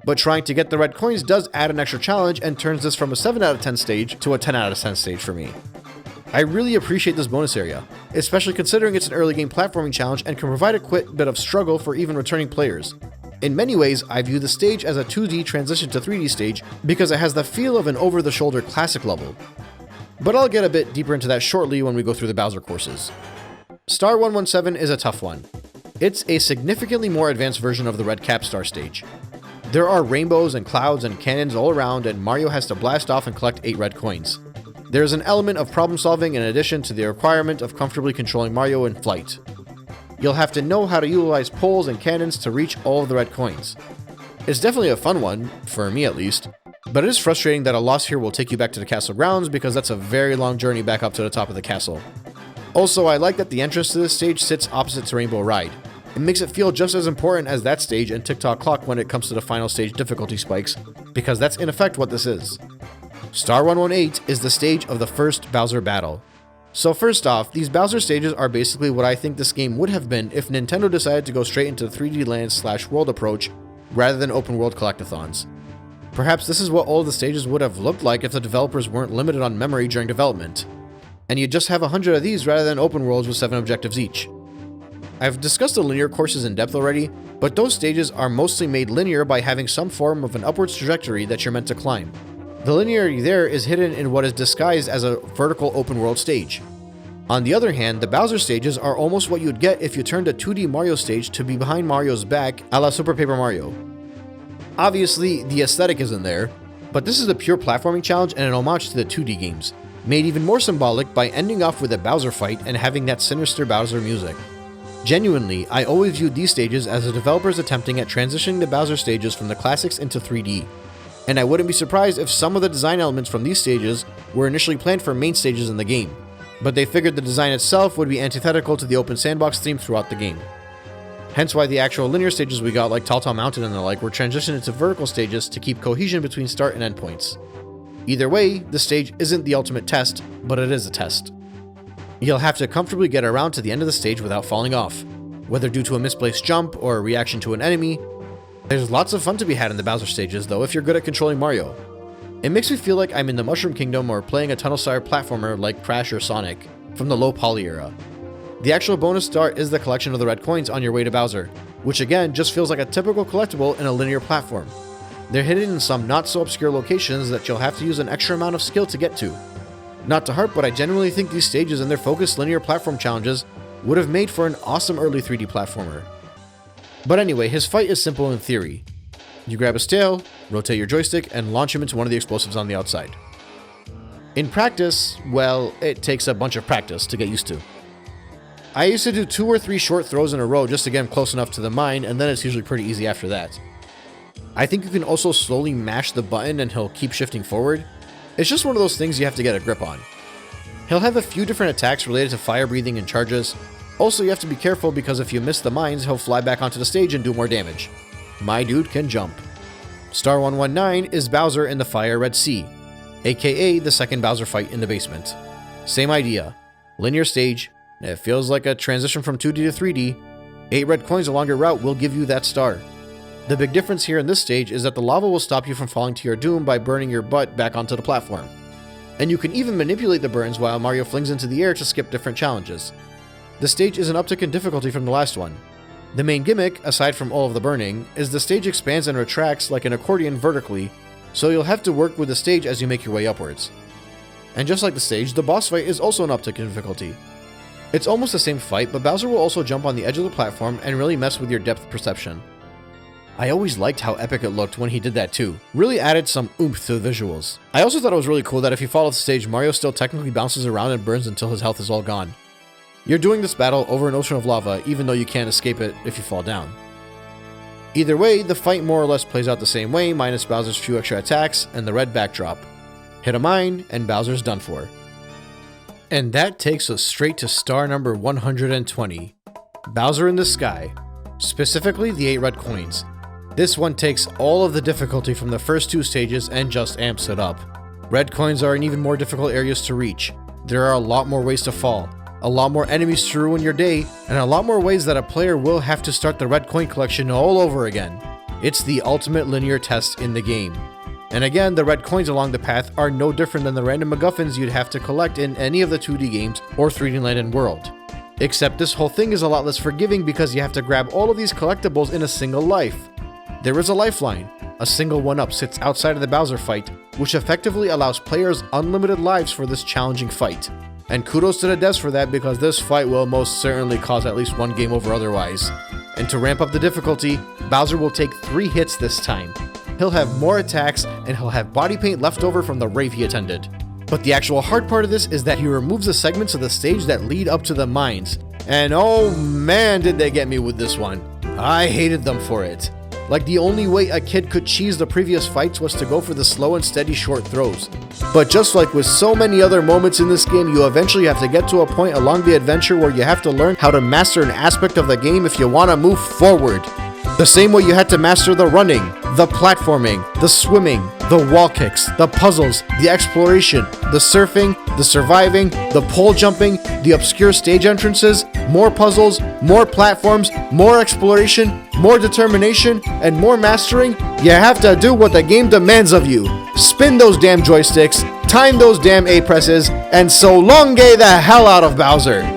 but trying to get the red coins does add an extra challenge and turns this from a 7 out of 10 stage to a 10 out of 10 stage for me. I really appreciate this bonus area, especially considering it's an early game platforming challenge and can provide a quick bit of struggle for even returning players. In many ways, I view the stage as a 2D transition to 3D stage because it has the feel of an over-the-shoulder classic level. But I'll get a bit deeper into that shortly when we go through the Bowser courses. Star 117 is a tough one. It's a significantly more advanced version of the Red Cap Star stage. There are rainbows and clouds and cannons all around, and Mario has to blast off and collect 8 red coins. There is an element of problem solving in addition to the requirement of comfortably controlling Mario in flight. You'll have to know how to utilize poles and cannons to reach all of the red coins. It's definitely a fun one, for me at least, but it is frustrating that a loss here will take you back to the castle grounds because that's a very long journey back up to the top of the castle. Also, I like that the entrance to this stage sits opposite to Rainbow Ride. It makes it feel just as important as that stage and Tick-Tock Clock when it comes to the final stage difficulty spikes, because that's in effect what this is. Star 118 is the stage of the first Bowser battle. So first off, these Bowser stages are basically what I think this game would have been if Nintendo decided to go straight into the 3D land/world approach rather than open world collectathons. Perhaps this is what all of the stages would have looked like if the developers weren't limited on memory during development, and you just have 100 of these rather than open worlds with 7 objectives each. I've discussed the linear courses in depth already, but those stages are mostly made linear by having some form of an upwards trajectory that you're meant to climb. The linearity there is hidden in what is disguised as a vertical open world stage. On the other hand, the Bowser stages are almost what you'd get if you turned a 2D Mario stage to be behind Mario's back a la Super Paper Mario. Obviously, the aesthetic isn't there, but this is a pure platforming challenge and an homage to the 2D games, made even more symbolic by ending off with a Bowser fight and having that sinister Bowser music. Genuinely, I always viewed these stages as the developers attempting at transitioning the Bowser stages from the classics into 3D. And I wouldn't be surprised if some of the design elements from these stages were initially planned for main stages in the game, but they figured the design itself would be antithetical to the open sandbox theme throughout the game. Hence why the actual linear stages we got like Tall Mountain and the like were transitioned into vertical stages to keep cohesion between start and end points. Either way, the stage isn't the ultimate test, but it is a test. You'll have to comfortably get around to the end of the stage without falling off, whether due to a misplaced jump or a reaction to an enemy. There's lots of fun to be had in the Bowser stages though if you're good at controlling Mario. It makes me feel like I'm in the Mushroom Kingdom or playing a tunnel-style platformer like Crash or Sonic from the low poly era. The actual bonus star is the collection of the red coins on your way to Bowser, which again just feels like a typical collectible in a linear platform. They're hidden in some not so obscure locations that you'll have to use an extra amount of skill to get to. Not to harp, but I genuinely think these stages and their focused linear platform challenges would have made for an awesome early 3D platformer. But anyway, his fight is simple in theory. You grab his tail, rotate your joystick, and launch him into one of the explosives on the outside. In practice, well, it takes a bunch of practice to get used to. I used to do 2 or 3 short throws in a row just to get him close enough to the mine, and then it's usually pretty easy after that. I think you can also slowly mash the button and he'll keep shifting forward. It's just one of those things you have to get a grip on. He'll have a few different attacks related to fire breathing and charges. Also, you have to be careful because if you miss the mines, he'll fly back onto the stage and do more damage. My dude can jump. Star 119 is Bowser in the Fire Red Sea, aka the second Bowser fight in the basement. Same idea. Linear stage. It feels like a transition from 2D to 3D. 8 red coins along your route will give you that star. The big difference here in this stage is that the lava will stop you from falling to your doom by burning your butt back onto the platform. And you can even manipulate the burns while Mario flings into the air to skip different challenges. The stage is an uptick in difficulty from the last one. The main gimmick, aside from all of the burning, is the stage expands and retracts like an accordion vertically, so you'll have to work with the stage as you make your way upwards. And just like the stage, the boss fight is also an uptick in difficulty. It's almost the same fight, but Bowser will also jump on the edge of the platform and really mess with your depth perception. I always liked how epic it looked when he did that too. Really added some oomph to the visuals. I also thought it was really cool that if you fall off the stage, Mario still technically bounces around and burns until his health is all gone. You're doing this battle over an ocean of lava, even though you can't escape it if you fall down. Either way, the fight more or less plays out the same way, minus Bowser's few extra attacks and the red backdrop. Hit a mine, and Bowser's done for. And that takes us straight to star number 120, Bowser in the Sky, specifically the 8 red coins. This one takes all of the difficulty from the first 2 stages and just amps it up. Red coins are in even more difficult areas to reach. There are a lot more ways to fall, a lot more enemies to ruin your day, and a lot more ways that a player will have to start the red coin collection all over again. It's the ultimate linear test in the game. And again, the red coins along the path are no different than the random MacGuffins you'd have to collect in any of the 2D games or 3D Land and World. Except this whole thing is a lot less forgiving because you have to grab all of these collectibles in a single life. There is a lifeline. A single 1-up sits outside of the Bowser fight, which effectively allows players unlimited lives for this challenging fight. And kudos to the devs for that, because this fight will most certainly cause at least one game over otherwise. And to ramp up the difficulty, Bowser will take 3 hits this time. He'll have more attacks, and he'll have body paint left over from the rave he attended. But the actual hard part of this is that he removes the segments of the stage that lead up to the mines. And oh man, did they get me with this one. I hated them for it. Like, the only way a kid could cheese the previous fights was to go for the slow and steady short throws. But just like with so many other moments in this game, you eventually have to get to a point along the adventure where you have to learn how to master an aspect of the game if you want to move forward. The same way you had to master the running, the platforming, the swimming, the wall kicks, the puzzles, the exploration, the surfing, the surviving, the pole jumping, the obscure stage entrances, more puzzles, more platforms, more exploration, more determination, and more mastering. You have to do what the game demands of you. Spin those damn joysticks, time those damn A presses, and so longe the hell out of Bowser.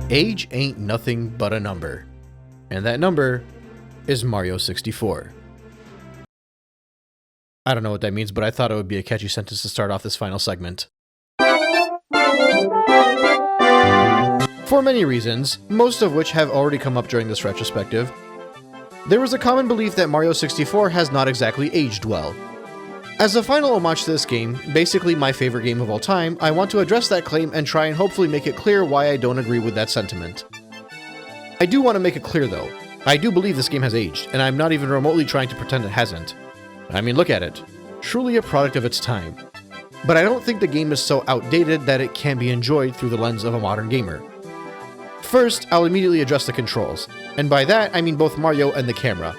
Age ain't nothing but a number, and that number is Mario 64. I don't know what that means, but I thought it would be a catchy sentence to start off this final segment. For many reasons, most of which have already come up during this retrospective, there is a common belief that Mario 64 has not exactly aged well. As a final homage to this game, basically my favorite game of all time, I want to address that claim and try and hopefully make it clear why I don't agree with that sentiment. I do want to make it clear though, I do believe this game has aged, and I'm not even remotely trying to pretend it hasn't. I mean, look at it. Truly a product of its time. But I don't think the game is so outdated that it can be enjoyed through the lens of a modern gamer. First, I'll immediately address the controls, and by that I mean both Mario and the camera.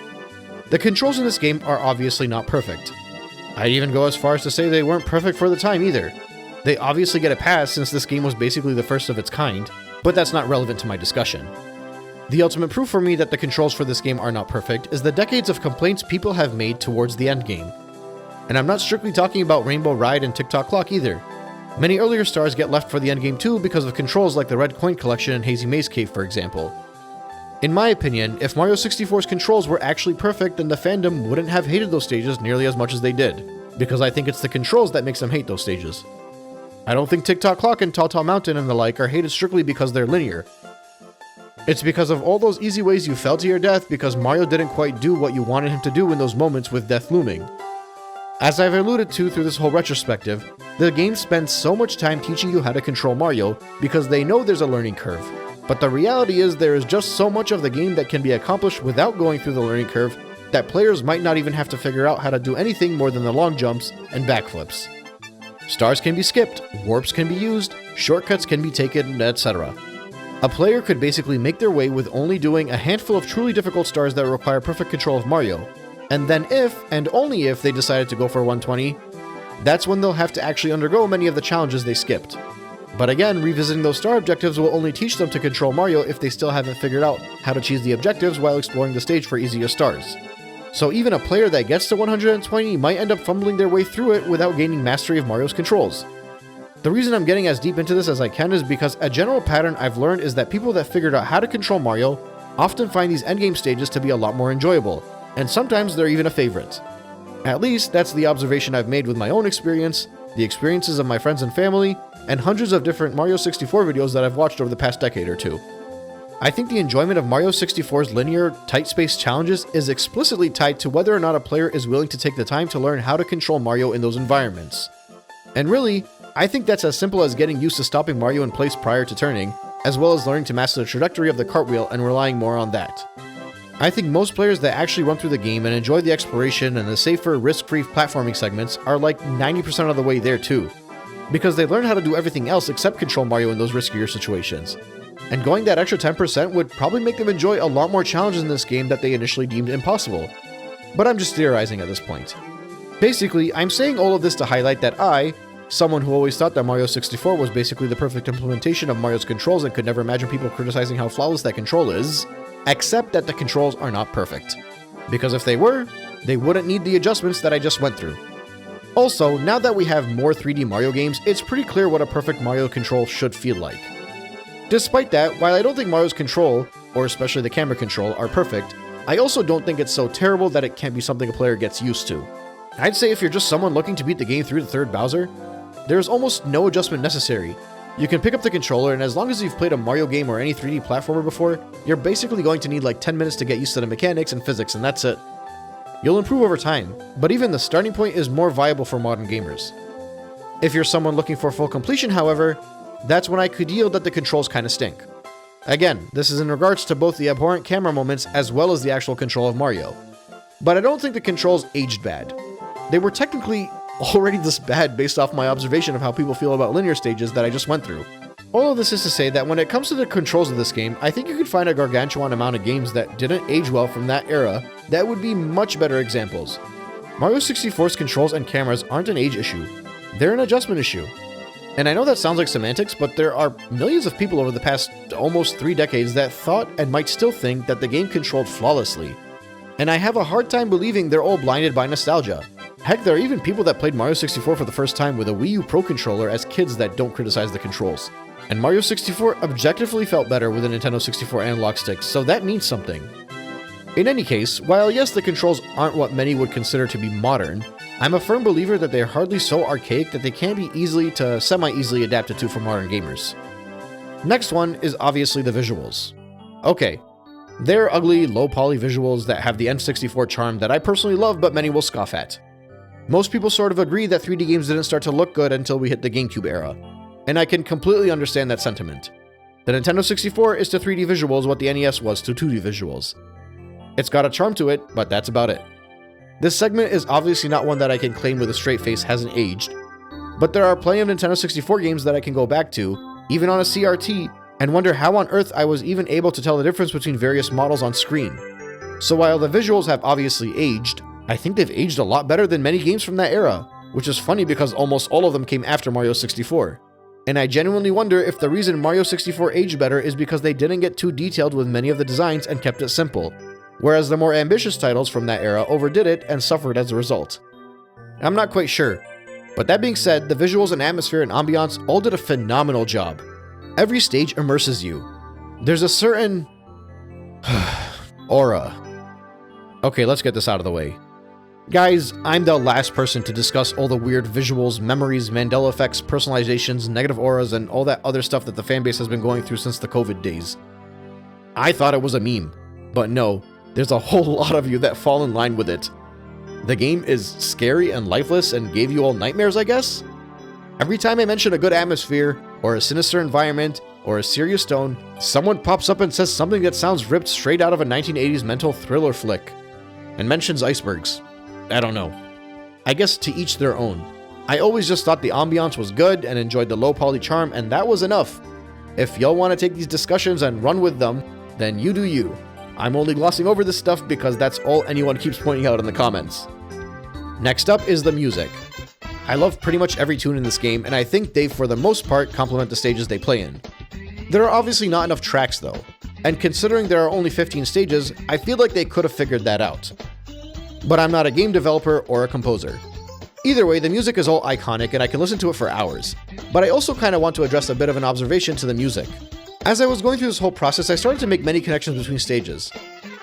The controls in this game are obviously not perfect. I'd even go as far as to say they weren't perfect for the time either. They obviously get a pass since this game was basically the first of its kind, but that's not relevant to my discussion. The ultimate proof for me that the controls for this game are not perfect is the decades of complaints people have made towards the endgame. And I'm not strictly talking about Rainbow Ride and Tick-Tock Clock either. Many earlier stars get left for the endgame too because of controls like the Red Coin Collection and Hazy Maze Cave, for example. In my opinion, if Mario 64's controls were actually perfect, then the fandom wouldn't have hated those stages nearly as much as they did, because I think it's the controls that makes them hate those stages. I don't think Tick-Tock Clock and Tall Tall Mountain and the like are hated strictly because they're linear. It's because of all those easy ways you fell to your death because Mario didn't quite do what you wanted him to do in those moments with death looming. As I've alluded to through this whole retrospective, the game spends so much time teaching you how to control Mario because they know there's a learning curve. But the reality is there is just so much of the game that can be accomplished without going through the learning curve that players might not even have to figure out how to do anything more than the long jumps and backflips. Stars can be skipped, warps can be used, shortcuts can be taken, etc. A player could basically make their way with only doing a handful of truly difficult stars that require perfect control of Mario, and then if, and only if, they decided to go for 120, that's when they'll have to actually undergo many of the challenges they skipped. But again, revisiting those star objectives will only teach them to control Mario if they still haven't figured out how to cheese the objectives while exploring the stage for easier stars. So even a player that gets to 120 might end up fumbling their way through it without gaining mastery of Mario's controls. The reason I'm getting as deep into this as I can is because a general pattern I've learned is that people that figured out how to control Mario often find these endgame stages to be a lot more enjoyable, and sometimes they're even a favorite. At least, that's the observation I've made with my own experience, the experiences of my friends and family, and hundreds of different Mario 64 videos that I've watched over the past decade or two. I think the enjoyment of Mario 64's linear, tight-spaced challenges is explicitly tied to whether or not a player is willing to take the time to learn how to control Mario in those environments. And really, I think that's as simple as getting used to stopping Mario in place prior to turning, as well as learning to master the trajectory of the cartwheel and relying more on that. I think most players that actually run through the game and enjoy the exploration and the safer, risk-free platforming segments are like 90% of the way there too, because they learn how to do everything else except control Mario in those riskier situations. And going that extra 10% would probably make them enjoy a lot more challenges in this game that they initially deemed impossible. But I'm just theorizing at this point. Basically, I'm saying all of this to highlight that I, someone who always thought that Mario 64 was basically the perfect implementation of Mario's controls and could never imagine people criticizing how flawless that control is, accept that the controls are not perfect. Because if they were, they wouldn't need the adjustments that I just went through. Also, now that we have more 3D Mario games, it's pretty clear what a perfect Mario control should feel like. Despite that, while I don't think Mario's control, or especially the camera control, are perfect, I also don't think it's so terrible that it can't be something a player gets used to. I'd say if you're just someone looking to beat the game through the third Bowser, there's almost no adjustment necessary. You can pick up the controller, and as long as you've played a Mario game or any 3D platformer before, you're basically going to need like 10 minutes to get used to the mechanics and physics, and that's it. You'll improve over time, but even the starting point is more viable for modern gamers. If you're someone looking for full completion, however, that's when I could yield that the controls kinda stink. Again, this is in regards to both the abhorrent camera moments as well as the actual control of Mario. But I don't think the controls aged bad. They were technically already this bad based off my observation of how people feel about linear stages that I just went through. All of this is to say that when it comes to the controls of this game, I think you could find a gargantuan amount of games that didn't age well from that era that would be much better examples. Mario 64's controls and cameras aren't an age issue, they're an adjustment issue. And I know that sounds like semantics, but there are millions of people over the past almost 3 decades that thought and might still think that the game controlled flawlessly. And I have a hard time believing they're all blinded by nostalgia. Heck, there are even people that played Mario 64 for the first time with a Wii U Pro controller as kids that don't criticize the controls. And Mario 64 objectively felt better with a Nintendo 64 analog stick, so that means something. In any case, while yes, the controls aren't what many would consider to be modern, I'm a firm believer that they're hardly so archaic that they can be easily to semi-easily adapted to for modern gamers. Next one is obviously the visuals. Okay, they're ugly, low-poly visuals that have the N64 charm that I personally love but many will scoff at. Most people sort of agree that 3D games didn't start to look good until we hit the GameCube era, and I can completely understand that sentiment. The Nintendo 64 is to 3D visuals what the NES was to 2D visuals. It's got a charm to it, but that's about it. This segment is obviously not one that I can claim with a straight face hasn't aged, but there are plenty of Nintendo 64 games that I can go back to, even on a CRT, and wonder how on earth I was even able to tell the difference between various models on screen. So while the visuals have obviously aged, I think they've aged a lot better than many games from that era, which is funny because almost all of them came after Mario 64. And I genuinely wonder if the reason Mario 64 aged better is because they didn't get too detailed with many of the designs and kept it simple, whereas the more ambitious titles from that era overdid it and suffered as a result. I'm not quite sure, but that being said, the visuals and atmosphere and ambiance all did a phenomenal job. Every stage immerses you. There's a certain aura. Okay, let's get this out of the way. Guys, I'm the last person to discuss all the weird visuals, memories, Mandela effects, personalizations, negative auras, and all that other stuff that the fanbase has been going through since the COVID days. I thought it was a meme, but no, there's a whole lot of you that fall in line with it. The game is scary and lifeless and gave you all nightmares, I guess? Every time I mention a good atmosphere, or a sinister environment, or a serious tone, someone pops up and says something that sounds ripped straight out of a 1980s mental thriller flick, and mentions icebergs. I don't know. I guess to each their own. I always just thought the ambiance was good and enjoyed the low poly charm, and that was enough. If y'all want to take these discussions and run with them, then you do you. I'm only glossing over this stuff because that's all anyone keeps pointing out in the comments. Next up is the music. I love pretty much every tune in this game, and I think they, for the most part, complement the stages they play in. There are obviously not enough tracks though, and considering there are only 15 stages, I feel like they could have figured that out. But I'm not a game developer or a composer. Either way, the music is all iconic and I can listen to it for hours, but I also kind of want to address a bit of an observation to the music. As I was going through this whole process, I started to make many connections between stages,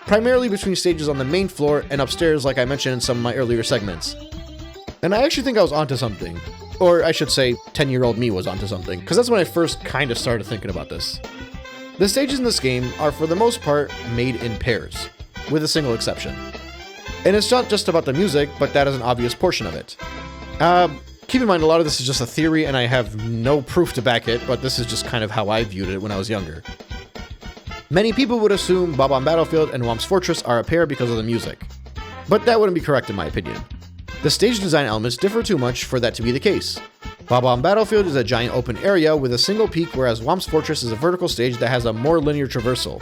primarily between stages on the main floor and upstairs like I mentioned in some of my earlier segments. And I actually think I was onto something. Or I should say, 10-year-old me was onto something, because that's when I first kind of started thinking about this. The stages in this game are for the most part made in pairs, with a single exception. And it's not just about the music, but that is an obvious portion of it. Keep in mind a lot of this is just a theory and I have no proof to back it, but this is just kind of how I viewed it when I was younger. Many people would assume Bob-omb Battlefield and Whomp's Fortress are a pair because of the music, but that wouldn't be correct in my opinion. The stage design elements differ too much for that to be the case. Bob-omb Battlefield is a giant open area with a single peak, whereas Whomp's Fortress is a vertical stage that has a more linear traversal.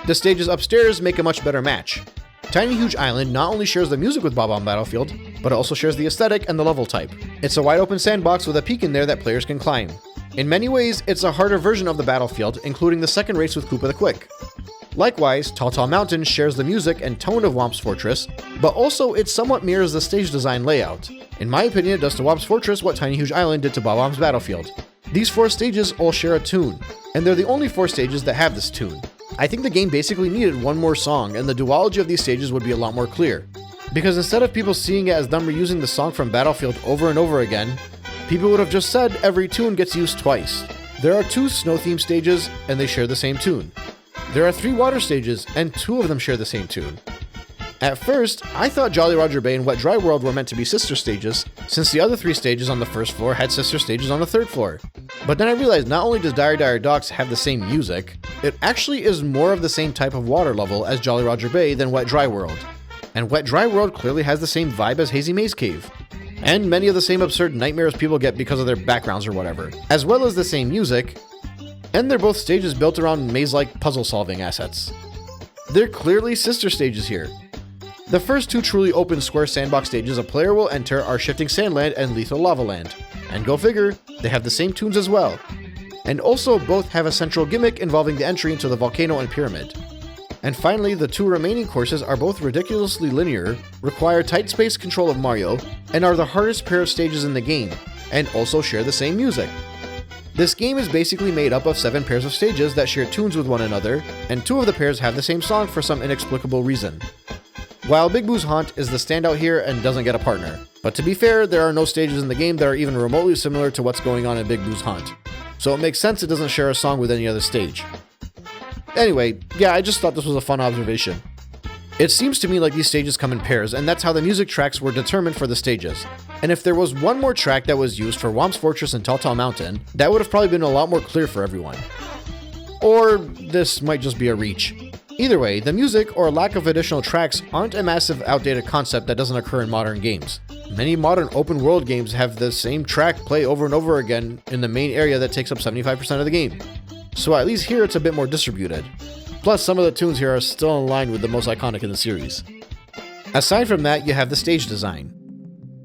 The stages upstairs make a much better match. Tiny Huge Island not only shares the music with Bob-omb Battlefield, but also shares the aesthetic and the level type. It's a wide open sandbox with a peak in there that players can climb. In many ways, it's a harder version of the battlefield, including the second race with Koopa the Quick. Likewise, Tall Mountain shares the music and tone of Whomp's Fortress, but also it somewhat mirrors the stage design layout. In my opinion, it does to Whomp's Fortress what Tiny Huge Island did to Bob-omb's Battlefield. These 4 stages all share a tune, and they're the only 4 stages that have this tune. I think the game basically needed one more song, and the duology of these stages would be a lot more clear. Because instead of people seeing it as them reusing the song from Battlefield over and over again, people would have just said every tune gets used twice. There are 2 snow-themed stages, and they share the same tune. There are 3 water stages, and 2 of them share the same tune. At first, I thought Jolly Roger Bay and Wet Dry World were meant to be sister stages, since the other 3 stages on the first floor had sister stages on the third floor. But then I realized not only does Dire Dire Docks have the same music, it actually is more of the same type of water level as Jolly Roger Bay than Wet Dry World. And Wet Dry World clearly has the same vibe as Hazy Maze Cave, and many of the same absurd nightmares people get because of their backgrounds or whatever, as well as the same music, and they're both stages built around maze-like puzzle-solving assets. They're clearly sister stages here. The first 2 truly open square sandbox stages a player will enter are Shifting Sandland and Lethal Lava Land, and go figure, they have the same tunes as well. And also both have a central gimmick involving the entry into the volcano and pyramid. And finally, the 2 remaining courses are both ridiculously linear, require tight space control of Mario, and are the hardest pair of stages in the game, and also share the same music. This game is basically made up of 7 pairs of stages that share tunes with one another, and 2 of the pairs have the same song for some inexplicable reason. While Big Boo's Haunt is the standout here and doesn't get a partner. But to be fair, there are no stages in the game that are even remotely similar to what's going on in Big Boo's Haunt. So it makes sense it doesn't share a song with any other stage. Anyway, yeah, I just thought this was a fun observation. It seems to me like these stages come in pairs, and that's how the music tracks were determined for the stages. And if there was one more track that was used for Whomp's Fortress and Tall Mountain, that would have probably been a lot more clear for everyone. Or this might just be a reach. Either way, the music or lack of additional tracks aren't a massive outdated concept that doesn't occur in modern games. Many modern open world games have the same track play over and over again in the main area that takes up 75% of the game. So at least here it's a bit more distributed. Plus some of the tunes here are still in line with the most iconic in the series. Aside from that, you have the stage design.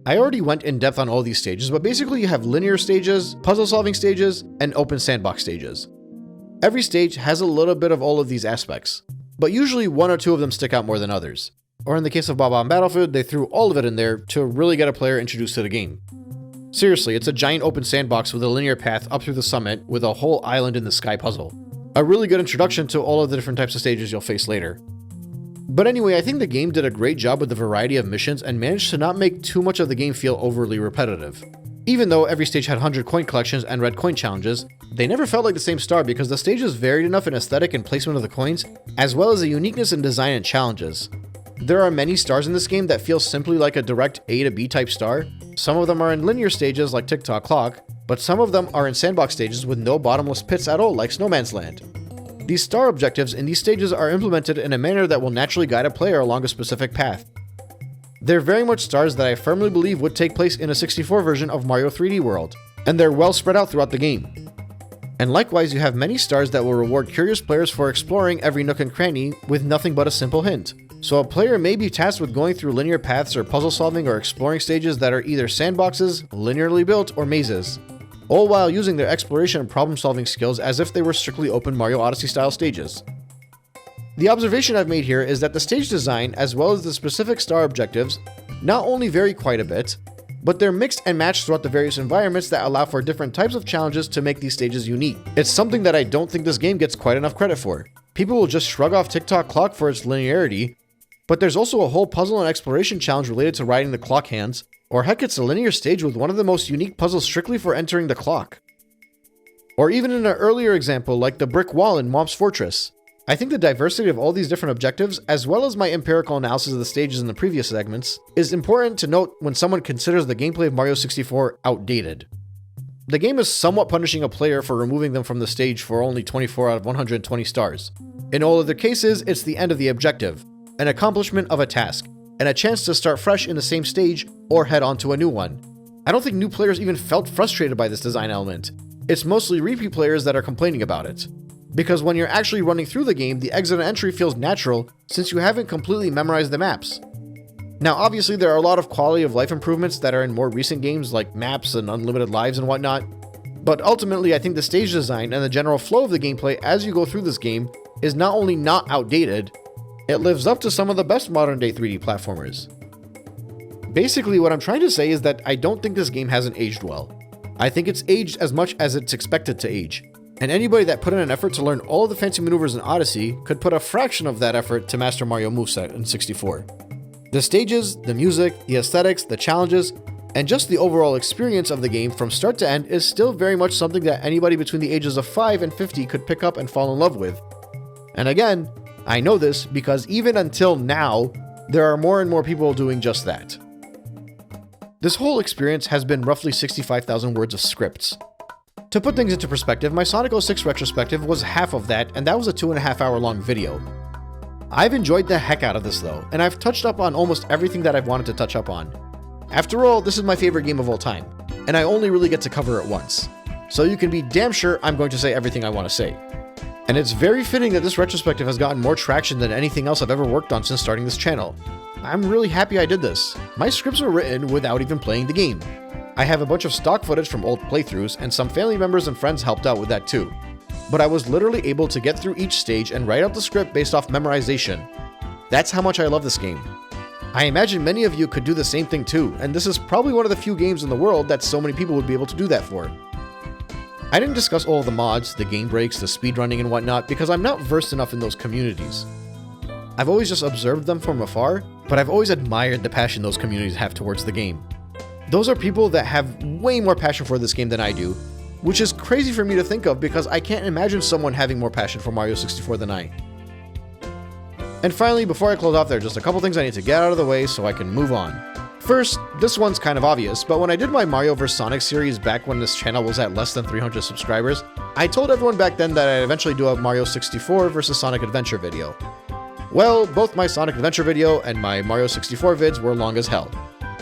I already went in depth on all these stages, but basically you have linear stages, puzzle solving stages, and open sandbox stages. Every stage has a little bit of all of these aspects, but usually 1 or 2 of them stick out more than others. Or in the case of Bob-omb Battlefield, they threw all of it in there to really get a player introduced to the game. Seriously, it's a giant open sandbox with a linear path up through the summit with a whole island in the sky puzzle. A really good introduction to all of the different types of stages you'll face later. But anyway, I think the game did a great job with the variety of missions and managed to not make too much of the game feel overly repetitive. Even though every stage had 100 coin collections and red coin challenges, they never felt like the same star because the stages varied enough in aesthetic and placement of the coins, as well as a uniqueness in design and challenges. There are many stars in this game that feel simply like a direct A to B type star. Some of them are in linear stages like Tick Tock Clock, but some of them are in sandbox stages with no bottomless pits at all like Snowman's Land. These star objectives in these stages are implemented in a manner that will naturally guide a player along a specific path. They're very much stars that I firmly believe would take place in a 64 version of Mario 3D World, and they're well spread out throughout the game. And likewise, you have many stars that will reward curious players for exploring every nook and cranny with nothing but a simple hint. So a player may be tasked with going through linear paths or puzzle solving or exploring stages that are either sandboxes, linearly built, or mazes, all while using their exploration and problem solving skills as if they were strictly open Mario Odyssey style stages. The observation I've made here is that the stage design, as well as the specific star objectives, not only vary quite a bit, but they're mixed and matched throughout the various environments that allow for different types of challenges to make these stages unique. It's something that I don't think this game gets quite enough credit for. People will just shrug off Tick-Tock Clock for its linearity, but there's also a whole puzzle and exploration challenge related to riding the clock hands, or heck, it's a linear stage with one of the most unique puzzles strictly for entering the clock. Or even in an earlier example like the brick wall in Whomp's Fortress. I think the diversity of all these different objectives, as well as my empirical analysis of the stages in the previous segments, is important to note when someone considers the gameplay of Mario 64 outdated. The game is somewhat punishing a player for removing them from the stage for only 24 out of 120 stars. In all other cases, it's the end of the objective, an accomplishment of a task, and a chance to start fresh in the same stage or head on to a new one. I don't think new players even felt frustrated by this design element. It's mostly repeat players that are complaining about it. Because when you're actually running through the game, the exit and entry feels natural since you haven't completely memorized the maps. Now obviously there are a lot of quality of life improvements that are in more recent games like maps and unlimited lives and whatnot, but ultimately I think the stage design and the general flow of the gameplay as you go through this game is not only not outdated, it lives up to some of the best modern day 3D platformers. Basically what I'm trying to say is that I don't think this game hasn't aged well. I think it's aged as much as it's expected to age. And anybody that put in an effort to learn all of the fancy maneuvers in Odyssey could put a fraction of that effort to master Mario moveset in 64. The stages, the music, the aesthetics, the challenges, and just the overall experience of the game from start to end is still very much something that anybody between the ages of 5 and 50 could pick up and fall in love with. And again, I know this because even until now, there are more and more people doing just that. This whole experience has been roughly 65,000 words of scripts. To put things into perspective, my Sonic 06 retrospective was half of that, and that was a 2.5 hour long video. I've enjoyed the heck out of this though, and I've touched up on almost everything that I've wanted to touch up on. After all, this is my favorite game of all time, and I only really get to cover it once. So you can be damn sure I'm going to say everything I want to say. And it's very fitting that this retrospective has gotten more traction than anything else I've ever worked on since starting this channel. I'm really happy I did this. My scripts were written without even playing the game. I have a bunch of stock footage from old playthroughs, and some family members and friends helped out with that too. But I was literally able to get through each stage and write out the script based off memorization. That's how much I love this game. I imagine many of you could do the same thing too, and this is probably one of the few games in the world that so many people would be able to do that for. I didn't discuss all of the mods, the game breaks, the speedrunning and whatnot because I'm not versed enough in those communities. I've always just observed them from afar, but I've always admired the passion those communities have towards the game. Those are people that have way more passion for this game than I do, which is crazy for me to think of because I can't imagine someone having more passion for Mario 64 than I. And finally, before I close off, there are just a couple things I need to get out of the way so I can move on. First, this one's kind of obvious, but when I did my Mario vs Sonic series back when this channel was at less than 300 subscribers, I told everyone back then that I'd eventually do a Mario 64 vs Sonic Adventure video. Well, both my Sonic Adventure video and my Mario 64 vids were long as hell,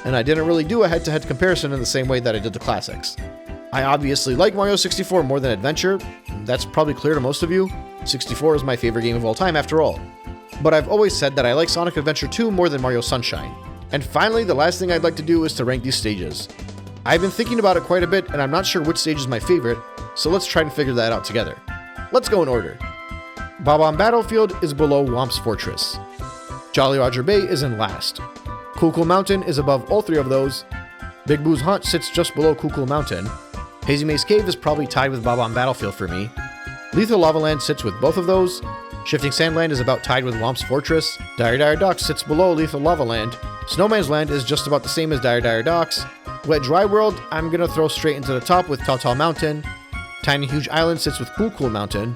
and I didn't really do a head-to-head comparison in the same way that I did the classics. I obviously like Mario 64 more than Adventure, that's probably clear to most of you. 64 is my favorite game of all time after all. But I've always said that I like Sonic Adventure 2 more than Mario Sunshine. And finally, the last thing I'd like to do is to rank these stages. I've been thinking about it quite a bit, and I'm not sure which stage is my favorite, so let's try and figure that out together. Let's go in order. Bob-omb Battlefield is below Whomp's Fortress. Jolly Roger Bay is in last. Cool Cool Mountain is above all three of those. Big Boo's Haunt sits just below Cool Cool Mountain. Hazy Maze Cave is probably tied with Bob-omb Battlefield for me. Lethal Lava Land sits with both of those. Shifting Sandland is about tied with Whomp's Fortress. Dire Dire Docks sits below Lethal Lava Land. Snowman's Land is just about the same as Dire Dire Docks. Wet Dry World, I'm gonna throw straight into the top with Tall Tall Mountain. Tiny Huge Island sits with Cool Cool Mountain.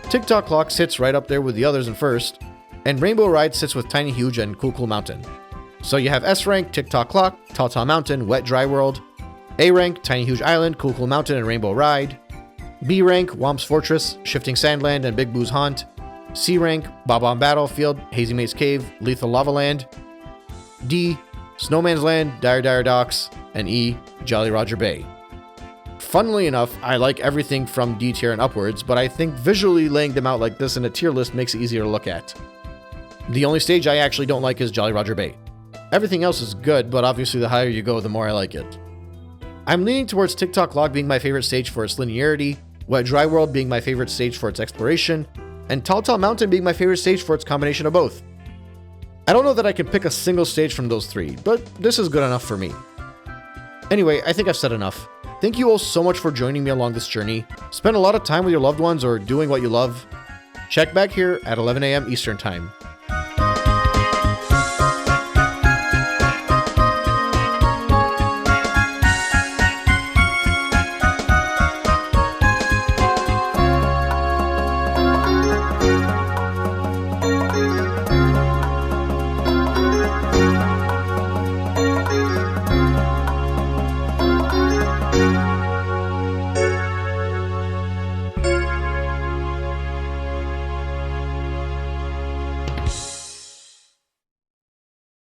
Tick-Tock Clock sits right up there with the others in first. And Rainbow Ride sits with Tiny Huge and Cool Cool Mountain. So you have S rank, Tick-Tock Clock, Tall Tall Mountain, Wet Dry World. A rank, Tiny Huge Island, Cool Cool Mountain, and Rainbow Ride. B rank, Whomp's Fortress, Shifting Sandland, and Big Boo's Haunt. C rank, Bob-omb Battlefield, Hazy Maze Cave, Lethal Lava Land. D, Snowman's Land, Dire Dire Docks, and E, Jolly Roger Bay. Funnily enough, I like everything from D tier and upwards, but I think visually laying them out like this in a tier list makes it easier to look at. The only stage I actually don't like is Jolly Roger Bay. Everything else is good, but obviously the higher you go, the more I like it. I'm leaning towards Tick-Tock Log being my favorite stage for its linearity, Wet Dry World being my favorite stage for its exploration, and Tall Tall Mountain being my favorite stage for its combination of both. I don't know that I can pick a single stage from those three, but this is good enough for me. Anyway, I think I've said enough. Thank you all so much for joining me along this journey. Spend a lot of time with your loved ones or doing what you love. Check back here at 11 AM Eastern Time.